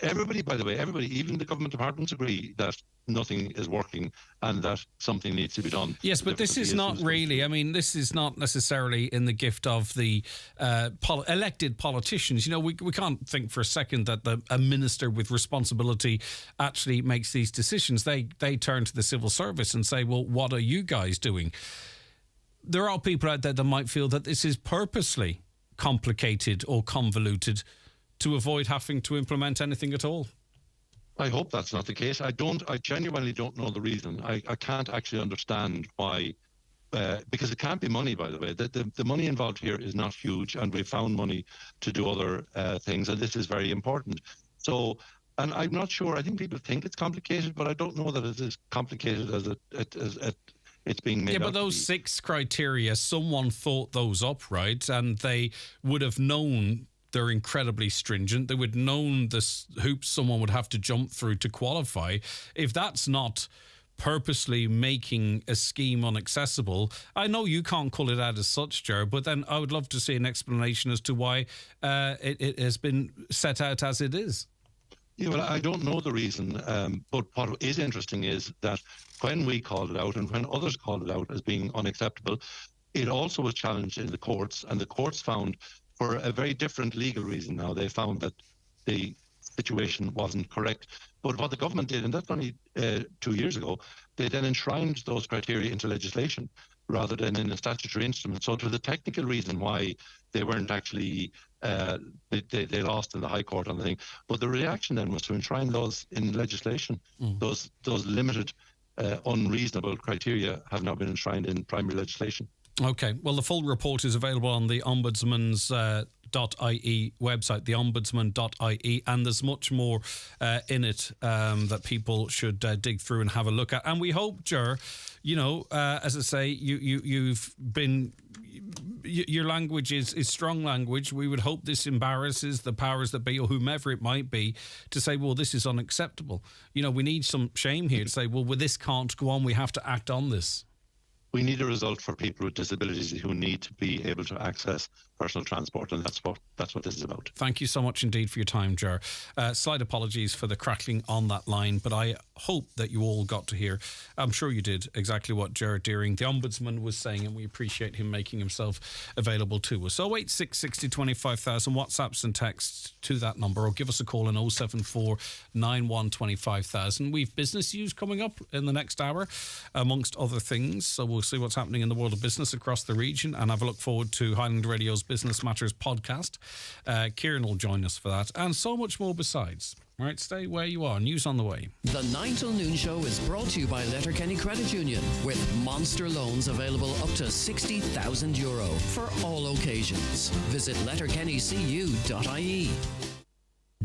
everybody, by the way, even the government departments agree that nothing is working and that something needs to be done. Yes, but this is not really, I mean, this is not necessarily in the gift of the elected politicians. You know, we can't think for a second that a minister with responsibility actually makes these decisions. They turn to the civil service and say, well, what are you guys doing? There are people out there that might feel that this is purposely complicated or convoluted to avoid having to implement anything at all. I hope that's not the case. I genuinely don't know the reason. I can't actually understand why, because it can't be money, by the way. The money involved here is not huge, and we've found money to do other things, and this is very important. So, and I'm not sure, I think people think it's complicated, but I don't know that it is complicated as it's being made. Yeah, but those 6 criteria, someone thought those up, right? And they would have known they're incredibly stringent. They would have known the hoops someone would have to jump through to qualify. If that's not purposely making a scheme inaccessible, I know you can't call it out as such, Ger, but then I would love to see an explanation as to why it has been set out as it is. Yeah, well, I don't know the reason, but what is interesting is that when we called it out and when others called it out as being unacceptable, it also was challenged in the courts, and the courts found, for a very different legal reason now, they found that the situation wasn't correct. But what the government did, and that's only 2 years ago, they then enshrined those criteria into legislation rather than in a statutory instrument. So to the technical reason why they weren't actually, they lost in the High Court on the thing. But the reaction then was to enshrine those in legislation. Those limited, unreasonable criteria have now been enshrined in primary legislation. Okay, well, the full report is available on the Ombudsman's .ie website, the ombudsman.ie, and there's much more in it that people should dig through and have a look at. And we hope, Ger, you know, as I say, you've been... Your language is strong language. We would hope this embarrasses the powers that be, or whomever it might be, to say, well, this is unacceptable. You know, we need some shame here to say, well, this can't go on. We have to act on this. We need a result for people with disabilities who need to be able to access personal transport, and that's what this is about. Thank you so much indeed for your time, Ger. Slight apologies for the crackling on that line, but I hope that you all got to hear, I'm sure you did, exactly what Ger Deering, the Ombudsman, was saying, and we appreciate him making himself available to us. 086 60 25,000, WhatsApps and texts to that number, or give us a call on 074 91 25,000. We've business news coming up in the next hour, amongst other things, so we'll see what's happening in the world of business across the region, and have a look forward to Highland Radio's Business Matters podcast. Kieran will join us for that, and so much more besides. All right, stay where you are. News on the way. The 9 till noon show is brought to you by Letterkenny Credit Union, with monster loans available up to €60,000 for all occasions. Visit letterkennycu.ie.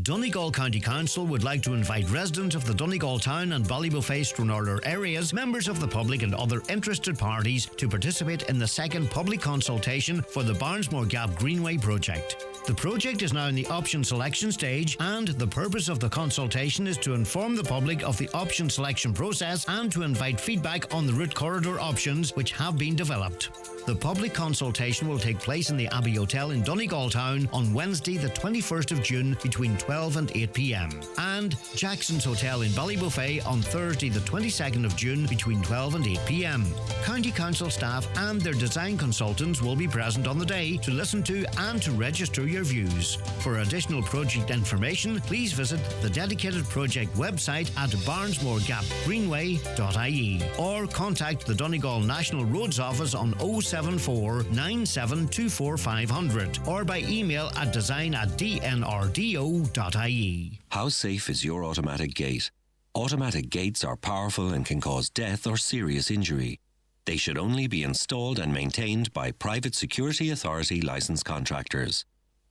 Donegal County Council would like to invite residents of the Donegal Town and Ballybofey-Stranraer areas, members of the public and other interested parties to participate in the second public consultation for the Barnesmore Gap Greenway project. The project is now in the option selection stage, and the purpose of the consultation is to inform the public of the option selection process and to invite feedback on the route corridor options which have been developed. The public consultation will take place in the Abbey Hotel in Donegal Town on Wednesday the 21st of June between 12 12 and 8 p.m. And Jackson's Hotel in Ballybuffet on Thursday the 22nd of June between 12 and 8 p.m. County Council staff and their design consultants will be present on the day to listen to and to register your views. For additional project information, please visit the dedicated project website at barnsmoregapgreenway.ie or contact the Donegal National Roads Office on 074 9724 500 or by email at design@dnrdo.ie. How safe is your automatic gate? Automatic gates are powerful and can cause death or serious injury. They should only be installed and maintained by private security authority licensed contractors.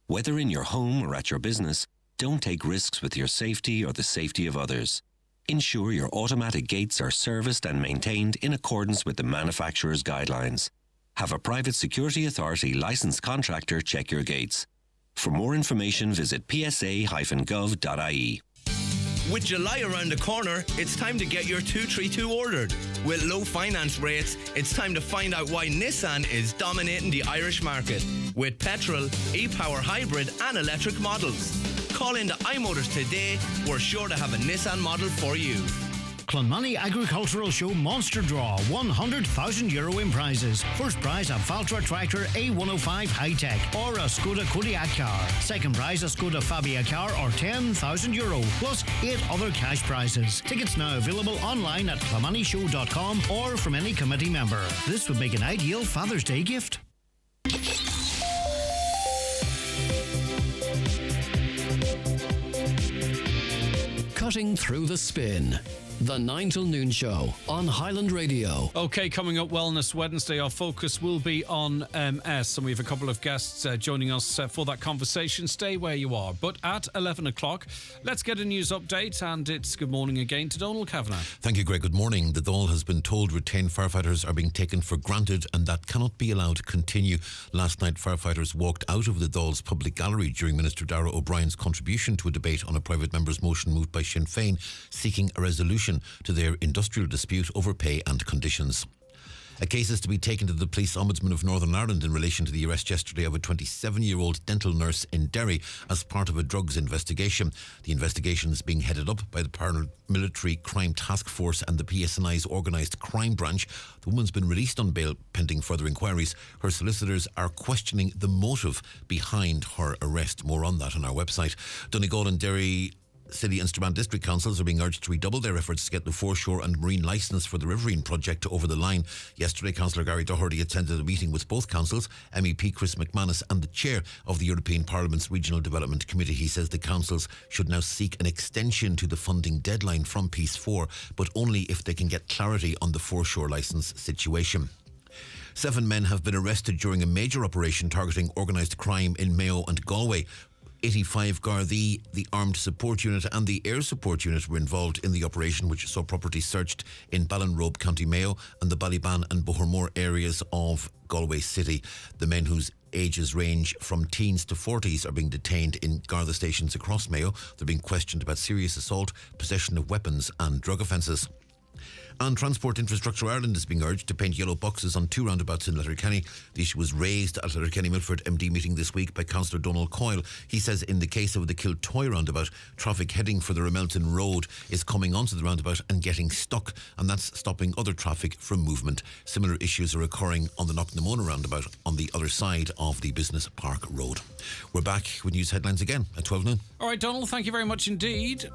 Whether in your home or at your business, don't take risks with your safety or the safety of others. Ensure your automatic gates are serviced and maintained in accordance with the manufacturer's guidelines. Have a private security authority licensed contractor check your gates. For more information, visit psa-gov.ie. With July around the corner, it's time to get your 232 ordered. With low finance rates, it's time to find out why Nissan is dominating the Irish market. With petrol, e-power hybrid and electric models. Call into iMotors today. We're sure to have a Nissan model for you. Clonmany Agricultural Show Monster Draw, €100,000 in prizes. First prize a Valtra Tractor A105 High-Tech or a Skoda Kodiaq car. Second prize a Skoda Fabia car or €10,000 plus 8 other cash prizes. Tickets now available online at clonmanyshow.com or from any committee member. This would make an ideal Father's Day gift. Cutting through the spin. The 9 till noon show on Highland Radio. Okay, coming up Wellness Wednesday, our focus will be on MS, and we have a couple of guests joining us for that conversation. Stay where you are. But at 11 o'clock, let's get a news update, and it's good morning again to Donald Kavanagh. Thank you, Greg. Good morning. The Dáil has been told retained firefighters are being taken for granted, and that cannot be allowed to continue. Last night, firefighters walked out of the Dáil's public gallery during Minister Darragh O'Brien's contribution to a debate on a private member's motion moved by Sinn Féin seeking a resolution to their industrial dispute over pay and conditions. A case is to be taken to the Police Ombudsman of Northern Ireland in relation to the arrest yesterday of a 27-year-old dental nurse in Derry as part of a drugs investigation. The investigation is being headed up by the Paramilitary Crime Task Force and the PSNI's Organised Crime Branch. The woman's been released on bail pending further inquiries. Her solicitors are questioning the motive behind her arrest. More on that on our website. Donegal and Derry City and Strabane District Councils are being urged to redouble their efforts to get the foreshore and marine licence for the Riverine project over the line. Yesterday, Councillor Gary Doherty attended a meeting with both councils, MEP Chris McManus and the chair of the European Parliament's Regional Development Committee. He says the councils should now seek an extension to the funding deadline from Peace 4, but only if they can get clarity on the foreshore licence situation. 7 men have been arrested during a major operation targeting organised crime in Mayo and Galway. 85 Gardaí, the Armed Support Unit and the Air Support Unit were involved in the operation, which saw property searched in Ballinrobe, County Mayo and the Ballyban and Bohermore areas of Galway City. The men, whose ages range from teens to 40s, are being detained in Garda stations across Mayo. They're being questioned about serious assault, possession of weapons and drug offences. And Transport Infrastructure Ireland is being urged to paint yellow boxes on 2 roundabouts in Letterkenny. The issue was raised at a Letterkenny Milford MD meeting this week by Councillor Donald Coyle. He says in the case of the Kiltoy roundabout, traffic heading for the Ramelton Road is coming onto the roundabout and getting stuck, and that's stopping other traffic from movement. Similar issues are occurring on the Knocknamona roundabout on the other side of the Business Park Road. We're back with news headlines again at 12 noon. All right, Donald, thank you very much indeed.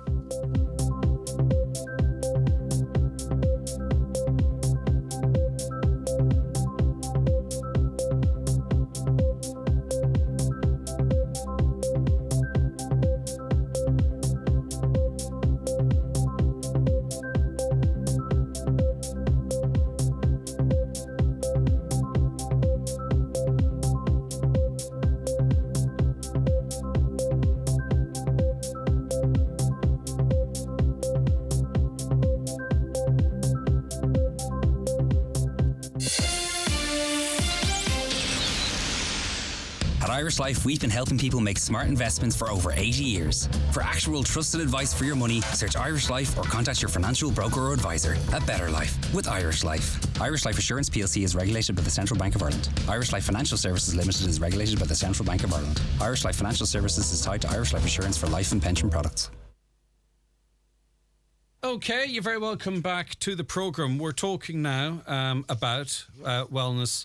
Irish Life, we've been helping people make smart investments for over 80 years. For actual trusted advice for your money, search Irish Life or contact your financial broker or advisor. A better life with Irish Life. Irish Life Assurance plc is regulated by the Central Bank of Ireland. Irish Life Financial Services Limited is regulated by the Central Bank of Ireland. Irish Life Financial Services is tied to Irish Life Assurance for life and pension products. Okay, you're very welcome back to the programme. We're talking now about wellness.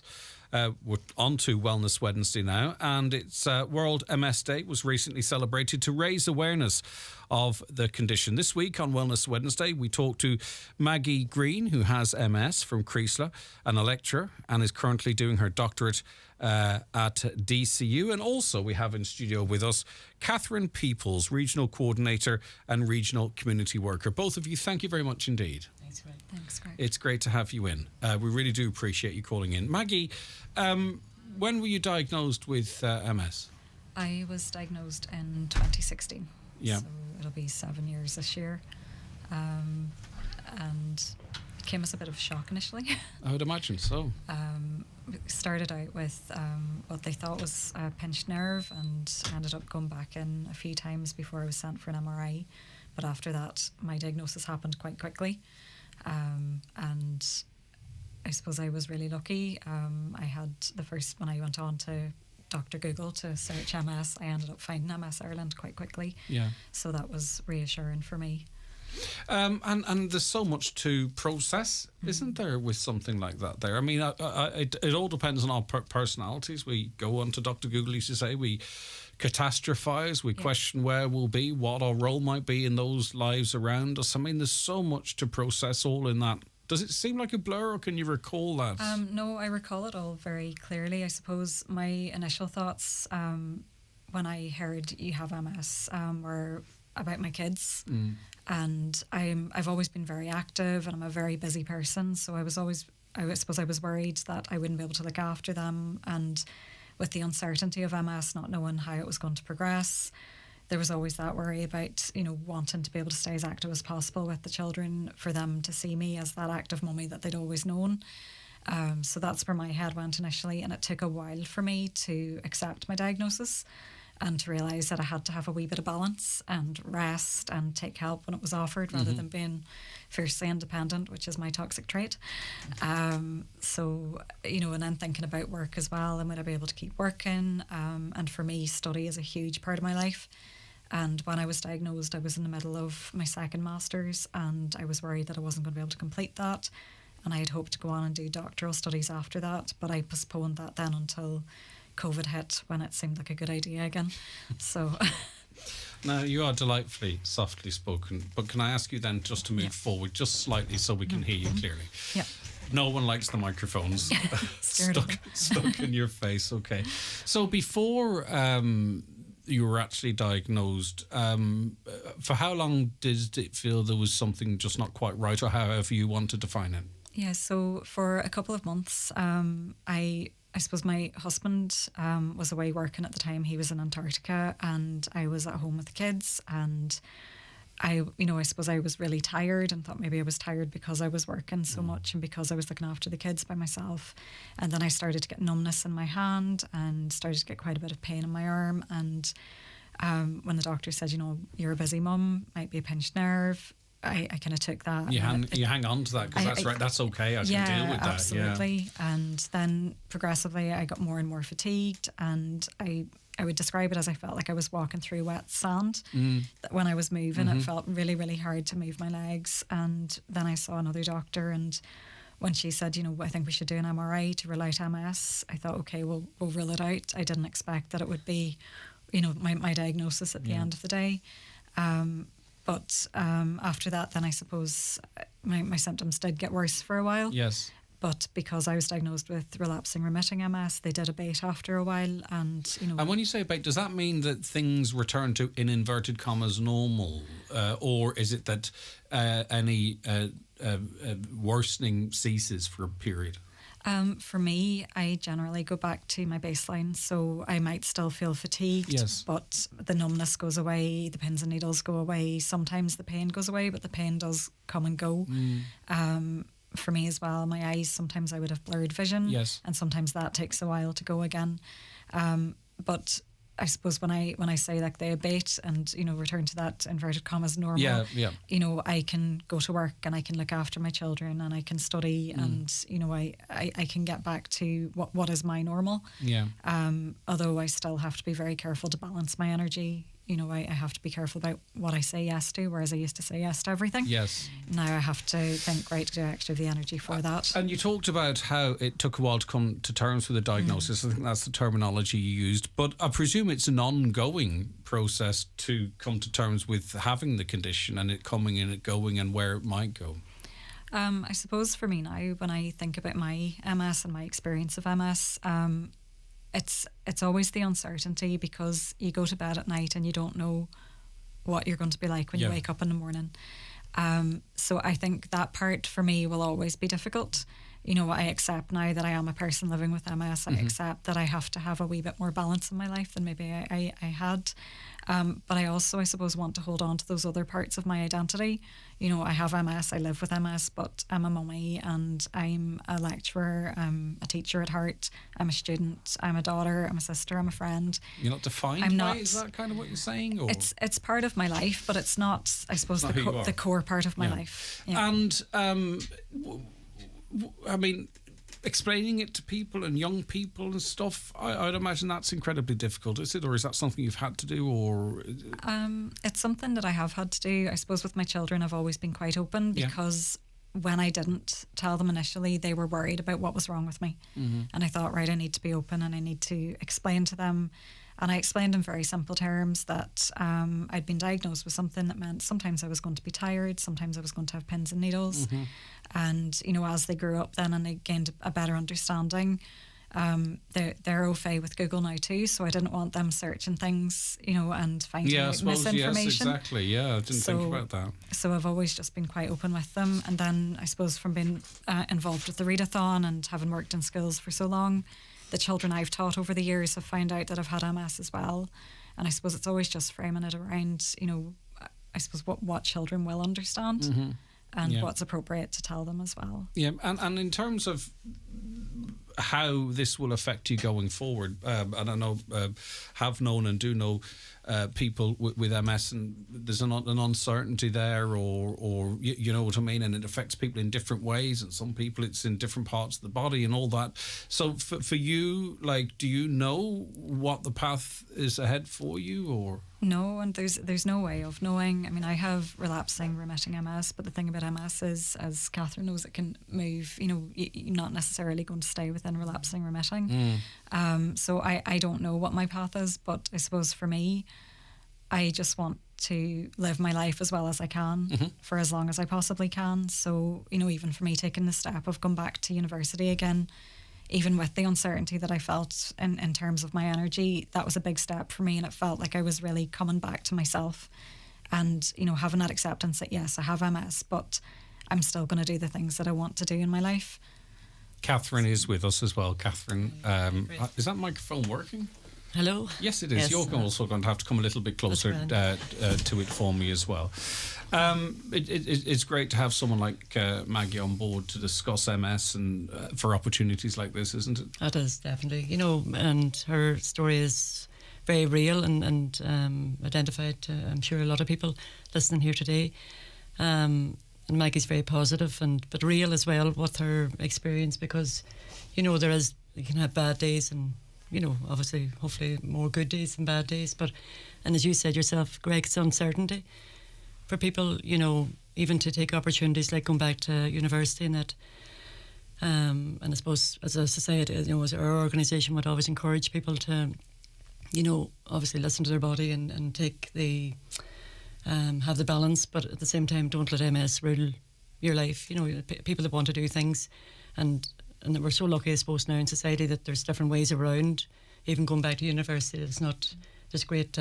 We're on to Wellness Wednesday now, and it's World MS Day was recently celebrated to raise awareness of the condition. This week on Wellness Wednesday, we talked to Maggie Green, who has MS from Creasla, and a lecturer, and is currently doing her doctorate at DCU. And also we have in studio with us Catherine Peoples, Regional Coordinator and Regional Community Worker. Both of you, thank you very much indeed. Thanks, Greg. It's great to have you in. We really do appreciate you calling in. Maggie, when were you diagnosed with MS? I was diagnosed in 2016. Yeah. So it'll be 7 years this year. And it came as a bit of a shock initially. I would imagine so. Started out with what they thought was a pinched nerve, and ended up going back in a few times before I was sent for an MRI. But after that, my diagnosis happened quite quickly. And I suppose I was really lucky. I had when I went on to Dr. Google to search MS, I ended up finding MS Ireland quite quickly. Yeah. So that was reassuring for me. And there's so much to process, isn't there, with something like that there? I mean, it all depends on our personalities. We go on to Dr. Google, used to say, we catastrophize, we question where we'll be, what our role might be in those lives around us. I mean, there's so much to process all in that. Does it seem like a blur, or can you recall that? No, I recall it all very clearly. I suppose my initial thoughts when I heard you have MS were about my kids. And I've always been very active, and I'm a very busy person, so I suppose I was worried that I wouldn't be able to look after them, and with the uncertainty of MS, not knowing how it was going to progress, there was always that worry about, wanting to be able to stay as active as possible with the children, for them to see me as that active mummy that they'd always known. So that's where my head went initially, and it took a while for me to accept my diagnosis and to realise that I had to have a wee bit of balance and rest and take help when it was offered, rather than being fiercely independent, which is my toxic trait. So, and then thinking about work as well, and would I be able to keep working? And for me, study is a huge part of my life. And when I was diagnosed, I was in the middle of my second master's, and I was worried that I wasn't going to be able to complete that. And I had hoped to go on and do doctoral studies after that, but I postponed that then until COVID hit, when it seemed like a good idea again. So now, you are delightfully softly spoken, but can I ask you then just to move forward just slightly so we can hear you clearly? Yeah. No one likes the microphones stuck in your face. Okay. So before you were actually diagnosed, for how long did it feel there was something just not quite right, or however you want to define it? Yeah, so for a couple of months, I suppose my husband was away working at the time. He was in Antarctica, and I was at home with the kids, and I suppose I was really tired, and thought maybe I was tired because I was working so much and because I was looking after the kids by myself. And then I started to get numbness in my hand and started to get quite a bit of pain in my arm. And when the doctor said, you're a busy mum, might be a pinched nerve, I kind of took that. You hang on to that, because that's right. That's okay. I can deal with that. Absolutely. Yeah. And then progressively, I got more and more fatigued, and I would describe it as I felt like I was walking through wet sand. That when I was moving, it felt really, really hard to move my legs. And then I saw another doctor, and when she said, I think we should do an MRI to rule out MS, I thought, okay, we'll rule it out. I didn't expect that it would be, my diagnosis at the end of the day. But after that, then I suppose my symptoms did get worse for a while. Yes. But because I was diagnosed with relapsing remitting MS, they did abate after a while. And And when you say abate, does that mean that things return to, in inverted commas, normal? Or is it that any worsening ceases for a period? For me, I generally go back to my baseline, so I might still feel fatigued, yes, but the numbness goes away, the pins and needles go away. Sometimes the pain goes away, but the pain does come and go. For me as well, my eyes, sometimes I would have blurred vision, yes, and sometimes that takes a while to go again. but I suppose when I say like they abate and, you know, return to that inverted commas normal, you know, I can go to work and I can look after my children and I can study and, you know, I can get back to what is my normal. Yeah. Although I still have to be very careful to balance my energy. You know, I have to be careful about what I say yes to, whereas I used to say yes to everything. Yes. Now I have to think, right, do I actually have the energy for that? And you talked about how it took a while to come to terms with the diagnosis. I think that's the terminology you used. But I presume it's an ongoing process to come to terms with having the condition and it coming and it going and where it might go. I suppose for me now, when I think about my MS and my experience of MS, it's always the uncertainty, because you go to bed at night and you don't know what you're going to be like when you wake up in the morning. So I think that part for me will always be difficult. You know, I accept now that I am a person living with MS. I accept that I have to have a wee bit more balance in my life than maybe I had. But I also, I suppose, want to hold on to those other parts of my identity. You know, I have MS, I live with MS, but I'm a mummy and I'm a lecturer, I'm a teacher at heart, I'm a student, I'm a daughter, I'm a sister, I'm a friend. You're not defined I'm by not, it? Is that kind of what you're saying? Or? It's part of my life, but it's not, I suppose, the core part of my life. Yeah. And, I mean, explaining it to people and young people and stuff, I'd imagine that's incredibly difficult, is it? Or is that something you've had to do? Or it's something that I have had to do. I suppose with my children, I've always been quite open, because when I didn't tell them initially, they were worried about what was wrong with me. And I thought, right, I need to be open and I need to explain to them. And I explained in very simple terms that I'd been diagnosed with something that meant sometimes I was going to be tired, sometimes I was going to have pins and needles. And, you know, as they grew up then and they gained a better understanding, they're au fait with Google now too, so I didn't want them searching things, you know, and finding out misinformation. Yes, exactly. Yeah, I didn't think about that. So I've always just been quite open with them. And then I suppose from being involved with the readathon and having worked in schools for so long, the children I've taught over the years have found out that I've had MS as well. And I suppose it's always just framing it around, you know, I suppose what children will understand and what's appropriate to tell them as well. Yeah, and in terms of how this will affect you going forward, and I know, have known and do know people with MS, and there's an uncertainty there, or you know what I mean, and it affects people in different ways, and some people it's in different parts of the body and all that. So for you, like, do you know what the path is ahead for you, or? No, and there's no way of knowing. I mean, I have relapsing remitting MS, but the thing about MS is, as Catherine knows, it can move. You know, you're not necessarily going to stay within relapsing remitting. So I don't know what my path is, but I suppose for me, I just want to live my life as well as I can for as long as I possibly can. So, you know, even for me taking the step of going back to university again, even with the uncertainty that I felt in terms of my energy, that was a big step for me, and it felt like I was really coming back to myself and, you know, having that acceptance that, yes, I have MS, but I'm still going to do the things that I want to do in my life. Catherine is with us as well. Catherine, is that microphone working? Hello? Yes, it is. Yes, you're also going to have to come a little bit closer to it for me as well. It's great to have someone like Maggie on board to discuss MS and for opportunities like this, isn't it? It is, definitely. You know, and her story is very real and identified to, I'm sure, a lot of people listening here today. And Maggie's very positive but real as well with her experience, because, you know, you can have bad days and, you know, obviously, hopefully more good days than bad days. And as you said yourself, Greg, it's uncertainty for people, you know, even to take opportunities like going back to university and that. And I suppose as a society, you know, as our organisation would always encourage people to, you know, obviously listen to their body and take the, have the balance, but at the same time, don't let MS rule your life. You know, people that want to do things and we're so lucky, I suppose, now in society that there's different ways around, even going back to university. It's not just great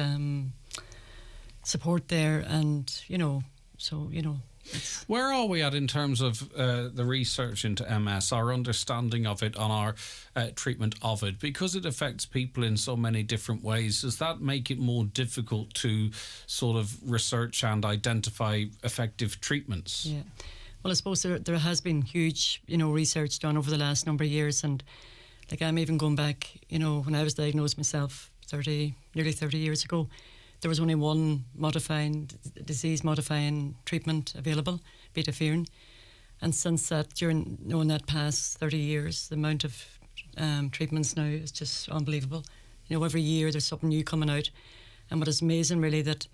support there, and, you know, so, you know. Where are we at in terms of the research into MS, our understanding of it, on our treatment of it? Because it affects people in so many different ways, does that make it more difficult to sort of research and identify effective treatments? Yeah. Well, I suppose there has been huge, you know, research done over the last number of years, and like I'm even going back, you know, when I was diagnosed myself nearly 30 years ago, there was only one disease-modifying treatment available, beta-ferrin. And since that, during that past 30 years, the amount of treatments now is just unbelievable. Every year there's something new coming out. And what is amazing really that,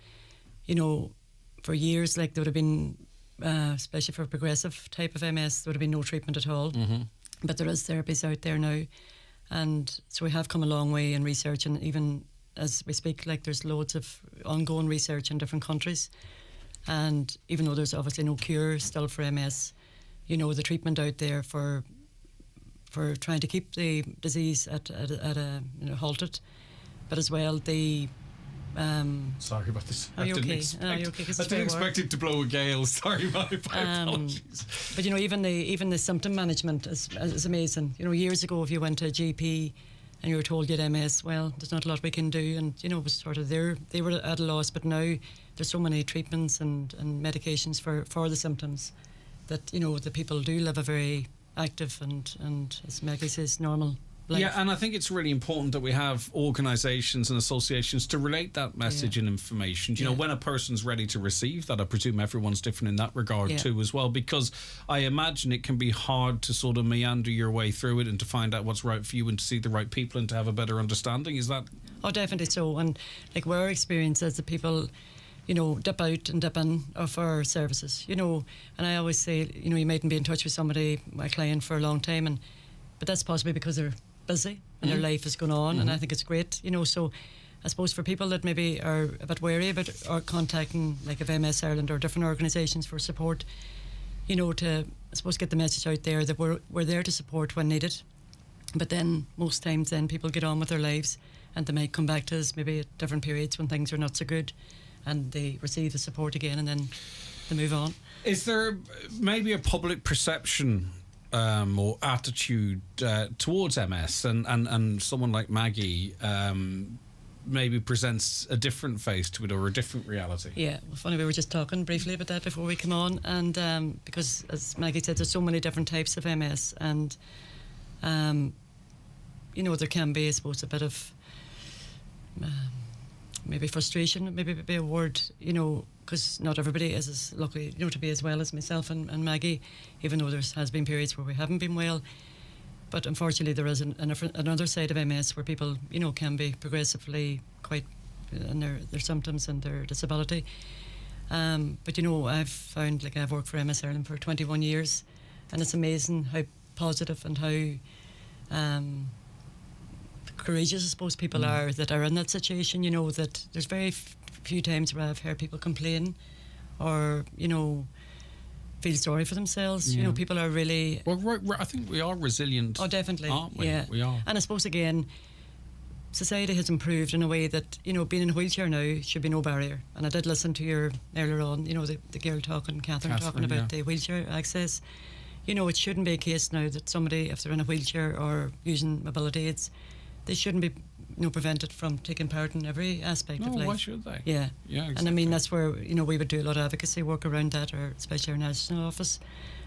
for years, there would have been, especially for progressive type of MS, there would have been no treatment at all. Mm-hmm. But there is therapies out there now. And so we have come a long way in research, and even as we speak, there's loads of ongoing research in different countries. And even though there's obviously no cure still for MS, the treatment out there for trying to keep the disease at a halted, but as well the sorry about this. Are you okay? I didn't expect it to blow a gale. Sorry, my apologies. But even the symptom management is amazing. Years ago, if you went to a GP and you were told you had MS, well, there's not a lot we can do, and it was sort of they were at a loss. But now there's so many treatments and medications for the symptoms that the people do live a very active and as Maggie says, normal life. Yeah, and I think it's really important that we have organisations and associations to relate that message and information. You know, when a person's ready to receive that, I presume everyone's different in that regard too as well, because I imagine it can be hard to sort of meander your way through it and to find out what's right for you and to see the right people and to have a better understanding. Is that? Oh, definitely so. And our experience is that people, dip out and dip in for our services, and I always say, you mightn't be in touch with somebody, a client, for a long time, but that's possibly because they're busy and their life is going on, and I think it's great, so I suppose for people that maybe are a bit wary about or contacting of MS Ireland or different organisations for support, to, I suppose, get the message out there that we're there to support when needed. But then most times then people get on with their lives and they might come back to us maybe at different periods when things are not so good, and they receive the support again and then they move on. Is there maybe a public perception or attitude towards MS and someone like Maggie maybe presents a different face to it or a different reality? Yeah, well, funny, we were just talking briefly about that before we come on, and because as Maggie said, there's so many different types of MS, and there can be, I suppose, a bit of maybe frustration, maybe a word, because not everybody is as lucky, to be as well as myself and Maggie, even though there has been periods where we haven't been well. But unfortunately, there is another side of MS where people, can be progressively quite in their symptoms and their disability. But I've found, I've worked for MS Ireland for 21 years, and it's amazing how positive and how courageous, I suppose, people are that are in that situation. That there's very few times where I've heard people complain or feel sorry for themselves. People are really, well, I think we are resilient. Oh, definitely, aren't we? Yeah, we are. And I suppose again, society has improved in a way that being in a wheelchair now should be no barrier. And I did listen to your earlier on, the girl talking, Catherine talking about the wheelchair access. It shouldn't be a case now that somebody, if they're in a wheelchair or using mobility aids, they shouldn't be prevented from taking part in every aspect of life. Why should they? Yeah. Exactly. And I mean, that's where, we would do a lot of advocacy work around that, or especially our national office,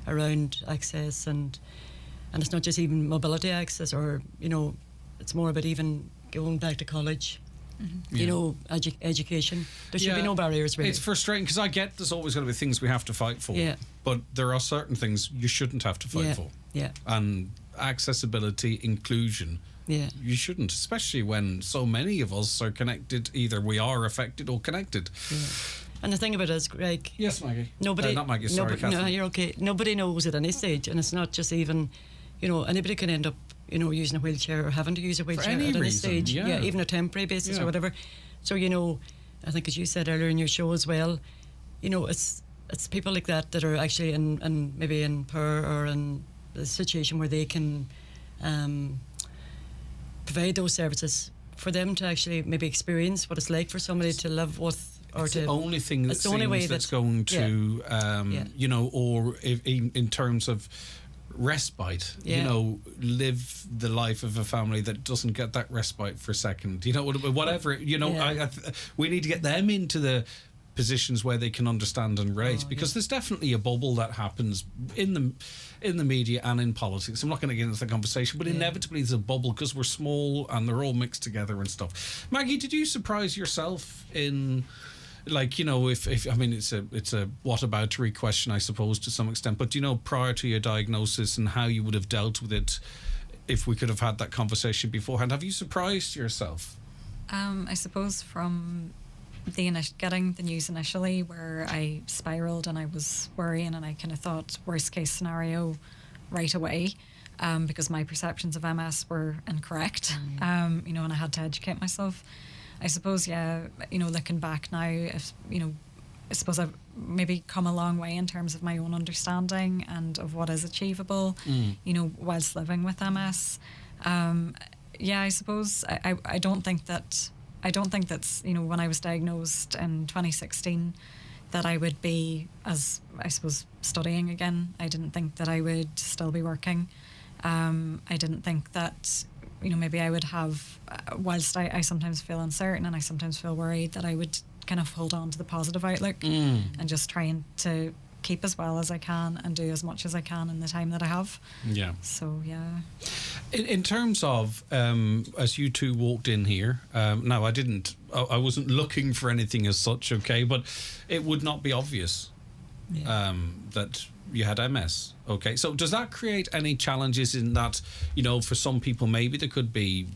around access, and it's not just even mobility access, or, it's more about even going back to college. Education. There should be no barriers, really. It's frustrating because I get there's always going to be things we have to fight for. Yeah. But there are certain things you shouldn't have to fight for. Yeah. And accessibility, inclusion. Yeah. You shouldn't, especially when so many of us are connected. Either we are affected or connected. Yeah. And the thing about it is, Greg. Yes, Maggie. Nobody. Not Maggie. Sorry, Catherine. No, you're okay. Nobody knows at any stage, and it's not just even, anybody can end up, using a wheelchair or having to use a wheelchair at any stage. Yeah, even a temporary basis or whatever. So I think, as you said earlier in your show as well, it's people like that are actually in maybe in power or in a situation where they can provide those services for them to actually maybe experience what it's like for somebody to live with. Or it's to, the only thing that seems that's going to, or if, in terms of respite, live the life of a family that doesn't get that respite for a second. Whatever. We need to get them into the positions where they can understand and relate, because there's definitely a bubble that happens in the media and in politics. I'm not going to get into the conversation, but inevitably there's a bubble because we're small and they're all mixed together and stuff. Maggie, did you surprise yourself in, like, you know, if I mean, it's a whataboutery question, I suppose, to some extent, but, you know, prior to your diagnosis and how you would have dealt with it if we could have had that conversation beforehand, have you surprised yourself? I suppose from getting the news initially, where I spiraled and I was worrying and I kind of thought worst case scenario right away, because my perceptions of MS were incorrect, you know, and I had to educate myself. I suppose, you know, looking back now, if, you know, I suppose I've maybe come a long way in terms of my own understanding and of what is achievable, you know, whilst living with MS. I suppose I don't think that's, you know, when I was diagnosed in 2016, that I would be, as I suppose, studying again. I didn't think that I would still be working. I didn't think that, you know, maybe I would have, whilst I sometimes feel uncertain and I sometimes feel worried, that I would kind of hold on to the positive outlook and just trying to keep as well as I can and do as much as I can in the time that I have. Yeah. So, yeah. In terms of, as you two walked in here, now I wasn't looking for anything as such, okay, but it would not be obvious that you had MS, okay? So does that create any challenges in that, you know, for some people maybe there could be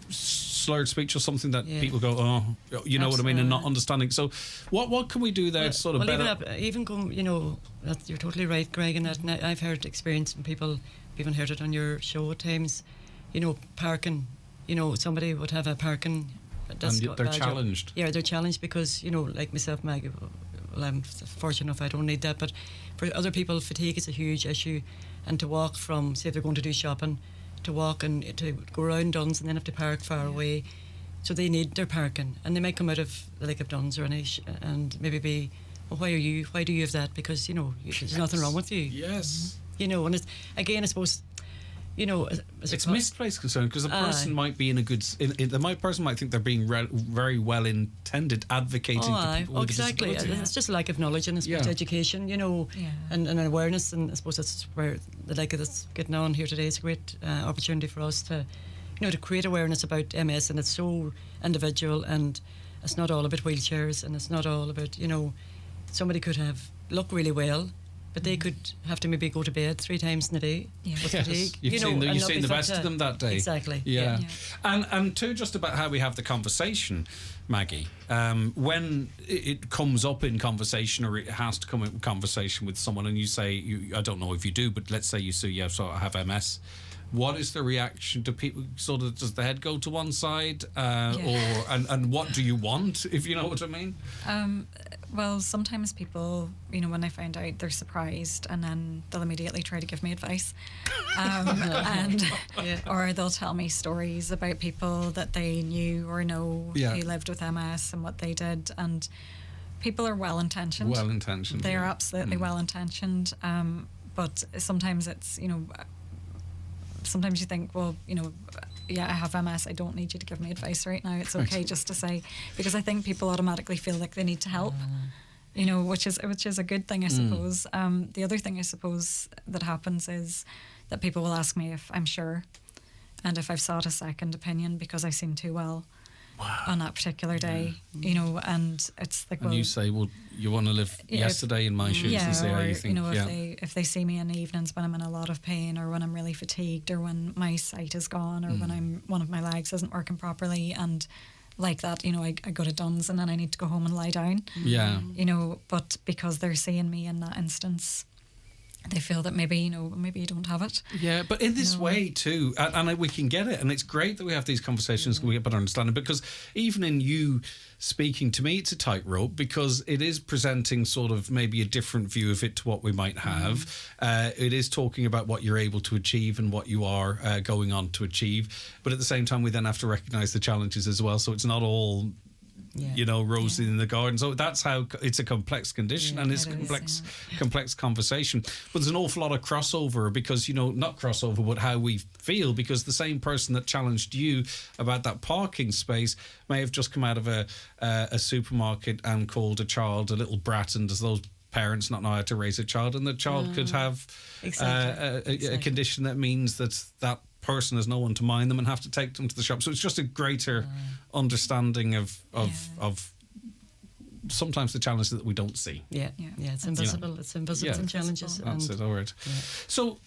slurred speech or something that people go, oh, you know what I mean, and not understanding. So what can we do there to sort of better... Even go, you know, you're totally right, Greg, and that I've heard experience from people, even heard it on your show at times, you know, parking, you know, somebody would have a parking... And they're challenged. Yeah, they're challenged because, you know, like myself, Maggie, well, I'm fortunate enough I don't need that, but for other people, fatigue is a huge issue, and to walk from, say if they're going to do shopping, to walk and to go around Duns and then have to park far away, so they need their parking, and they might come out of the Lake of Duns or and maybe be, well, why do you have that? Because, you know, there's nothing wrong with you. Yes. You know, and it's, again, I suppose, you know, it's misplaced concern, because a person might be in a good... the person might think they're being very well intended, advocating to people with exactly. disability. It's just a lack of knowledge and it's education, you know, and awareness, and I suppose that's where the like of this getting on here today is a great opportunity for us to, you know, to create awareness about MS, and it's so individual, and it's not all about wheelchairs, and it's not all about, you know, somebody could look really well, but they could have to maybe go to bed 3 times in a day with fatigue. You've seen the best of them that day. Exactly. Yeah. And to just about how we have the conversation, Maggie, when it comes up in conversation, or it has to come in conversation with someone, and you say, I don't know if you do, but let's say you say, yeah, so I have MS. What is the reaction to people? Sort of, does the head go to one side, and what do you want, if you know what I mean? Well, sometimes people, you know, when they find out, they're surprised, and then they'll immediately try to give me advice, or they'll tell me stories about people that they knew or know who lived with MS and what they did, and people are well-intentioned. Well-intentioned. They are absolutely well-intentioned, but sometimes it's, you know, sometimes you think, well, you know, I have MS, I don't need you to give me advice right now, it's okay just to say, because I think people automatically feel like they need to help, you know, which is a good thing, I suppose. The other thing I suppose that happens is that people will ask me if I'm sure, and if I've sought a second opinion because I seem too well on that particular day, you know, and it's like, well, and you say, well, you want to live yesterday in my shoes and see how you think. You know, if they see me in the evenings when I'm in a lot of pain, or when I'm really fatigued, or when my sight is gone, or when one of my legs isn't working properly, and like that, you know, I go to Duns and then I need to go home and lie down. Yeah. You know, but because they're seeing me in that instance, they feel that maybe, you know, maybe you don't have it. Yeah, but in this way too, and we can get it, and it's great that we have these conversations, we get better understanding, because even in you speaking to me, it's a tightrope, because it is presenting sort of maybe a different view of it to what we might have. It is talking about what you're able to achieve and what you are going on to achieve, but at the same time we then have to recognise the challenges as well, so it's not all roses in the garden. So that's how it's a complex condition, and it's a complex conversation. But there's an awful lot of crossover because, not crossover, but how we feel, because the same person that challenged you about that parking space may have just come out of a supermarket and called a child a little brat, and as those parents not know how to raise a child, and the child could have a condition that means that person has no one to mind them and have to take them to the shop. So it's just a greater understanding of sometimes the challenges that we don't see. It's invisible. It's invisible. Some challenges. That's it. All right. So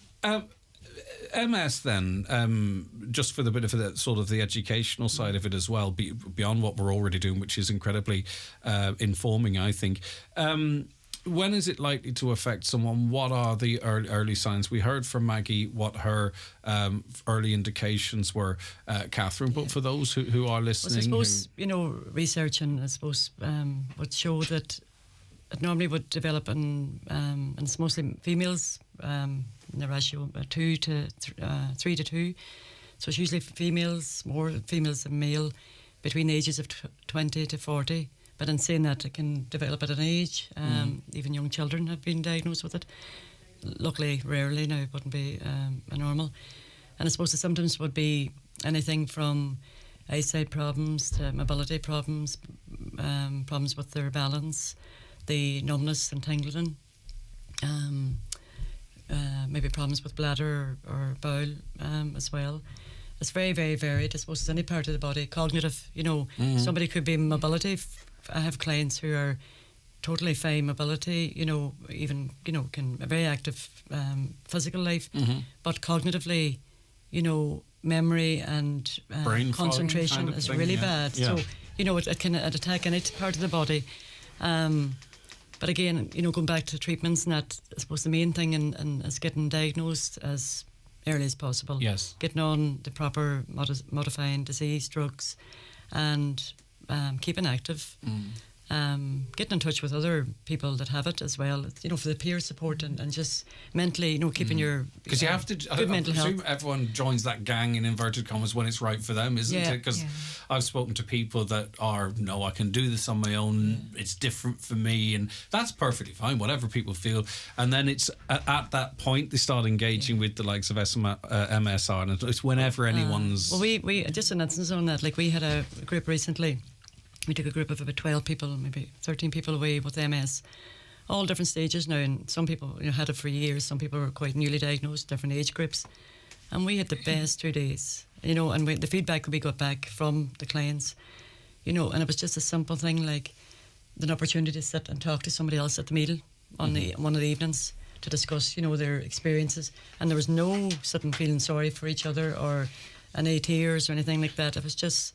MS then, just for the bit of the sort of the educational side of it as well, beyond what we're already doing, which is incredibly informing, I think. When is it likely to affect someone? What are the early signs? We heard from Maggie what her early indications were, Catherine, but for those who are listening... Well, I suppose, research and I suppose would show that it normally would develop and it's mostly females, in the ratio 3 to 2. So it's usually more females than male, between the ages of 20 to 40. But in saying that, it can develop at an age. Even young children have been diagnosed with it. Luckily, rarely now, it wouldn't be a normal. And I suppose the symptoms would be anything from eyesight problems to mobility problems, problems with their balance, the numbness and tingling, maybe problems with bladder or bowel as well. It's very, very varied. I suppose it's any part of the body. Cognitive, somebody could be mobility. I have clients who are totally fine mobility, even, can a very active physical life, but cognitively, memory and brain concentration kind of is thing, really bad. Yeah. So, it can attack any part of the body. But again, going back to treatments and that, I suppose the main thing is getting diagnosed as early as possible. Yes. Getting on the proper modifying disease drugs and keeping active. Getting in touch with other people that have it as well, for the peer support and just mentally, keeping your because you have to. Good mental health. Assume everyone joins that gang in inverted commas when it's right for them, isn't it? Because I've spoken to people that are, no, I can do this on my own. It's different for me, and that's perfectly fine. Whatever people feel, and then it's at that point they start engaging with the likes of MSR, and it's whenever anyone's. Well, we just an instance on that. Like we had a group recently. We took a group of about 12 people, maybe 13 people away with MS, all different stages now, and some people had it for years, some people were quite newly diagnosed, different age groups, and we had the best 2 days, and the feedback we got back from the clients, and it was just a simple thing like an opportunity to sit and talk to somebody else at the meal on one of the evenings to discuss, their experiences, and there was no sitting feeling sorry for each other or any tears or anything like that. It was just...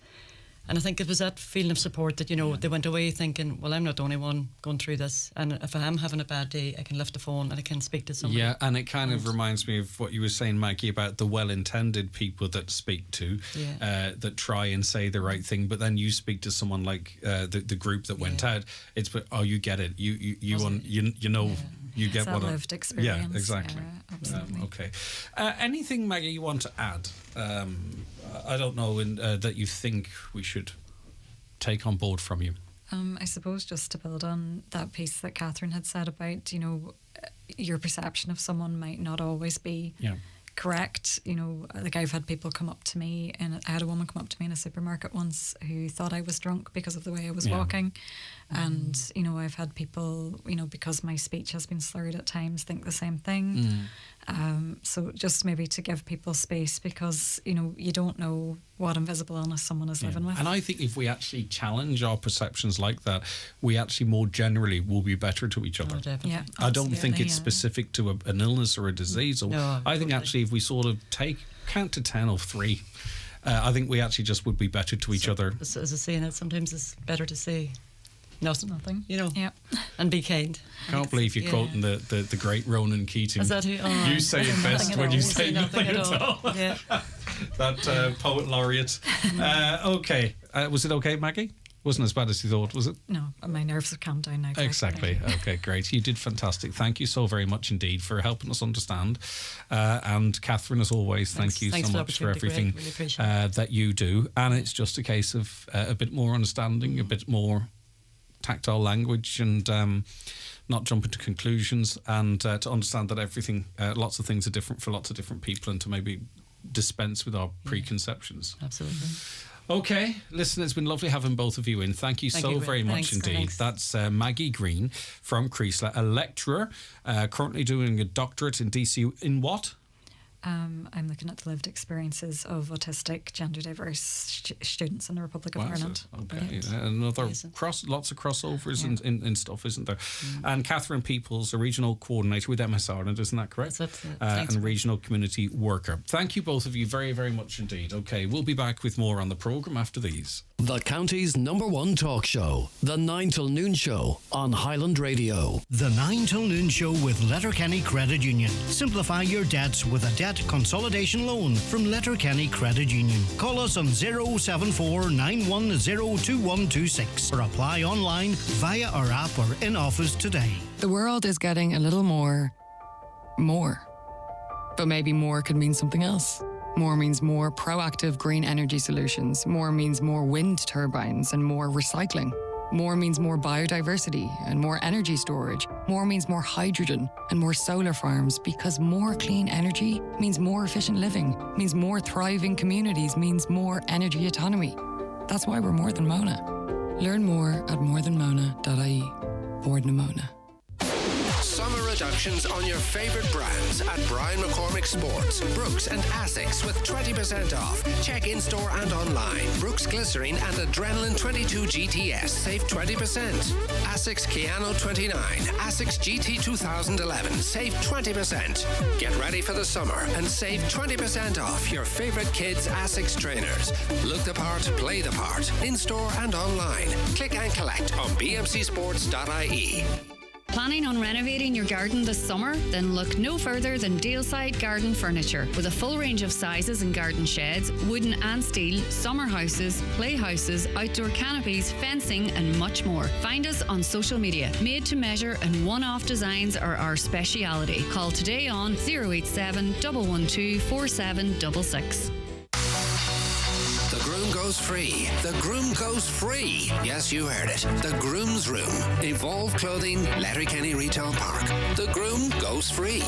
And I think it was that feeling of support that, they went away thinking, well, I'm not the only one going through this. And if I am having a bad day, I can lift the phone and I can speak to somebody. Yeah, and it kind of reminds me of what you were saying, Maggie, about the well-intended people that speak to, that try and say the right thing. But then you speak to someone like the group that went out. It's, you get it. You get it's what a lived experience. Yeah, exactly. Yeah, absolutely. Okay. Anything, Maggie, you want to add? I don't know that you think we should take on board from you. I suppose just to build on that piece that Catherine had said about, your perception of someone might not always be correct. Like I've had people come up to me, and I had a woman come up to me in a supermarket once who thought I was drunk because of the way I was walking. And, I've had people, because my speech has been slurred at times, think the same thing. So just maybe to give people space because, you don't know what invisible illness someone is living with. And I think if we actually challenge our perceptions like that, we actually more generally will be better to each other. Oh, definitely. Yeah, I don't think it's specific to an illness or a disease. I think actually if we sort of count to 10 or 3, I think we actually just would be better to each other. As I say, that sometimes it's better to say nothing, Yeah. and be kind. Can't believe you're quoting the great Ronan Keating. Is that who? Oh, you say it best when you say nothing at all. Yeah. That poet laureate. Okay. Was it okay, Maggie? Wasn't as bad as you thought, was it? No, my nerves have calmed down now. Greg. Exactly. Okay, great. You did fantastic. Thank you so very much indeed for helping us understand. And Catherine, as always, thank you so much for everything really that you do. And it's just a case of a bit more understanding, a bit more tactile language, and not jumping to conclusions, and to understand that everything, lots of things are different for lots of different people, and to maybe dispense with our preconceptions. Absolutely. Okay, listen, it's been lovely having both of you in. Thank you so very much indeed. That's Maggie Green from Creasler, a lecturer, currently doing a doctorate in DCU in what? I'm looking at the lived experiences of autistic, gender diverse students in the Republic of Ireland. Okay, another lots of crossovers in stuff, isn't there? And Catherine Peoples, a regional coordinator with MS Ireland, isn't that correct? That's it. And regional community worker. Thank you both of you very, very much indeed. Okay, we'll be back with more on the programme after these. The county's #1 talk show, The 9 till Noon Show on Highland Radio. The 9 till Noon Show with Letterkenny Credit Union. Simplify your debts with a debt consolidation loan from Letterkenny Credit Union. Call us on 074 910 2126 or apply online via our app or in office today. The world is getting a little more. But maybe more could mean something else. More means more proactive green energy solutions. More means more wind turbines and more recycling. More means more biodiversity and more energy storage. More means more hydrogen and more solar farms, because more clean energy means more efficient living, means more thriving communities, means more energy autonomy. That's why we're more than Mona. Learn more at morethanmona.ie. Board Mona. Summer reductions on your favourite brands at Brian McCormick Sports, Brooks and Asics with 20% off. Check in-store and online. Brooks Glycerine and Adrenaline 22 GTS save 20%. Asics Keanu 29, Asics GT 2011 save 20%. Get ready for the summer and save 20% off your favourite kids' Asics trainers. Look the part, play the part. In-store and online. Click and collect on bmcsports.ie. Planning on renovating your garden this summer? Then look no further than Daleside Garden Furniture. With a full range of sizes and garden sheds, wooden and steel, summer houses, playhouses, outdoor canopies, fencing and much more. Find us on social media. Made to measure and one-off designs are our speciality. Call today on 087 112 4766. The groom goes free. The groom goes free. Yes, you heard it. The Groom's Room. Evolve Clothing, Letterkenny Retail Park. The groom goes free.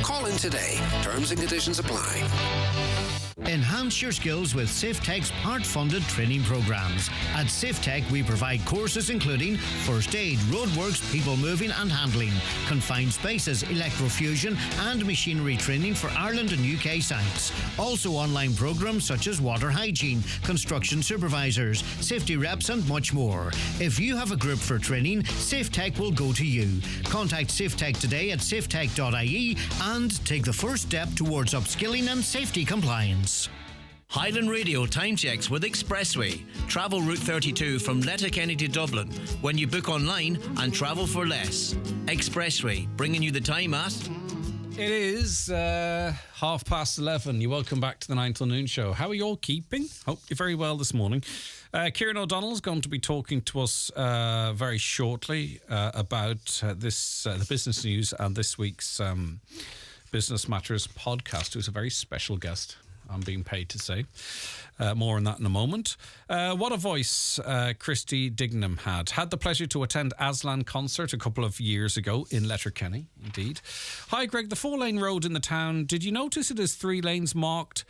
Call in today. Terms and conditions apply. Enhance your skills with SafeTech's part-funded training programs. At SafeTech, we provide courses including first aid, roadworks, people moving and handling, confined spaces, electrofusion and machinery training for Ireland and UK sites. Also online programs such as water hygiene, construction supervisors, safety reps and much more. If you have a group for training, SafeTech will go to you. Contact SafeTech today at safetech.ie and take the first step towards upskilling and safety compliance. Highland Radio time checks with Expressway. Travel Route 32 from Letterkenny to Dublin when you book online and travel for less. Expressway, bringing you the time at... It is 11:30. You're welcome back to the 9 till Noon Show. How are you all keeping? Hope you're very well this morning. Kieran O'Donnell is going to be talking to us very shortly about the business news and this week's Business Matters podcast. Who's a very special guest, I'm being paid to say. More on that in a moment. What a voice Christy Dignam had the pleasure to attend Aslan concert a couple of years ago in Letterkenny, indeed. Hi Greg, the 4-lane road in the town, did you notice it is 3 lanes marked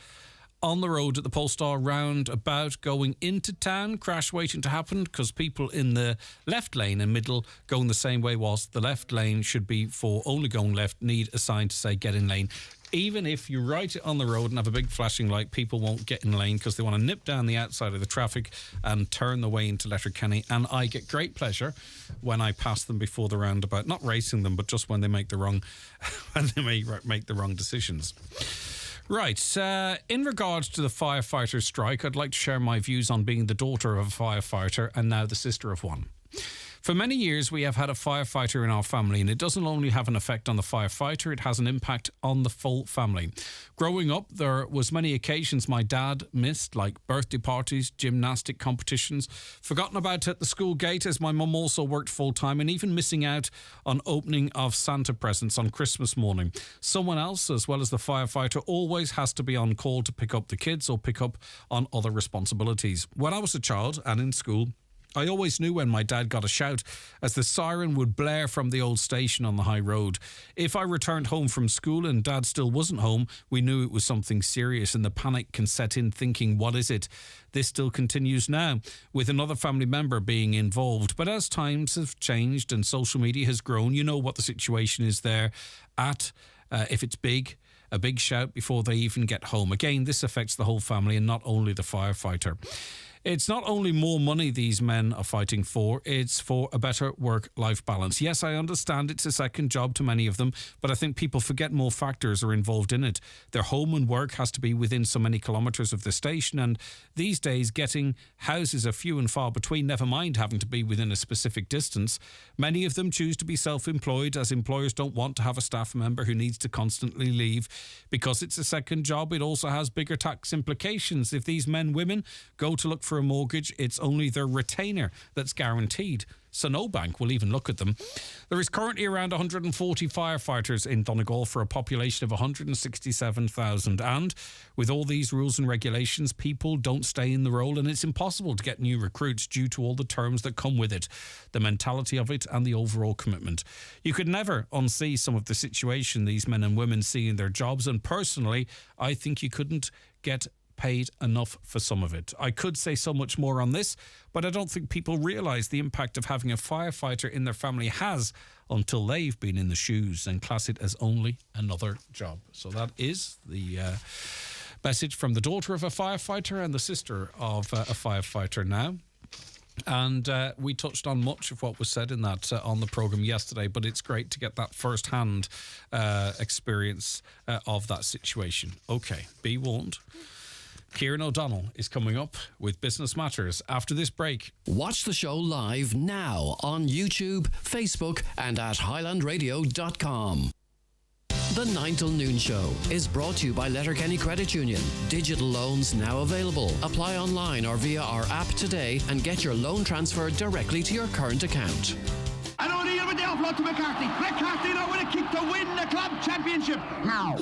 on the road at the Polestar roundabout going into town, crash waiting to happen, because people in the left lane and middle going the same way, whilst the left lane should be for only going left, need a sign to say get in lane. Even if you write it on the road and have a big flashing light, people won't get in lane because they want to nip down the outside of the traffic and turn the way into Letterkenny. And I get great pleasure when I pass them before the roundabout, not racing them, but just when they make the wrong, decisions. Right, in regards to the firefighters' strike, I'd like to share my views on being the daughter of a firefighter and now the sister of one. For many years, we have had a firefighter in our family, and it doesn't only have an effect on the firefighter, it has an impact on the full family. Growing up, there was many occasions my dad missed, like birthday parties, gymnastic competitions, forgotten about at the school gate as my mum also worked full-time, and even missing out on opening of Santa presents on Christmas morning. Someone else, as well as the firefighter, always has to be on call to pick up the kids or pick up on other responsibilities. When I was a child and in school, I always knew when my dad got a shout as the siren would blare from the old station on the high road. If I returned home from school and dad still wasn't home, we knew it was something serious, and the panic can set in thinking, what is it? This still continues now, with another family member being involved. But as times have changed and social media has grown, you know what the situation is there at, if it's big, a big shout before they even get home. Again, this affects the whole family and not only the firefighter. It's not only more money these men are fighting for, it's for a better work-life balance. Yes, I understand it's a second job to many of them, but I think people forget more factors are involved in it. Their home and work has to be within so many kilometres of the station, and these days getting houses are few and far between, never mind having to be within a specific distance. Many of them choose to be self-employed, as employers don't want to have a staff member who needs to constantly leave. Because it's a second job, it also has bigger tax implications. If these women go to look for a mortgage, it's only their retainer that's guaranteed, so no bank will even look at them. There is currently around 140 firefighters in Donegal for a population of 167,000, and with all these rules and regulations, people don't stay in the role, and it's impossible to get new recruits due to all the terms that come with it, the mentality of it and the overall commitment. You could never unsee some of the situation these men and women see in their jobs, and personally, I think you couldn't get paid enough for some of it. I could say so much more on this, but I don't think people realise the impact of having a firefighter in their family has until they've been in the shoes and class it as only another job. So that is the message from the daughter of a firefighter and the sister of a firefighter now. And we touched on much of what was said in that on the programme yesterday, but it's great to get that first-hand experience of that situation. Okay, be warned. Kieran O'Donnell is coming up with Business Matters after this break. Watch the show live now on YouTube, Facebook and at highlandradio.com. The 9 till noon show is brought to you by Letterkenny Credit Union. Digital loans now available. Apply online or via our app today and get your loan transferred directly to your current account. And O'Neill with the offload to McCarthy. McCarthy now with a kick to win the club championship. Now.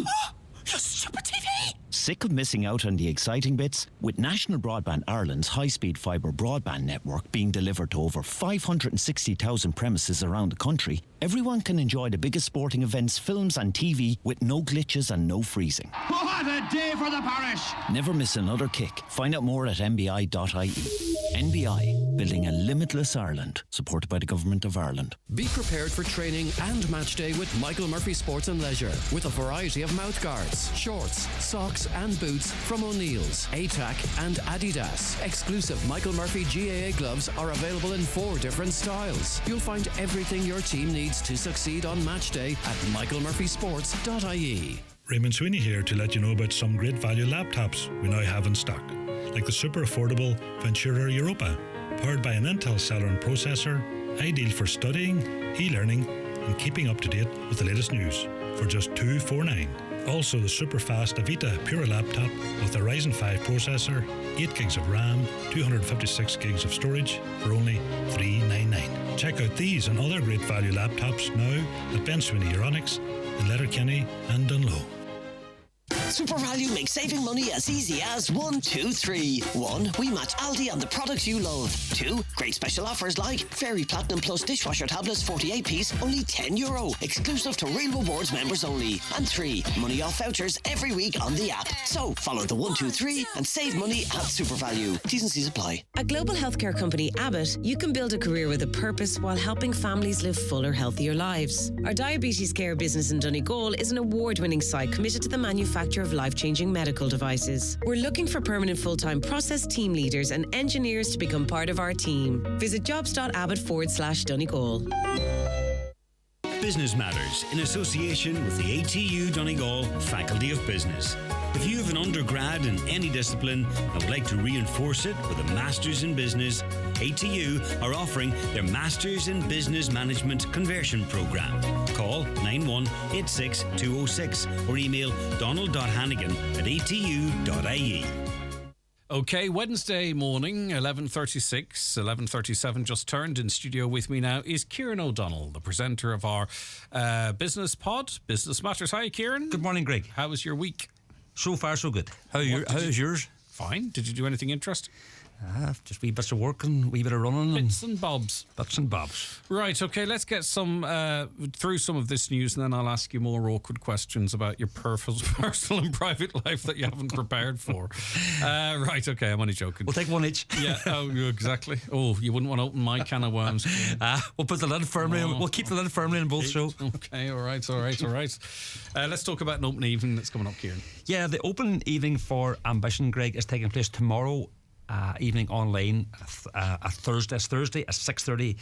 Super TV! Sick of missing out on the exciting bits? With National Broadband Ireland's high-speed fibre broadband network being delivered to over 560,000 premises around the country, everyone can enjoy the biggest sporting events, films and TV with no glitches and no freezing. What a day for the parish! Never miss another kick. Find out more at nbi.ie. NBI, building a limitless Ireland, supported by the Government of Ireland. Be prepared for training and match day with Michael Murphy Sports and Leisure, with a variety of mouth guards, shorts, socks and boots from O'Neill's, ATAC and Adidas. Exclusive Michael Murphy GAA gloves are available in 4 different styles. You'll find everything your team needs to succeed on match day at michaelmurphysports.ie. Raymond Sweeney here to let you know about some great value laptops we now have in stock, like the super affordable Ventura Europa, powered by an Intel Celeron processor, ideal for studying, e-learning and keeping up to date with the latest news for just $249. Also the super fast Avita Pura laptop with a Ryzen 5 processor, 8 gigs of RAM, 256 gigs of storage for only $399. Check out these and other great value laptops now at Ben Sweeney Euronics in Letterkenny and Dunlow. Super Value makes saving money as easy as 1, 2, 3. 1. We match Aldi on the products you love. 2. Great special offers like Fairy Platinum Plus dishwasher tablets 48-piece, only €10. Exclusive to Real Rewards members only. And 3. Money off vouchers every week on the app. So follow the 1, 2, 3 and save money at Super Value. T's and C's apply. At global healthcare company Abbott, you can build a career with a purpose while helping families live fuller, healthier lives. Our diabetes care business in Donegal is an award-winning site committed to the manufacture of life-changing medical devices. We're looking for permanent full-time process team leaders and engineers to become part of our team. Visit jobs.abbott.com/Donegal. Business Matters in association with the ATU Donegal Faculty of Business. If you have an undergrad in any discipline and would like to reinforce it with a Masters in Business, ATU are offering their Masters in Business Management Conversion Programme. Call 9186 206 or email donald.hannigan@atu.ie. Okay, Wednesday morning, 11:36, 11:37 just turned. In studio with me now is Kieran O'Donnell, the presenter of our business pod, Business Matters. Hi, Kieran. Good morning, Greg. How was your week? So far, so good. How is yours? Fine. Did you do anything interesting? Just wee bits of work and wee bit of running. Bits and bobs. Bits and bobs. Right, okay, let's get through some of this news, and then I'll ask you more awkward questions about your personal and private life that you haven't prepared for. Right, okay, I'm only joking. We'll take one each. Yeah, exactly. Oh, you wouldn't want to open my can of worms. We'll put the lid firmly. We'll keep the lid firmly in both shows. Okay, all right. Let's talk about an open evening that's coming up, Kieran. Yeah, the open evening for Ambition, Greg, is taking place tomorrow evening online, Thursday at 6:30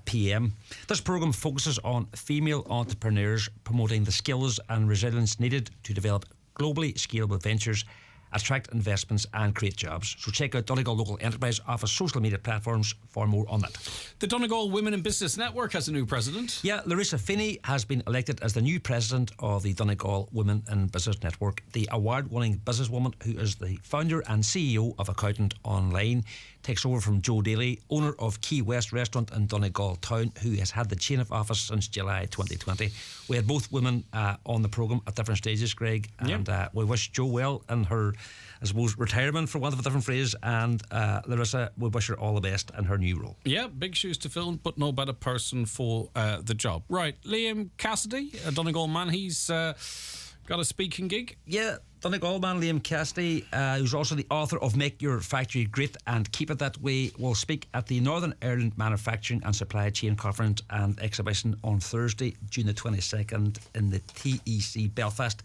p.m. This programme focuses on female entrepreneurs promoting the skills and resilience needed to develop globally scalable ventures, attract investments and create jobs. So check out Donegal Local Enterprise Office social media platforms for more on that. The Donegal Women in Business Network has a new president. Yeah, Larissa Finney has been elected as the new president of the Donegal Women in Business Network. The award-winning businesswoman, who is the founder and CEO of Accountant Online, takes over from Joe Daly, owner of Key West Restaurant in Donegal Town, who has had the chain of office since July 2020. We had both women on the programme at different stages, Greg, and we wish Joe well in her, I suppose, retirement, for want of a different phrase, and Larissa, we wish her all the best in her new role. Yeah, big shoes to fill, but no better person for the job. Right, Liam Cassidy, a Donegal man, he's got a speaking gig. Yeah, Donegal man Liam Cassidy, who's also the author of Make Your Factory Great and Keep It That Way, will speak at the Northern Ireland Manufacturing and Supply Chain Conference and Exhibition on Thursday, June the 22nd in the TEC Belfast.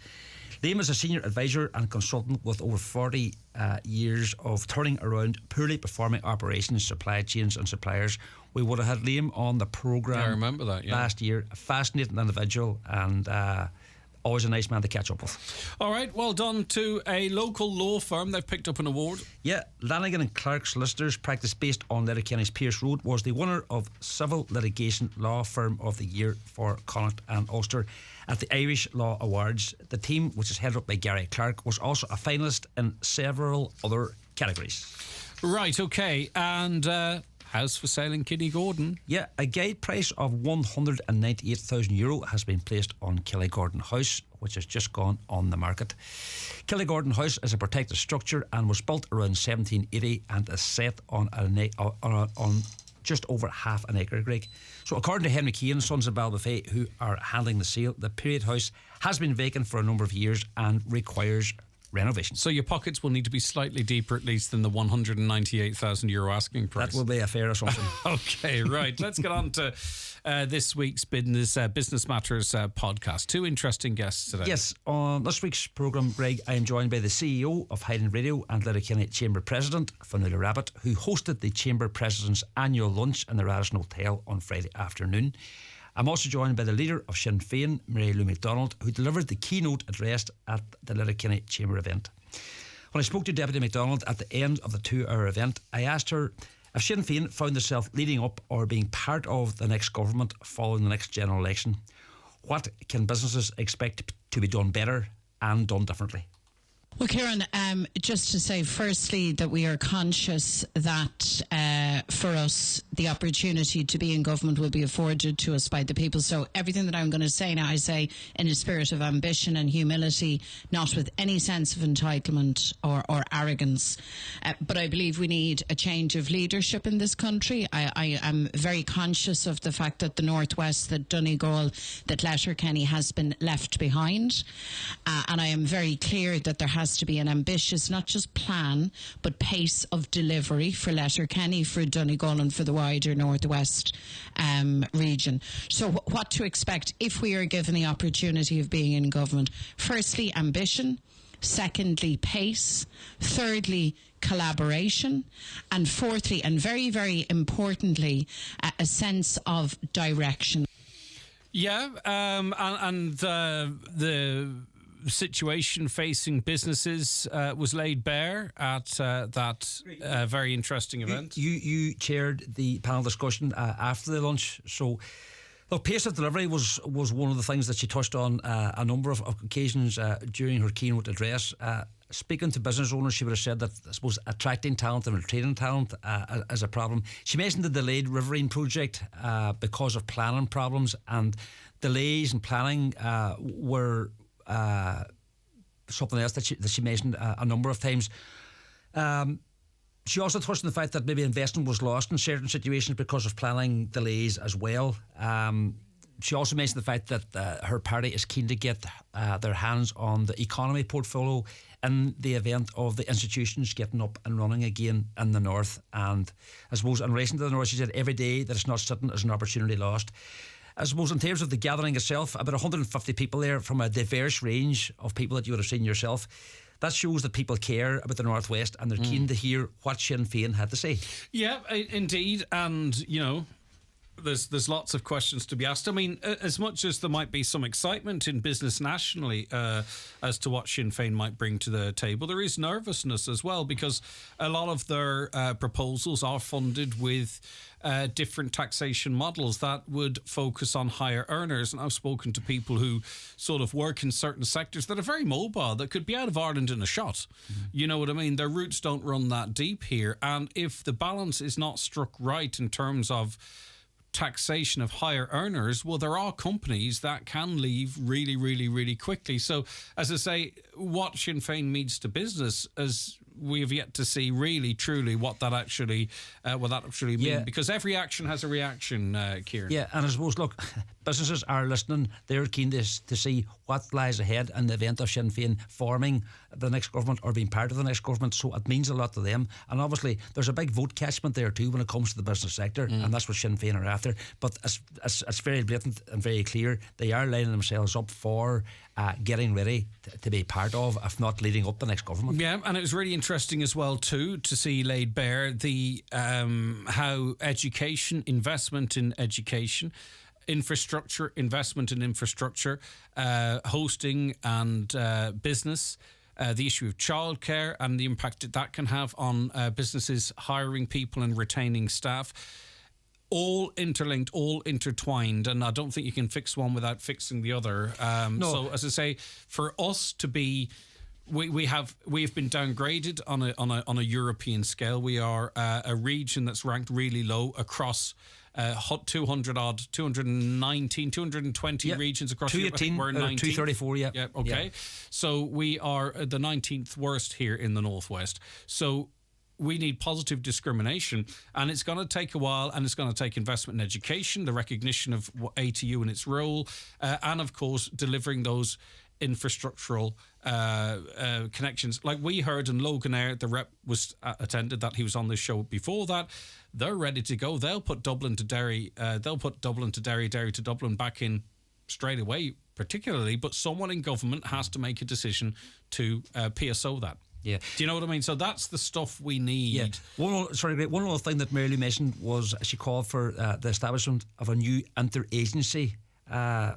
Liam is a senior advisor and consultant with over 40 years of turning around poorly performing operations, supply chains and suppliers. We would have had Liam on the programme, I remember that, last year. A fascinating individual and always a nice man to catch up with. All right, well done to a local law firm. They've picked up an award. Yeah, Lanigan and Clark Solicitors, practice based on Letterkenny's Pierce Road, was the winner of Civil Litigation Law Firm of the Year for Connacht and Ulster at the Irish Law Awards. The team, which is headed up by Gary Clark, was also a finalist in several other categories. Right, okay, and house for sale in Kinnegordon. Yeah, a guide price of €198,000 has been placed on Kinnegordon House, which has just gone on the market. Kinnegordon House is a protected structure and was built around 1780 and is set on just over half an acre, Greg. So according to Henry Keane, Sons of Balbuffet, who are handling the sale, the period house has been vacant for a number of years and requires renovation. So your pockets will need to be slightly deeper at least than the €198,000 asking price. That will be a fair assumption. Okay, right. Let's get on to this week's Business Matters podcast. Two interesting guests today. Yes, on this week's programme, Greg, I am joined by the CEO of Highland Radio and Letterkenny Chamber President, Fionnuala Rabbit, who hosted the Chamber President's annual lunch in the Radisson Hotel on Friday afternoon. I'm also joined by the leader of Sinn Féin, Mary Lou McDonald, who delivered the keynote address at the Letterkenny Chamber event. When I spoke to Deputy McDonald at the end of the 2-hour event, I asked her if Sinn Féin found itself leading up or being part of the next government following the next general election. What can businesses expect to be done better and done differently? Well, Kieran, just to say firstly that we are conscious that for us the opportunity to be in government will be afforded to us by the people. So everything that I'm going to say now, I say in a spirit of ambition and humility, not with any sense of entitlement or arrogance. But I believe we need a change of leadership in this country. I am very conscious of the fact that the Northwest, that Donegal, that Letterkenny has been left behind. And I am very clear that there has to be an ambitious, not just plan, but pace of delivery for Letterkenny, for Donegal and for the wider Northwest region. So what to expect if we are given the opportunity of being in government? Firstly, ambition. Secondly, pace. Thirdly, collaboration. And fourthly, and very, very importantly, a sense of direction. Yeah, and the situation facing businesses was laid bare at that very interesting event. You chaired the panel discussion after the lunch, so look, pace of delivery was one of the things that she touched on a number of occasions during her keynote address. Speaking to business owners, she would have said that, I suppose, attracting talent and retaining talent is a problem. She mentioned the delayed Riverine project because of planning problems, and delays in planning were something else that she mentioned a number of times. She also touched on the fact that maybe investment was lost in certain situations because of planning delays as well. She also mentioned the fact that her party is keen to get their hands on the economy portfolio in the event of the institutions getting up and running again in the north. And I suppose in relation to the north, she said every day that it's not sitting is an opportunity lost. I suppose in terms of the gathering itself, about 150 people there from a diverse range of people that you would have seen yourself. That shows that people care about the Northwest and they're keen to hear what Sinn Féin had to say. Yeah, indeed. And, you know, there's lots of questions to be asked. I mean, as much as there might be some excitement in business nationally as to what Sinn Féin might bring to the table, there is nervousness as well, because a lot of their proposals are funded with different taxation models that would focus on higher earners. And I've spoken to people who sort of work in certain sectors that are very mobile, that could be out of Ireland in a shot. You know what I mean? Their roots don't run that deep here. And if the balance is not struck right in terms of taxation of higher earners, well, there are companies that can leave really, really, really quickly. So, as I say, what Sinn Féin means to business, as we have yet to see really, truly what that actually means. Yeah. Because every action has a reaction, Kieran. Yeah, and I suppose, look, businesses are listening. They're keen to see what lies ahead in the event of Sinn Féin forming the next government or being part of the next government. So it means a lot to them. And obviously, there's a big vote catchment there too when it comes to the business sector, and that's what Sinn Féin are after. But it's very blatant and very clear. They are lining themselves up for getting ready to be part of, if not leading up the next government. Yeah, and it was really interesting as well too to see laid bare the how education, investment in education, infrastructure, investment in infrastructure, hosting and business, the issue of childcare and the impact that can have on businesses hiring people and retaining staff. All interlinked, all intertwined, and I don't think you can fix one without fixing the other. No. So, as I say, for us to be, we have been downgraded on a European scale. We are a region that's ranked really low across 219, 220 regions across Europe. 218, We're 19th. 234, yeah. Yeah, okay. Yeah. So we are the 19th worst here in the Northwest. So we need positive discrimination, and it's going to take a while, and it's going to take investment in education, the recognition of ATU and its role, and of course delivering those infrastructural connections. Like we heard in Loganair, the rep was attended that he was on this show before that. They're ready to go. They'll put Dublin to Derry. Derry to Dublin back in straight away, particularly. But someone in government has to make a decision to PSO that. Yeah. Do you know what I mean? So that's the stuff we need. Yeah. One other thing that Mary Lou mentioned was she called for the establishment of a new interagency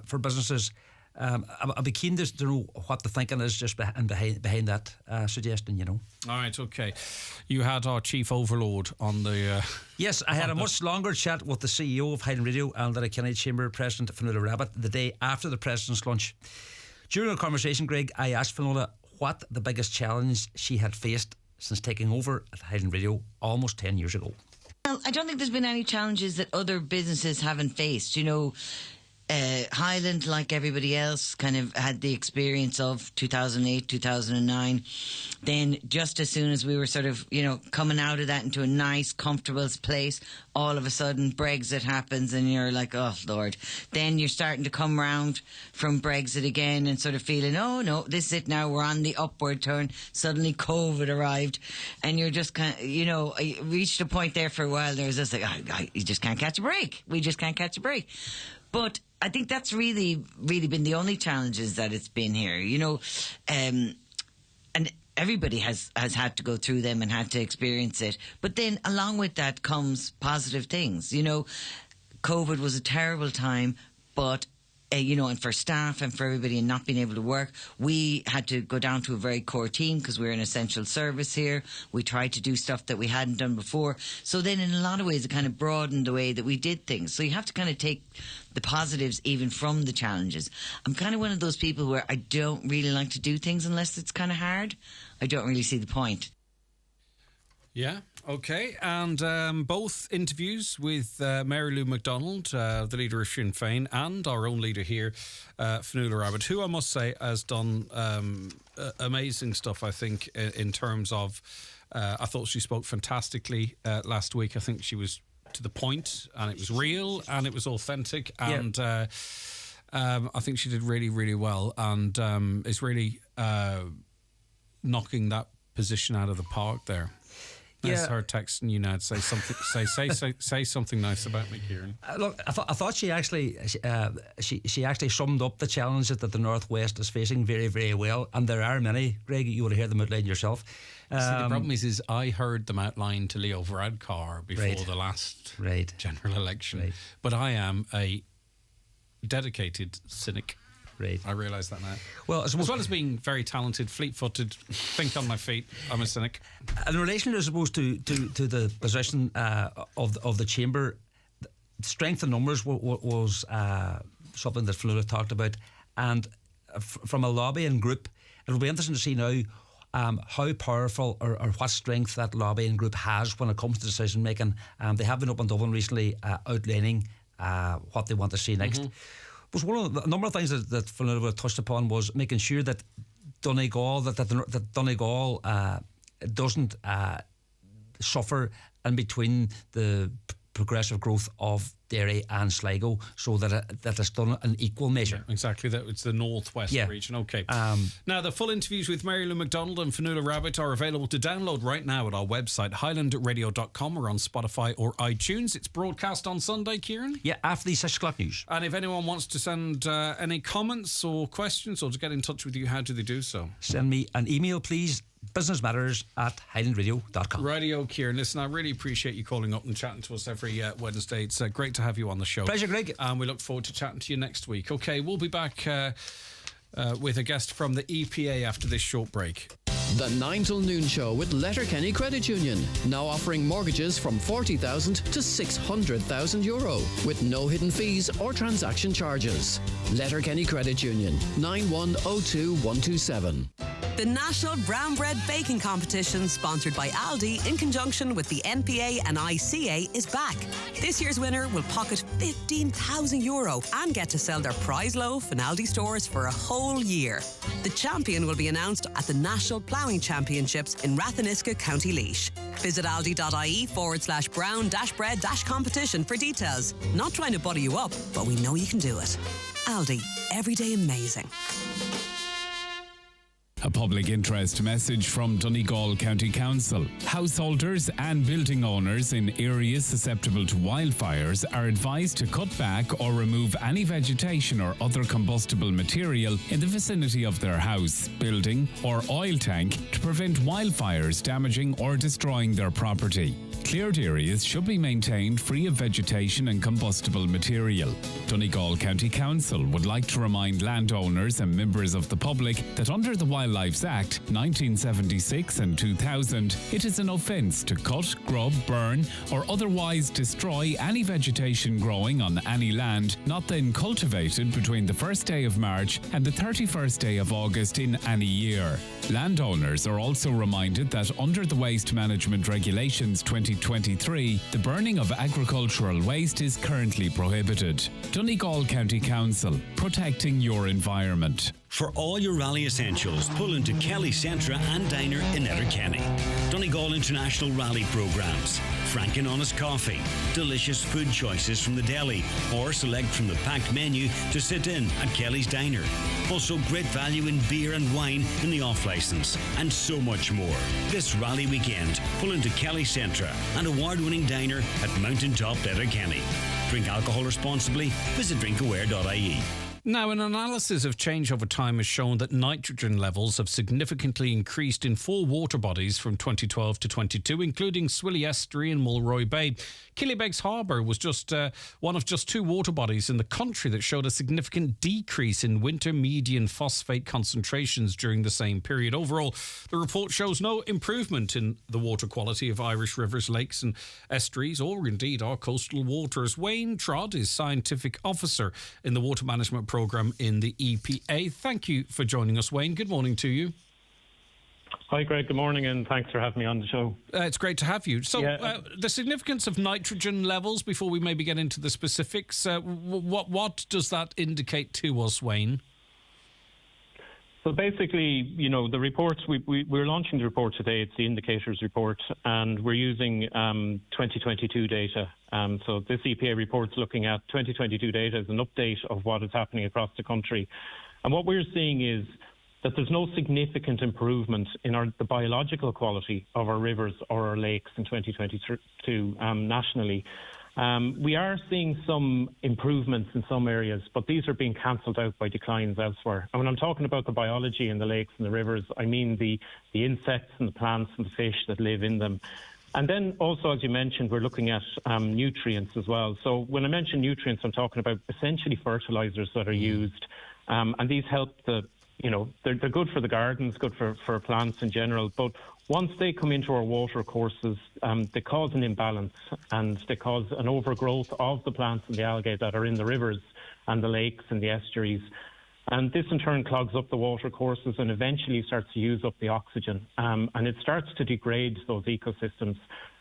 for businesses. I'd be keen to know what the thinking is just behind that suggestion, you know. All right, okay. You had our chief overlord on the... Yes, I had a much longer chat with the CEO of Highland Radio and Letterkenny Chamber President Fionnuala Rabbit the day after the President's lunch. During our conversation, Greg, I asked Fionnuala what the biggest challenge she had faced since taking over at Highland Radio almost 10 years ago. Well, I don't think there's been any challenges that other businesses haven't faced. You know, Highland, like everybody else, kind of had the experience of 2008, 2009. Then just as soon as we were sort of, you know, coming out of that into a nice, comfortable place, all of a sudden Brexit happens and you're like, oh, Lord. Then you're starting to come round from Brexit again and sort of feeling, oh, no, this is it now. We're on the upward turn. Suddenly COVID arrived and you're just kind of, you know, I reached a point there for a while. There was just like, you just can't catch a break. We just can't catch a break. But I think that's really been the only challenges that it's been here, you know, and everybody has had to go through them and had to experience it. But then along with that comes positive things. You know, COVID was a terrible time, but and for staff and for everybody and not being able to work. We had to go down to a very core team because we're an essential service here. We tried to do stuff that we hadn't done before. So then in a lot of ways it kind of broadened the way that we did things. So you have to kind of take the positives even from the challenges. I'm kind of one of those people where I don't really like to do things unless it's kind of hard. I don't really see the point. Yeah, okay. And both interviews with Mary Lou McDonald, the leader of Sinn Féin, and our own leader here, Fionnuala Rabbit, who I must say has done amazing stuff, I think, in terms of... I thought she spoke fantastically last week. I think she was to the point, and it was real, and it was authentic, and I think she did really, really well, and is really knocking that position out of the park there. That's her texting you now to say something. Say something nice about me, Kieran. Look, I thought she actually summed up the challenges that the Northwest is facing very, very well, and there are many. Greg, you would have heard them outlined yourself. See, the problem is I heard them outlined to Leo Varadkar before the last general election. But I am a dedicated cynic. Right. I realise that now. Well, as well as being very talented, fleet-footed, think on my feet, I'm a cynic. In relation, I suppose, to the position of the chamber, strength in numbers was something that Fionnuala talked about, and from a lobbying group, it will be interesting to see now how powerful or what strength that lobbying group has when it comes to decision making. They have been up in Dublin recently outlining what they want to see next. Was one of the number of things that Fionnuala touched upon was making sure that Donegal that Donegal doesn't suffer in between the progressive growth of Derry and Sligo, so that it's done in equal measure. Yeah, exactly, that it's the northwest region. Okay. Now, the full interviews with Mary Lou McDonald and Fionnuala Rabbit are available to download right now at our website, highlandradio.com, or on Spotify or iTunes. It's broadcast on Sunday, Kieran? Yeah, after the 6 o'clock news. And if anyone wants to send any comments or questions or to get in touch with you, how do they do so? Send me an email, please. businessmatters@highlandradio.com. Radio, Kieran. Listen, I really appreciate you calling up and chatting to us every Wednesday. It's great to have you on the show. Pleasure, Greg. And we look forward to chatting to you next week. Okay, we'll be back with a guest from the EPA after this short break. The 9 till noon show with Letterkenny Credit Union, now offering mortgages from €40,000 to €600,000 with no hidden fees or transaction charges. Letterkenny Credit Union, 9102127. The National Brown Bread Baking Competition, sponsored by Aldi in conjunction with the NPA and ICA, is back. This year's winner will pocket €15,000 and get to sell their prize loaf in Aldi stores for a whole year. The champion will be announced at the National Ploughing Championships in Ratheniska, County Laois. Visit aldi.ie/brown-bread-competition for details. Not trying to butter you up, but we know you can do it. Aldi, everyday amazing. A public interest message from Donegal County Council. Householders and building owners in areas susceptible to wildfires are advised to cut back or remove any vegetation or other combustible material in the vicinity of their house, building or oil tank to prevent wildfires damaging or destroying their property. Cleared areas should be maintained free of vegetation and combustible material. Donegal County Council would like to remind landowners and members of the public that under the Wildlife Act 1976 and 2000, it is an offence to cut, grub, burn or otherwise destroy any vegetation growing on any land not then cultivated between the 1st day of March and the 31st day of August in any year. Landowners are also reminded that under the Waste Management Regulations 2023, the burning of agricultural waste is currently prohibited. Donegal County Council, protecting your environment. For all your rally essentials, pull into Kelly Centra and Diner in Letterkenny. Donegal International Rally Programmes, frank and honest coffee, delicious food choices from the deli, or select from the packed menu to sit in at Kelly's Diner. Also great value in beer and wine in the off-licence, and so much more. This rally weekend, pull into Kelly Centra, an award-winning diner at Mountain Top, Letterkenny. Drink alcohol responsibly. Visit drinkaware.ie. Now, an analysis of change over time has shown that nitrogen levels have significantly increased in 4 water bodies from 2012 to 22, including Swilly Estuary and Mulroy Bay. Killybegs Harbour was just one of just 2 water bodies in the country that showed a significant decrease in winter median phosphate concentrations during the same period. Overall, the report shows no improvement in the water quality of Irish rivers, lakes and estuaries, or indeed our coastal waters. Wayne Trott is Scientific Officer in the Water Management Programme in the EPA. Thank you for joining us, Wayne. Good morning to you. Hi, Greg. Good morning, and thanks for having me on the show. It's great to have you. So, the significance of nitrogen levels, before we maybe get into the specifics, what does that indicate to us, Wayne? So basically, you know, the reports, we're launching the report today. It's the indicators report, and we're using 2022 data. So this EPA report's looking at 2022 data as an update of what is happening across the country. And what we're seeing is that there's no significant improvement in the biological quality of our rivers or our lakes in 2022 nationally. We are seeing some improvements in some areas, but these are being cancelled out by declines elsewhere. And when I'm talking about the biology in the lakes and the rivers, I mean the insects and the plants and the fish that live in them. And then also, as you mentioned, we're looking at nutrients as well. So when I mention nutrients, I'm talking about essentially fertilisers that are used. And these help they're good for the gardens, good for plants in general. But once they come into our water courses, they cause an imbalance and they cause an overgrowth of the plants and the algae that are in the rivers and the lakes and the estuaries. And this in turn clogs up the water courses and eventually starts to use up the oxygen. And it starts to degrade those ecosystems.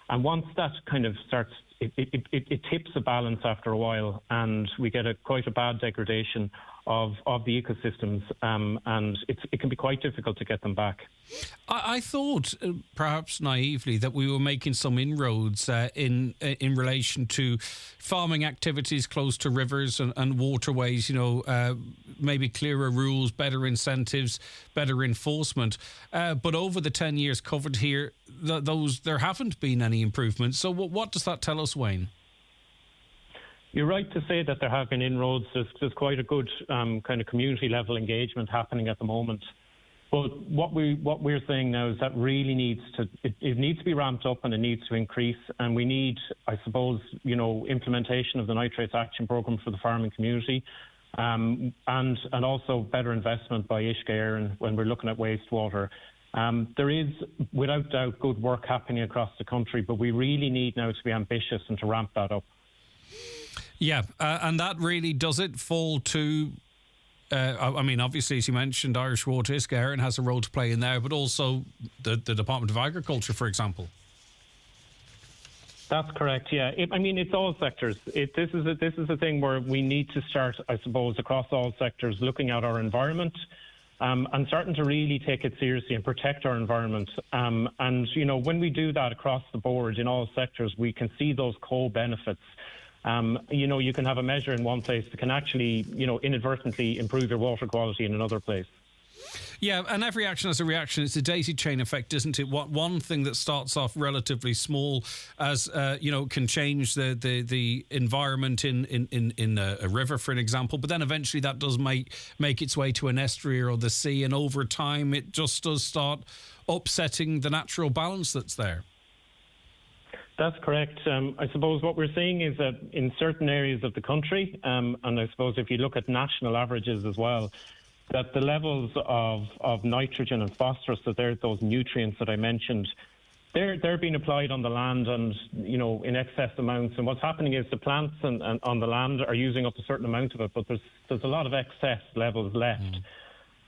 And once that kind of starts, it tips the balance after a while, and we get quite a bad degradation of the ecosystems, and it can be quite difficult to get them back. I thought, perhaps naively, that we were making some inroads in relation to farming activities close to rivers and waterways, maybe clearer rules, better incentives, better enforcement. But over the 10 years covered here, there haven't been any improvements. So what does that tell us, Wayne? You're right to say that there have been inroads. There's quite a good kind of community level engagement happening at the moment. But what we're saying now is that really needs to be ramped up, and it needs to increase. And we need, I suppose, implementation of the Nitrates Action Programme for the farming community, and also better investment by Uisce Éireann when we're looking at wastewater. There is, without doubt, good work happening across the country, but we really need now to be ambitious and to ramp that up. Yeah, and that really, does it fall to, obviously, as you mentioned, Irish Water, Uisce Éireann has a role to play in there, but also the Department of Agriculture, for example. That's correct, yeah. It's all sectors. This is a thing where we need to start, I suppose, across all sectors, looking at our environment and starting to really take it seriously and protect our environment. And, when we do that across the board in all sectors, we can see those co-benefits. You can have a measure in one place that can actually, inadvertently improve your water quality in another place. Yeah, and every action has a reaction. It's a daisy chain effect, isn't it? One thing that starts off relatively small, as can change the environment in a river, for an example. But then eventually that does make its way to an estuary or the sea, and over time it just does start upsetting the natural balance that's there. That's correct. I suppose what we're seeing is that in certain areas of the country, and I suppose if you look at national averages as well, that the levels of nitrogen and phosphorus, that they're those nutrients that I mentioned, they're being applied on the land and, in excess amounts. And what's happening is the plants and on the land are using up a certain amount of it, but there's a lot of excess levels left.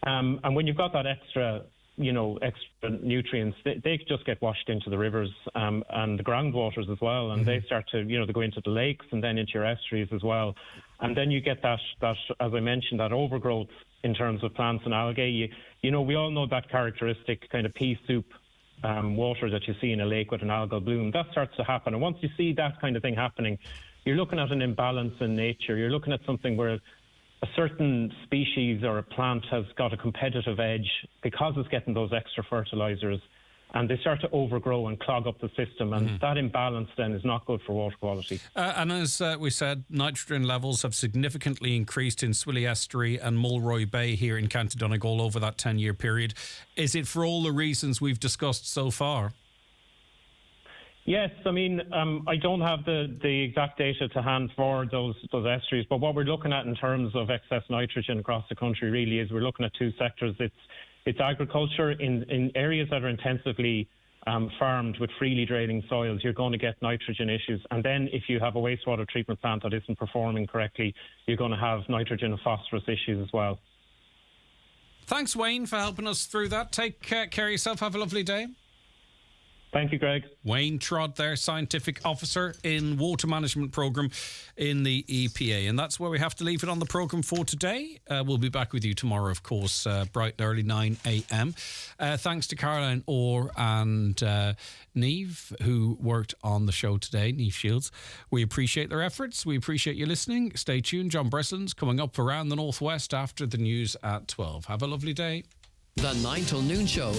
And when you've got that extra nutrients, they just get washed into the rivers and the groundwaters as well, and they start to, they go into the lakes and then into your estuaries as well. And then you get that as I mentioned, that overgrowth in terms of plants and algae. We all know that characteristic kind of pea soup water that you see in a lake with an algal bloom. That starts to happen. And once you see that kind of thing happening, you're looking at an imbalance in nature. You're looking at something where a certain species or a plant has got a competitive edge because it's getting those extra fertilizers, and they start to overgrow and clog up the system, and that imbalance then is not good for water quality. And as we said, nitrogen levels have significantly increased in Swilly Estuary and Mulroy Bay here in County Donegal over that 10-year period. Is it for all the reasons we've discussed so far? Yes, I mean, I don't have the exact data to hand for those estuaries, but what we're looking at in terms of excess nitrogen across the country really is we're looking at two sectors. It's agriculture in areas that are intensively farmed with freely draining soils. You're going to get nitrogen issues. And then if you have a wastewater treatment plant that isn't performing correctly, you're going to have nitrogen and phosphorus issues as well. Thanks, Wayne, for helping us through that. Take care of yourself. Have a lovely day. Thank you, Greg. Wayne Trott there, Scientific Officer in Water Management Programme in the EPA. And that's where we have to leave it on the programme for today. We'll be back with you tomorrow, of course, bright and early, 9 a.m. Thanks to Caroline Orr and Niamh, who worked on the show today, Niamh Shields. We appreciate their efforts. We appreciate you listening. Stay tuned. John Breslin's coming up around the Northwest after the news at 12. Have a lovely day. The 9 till noon show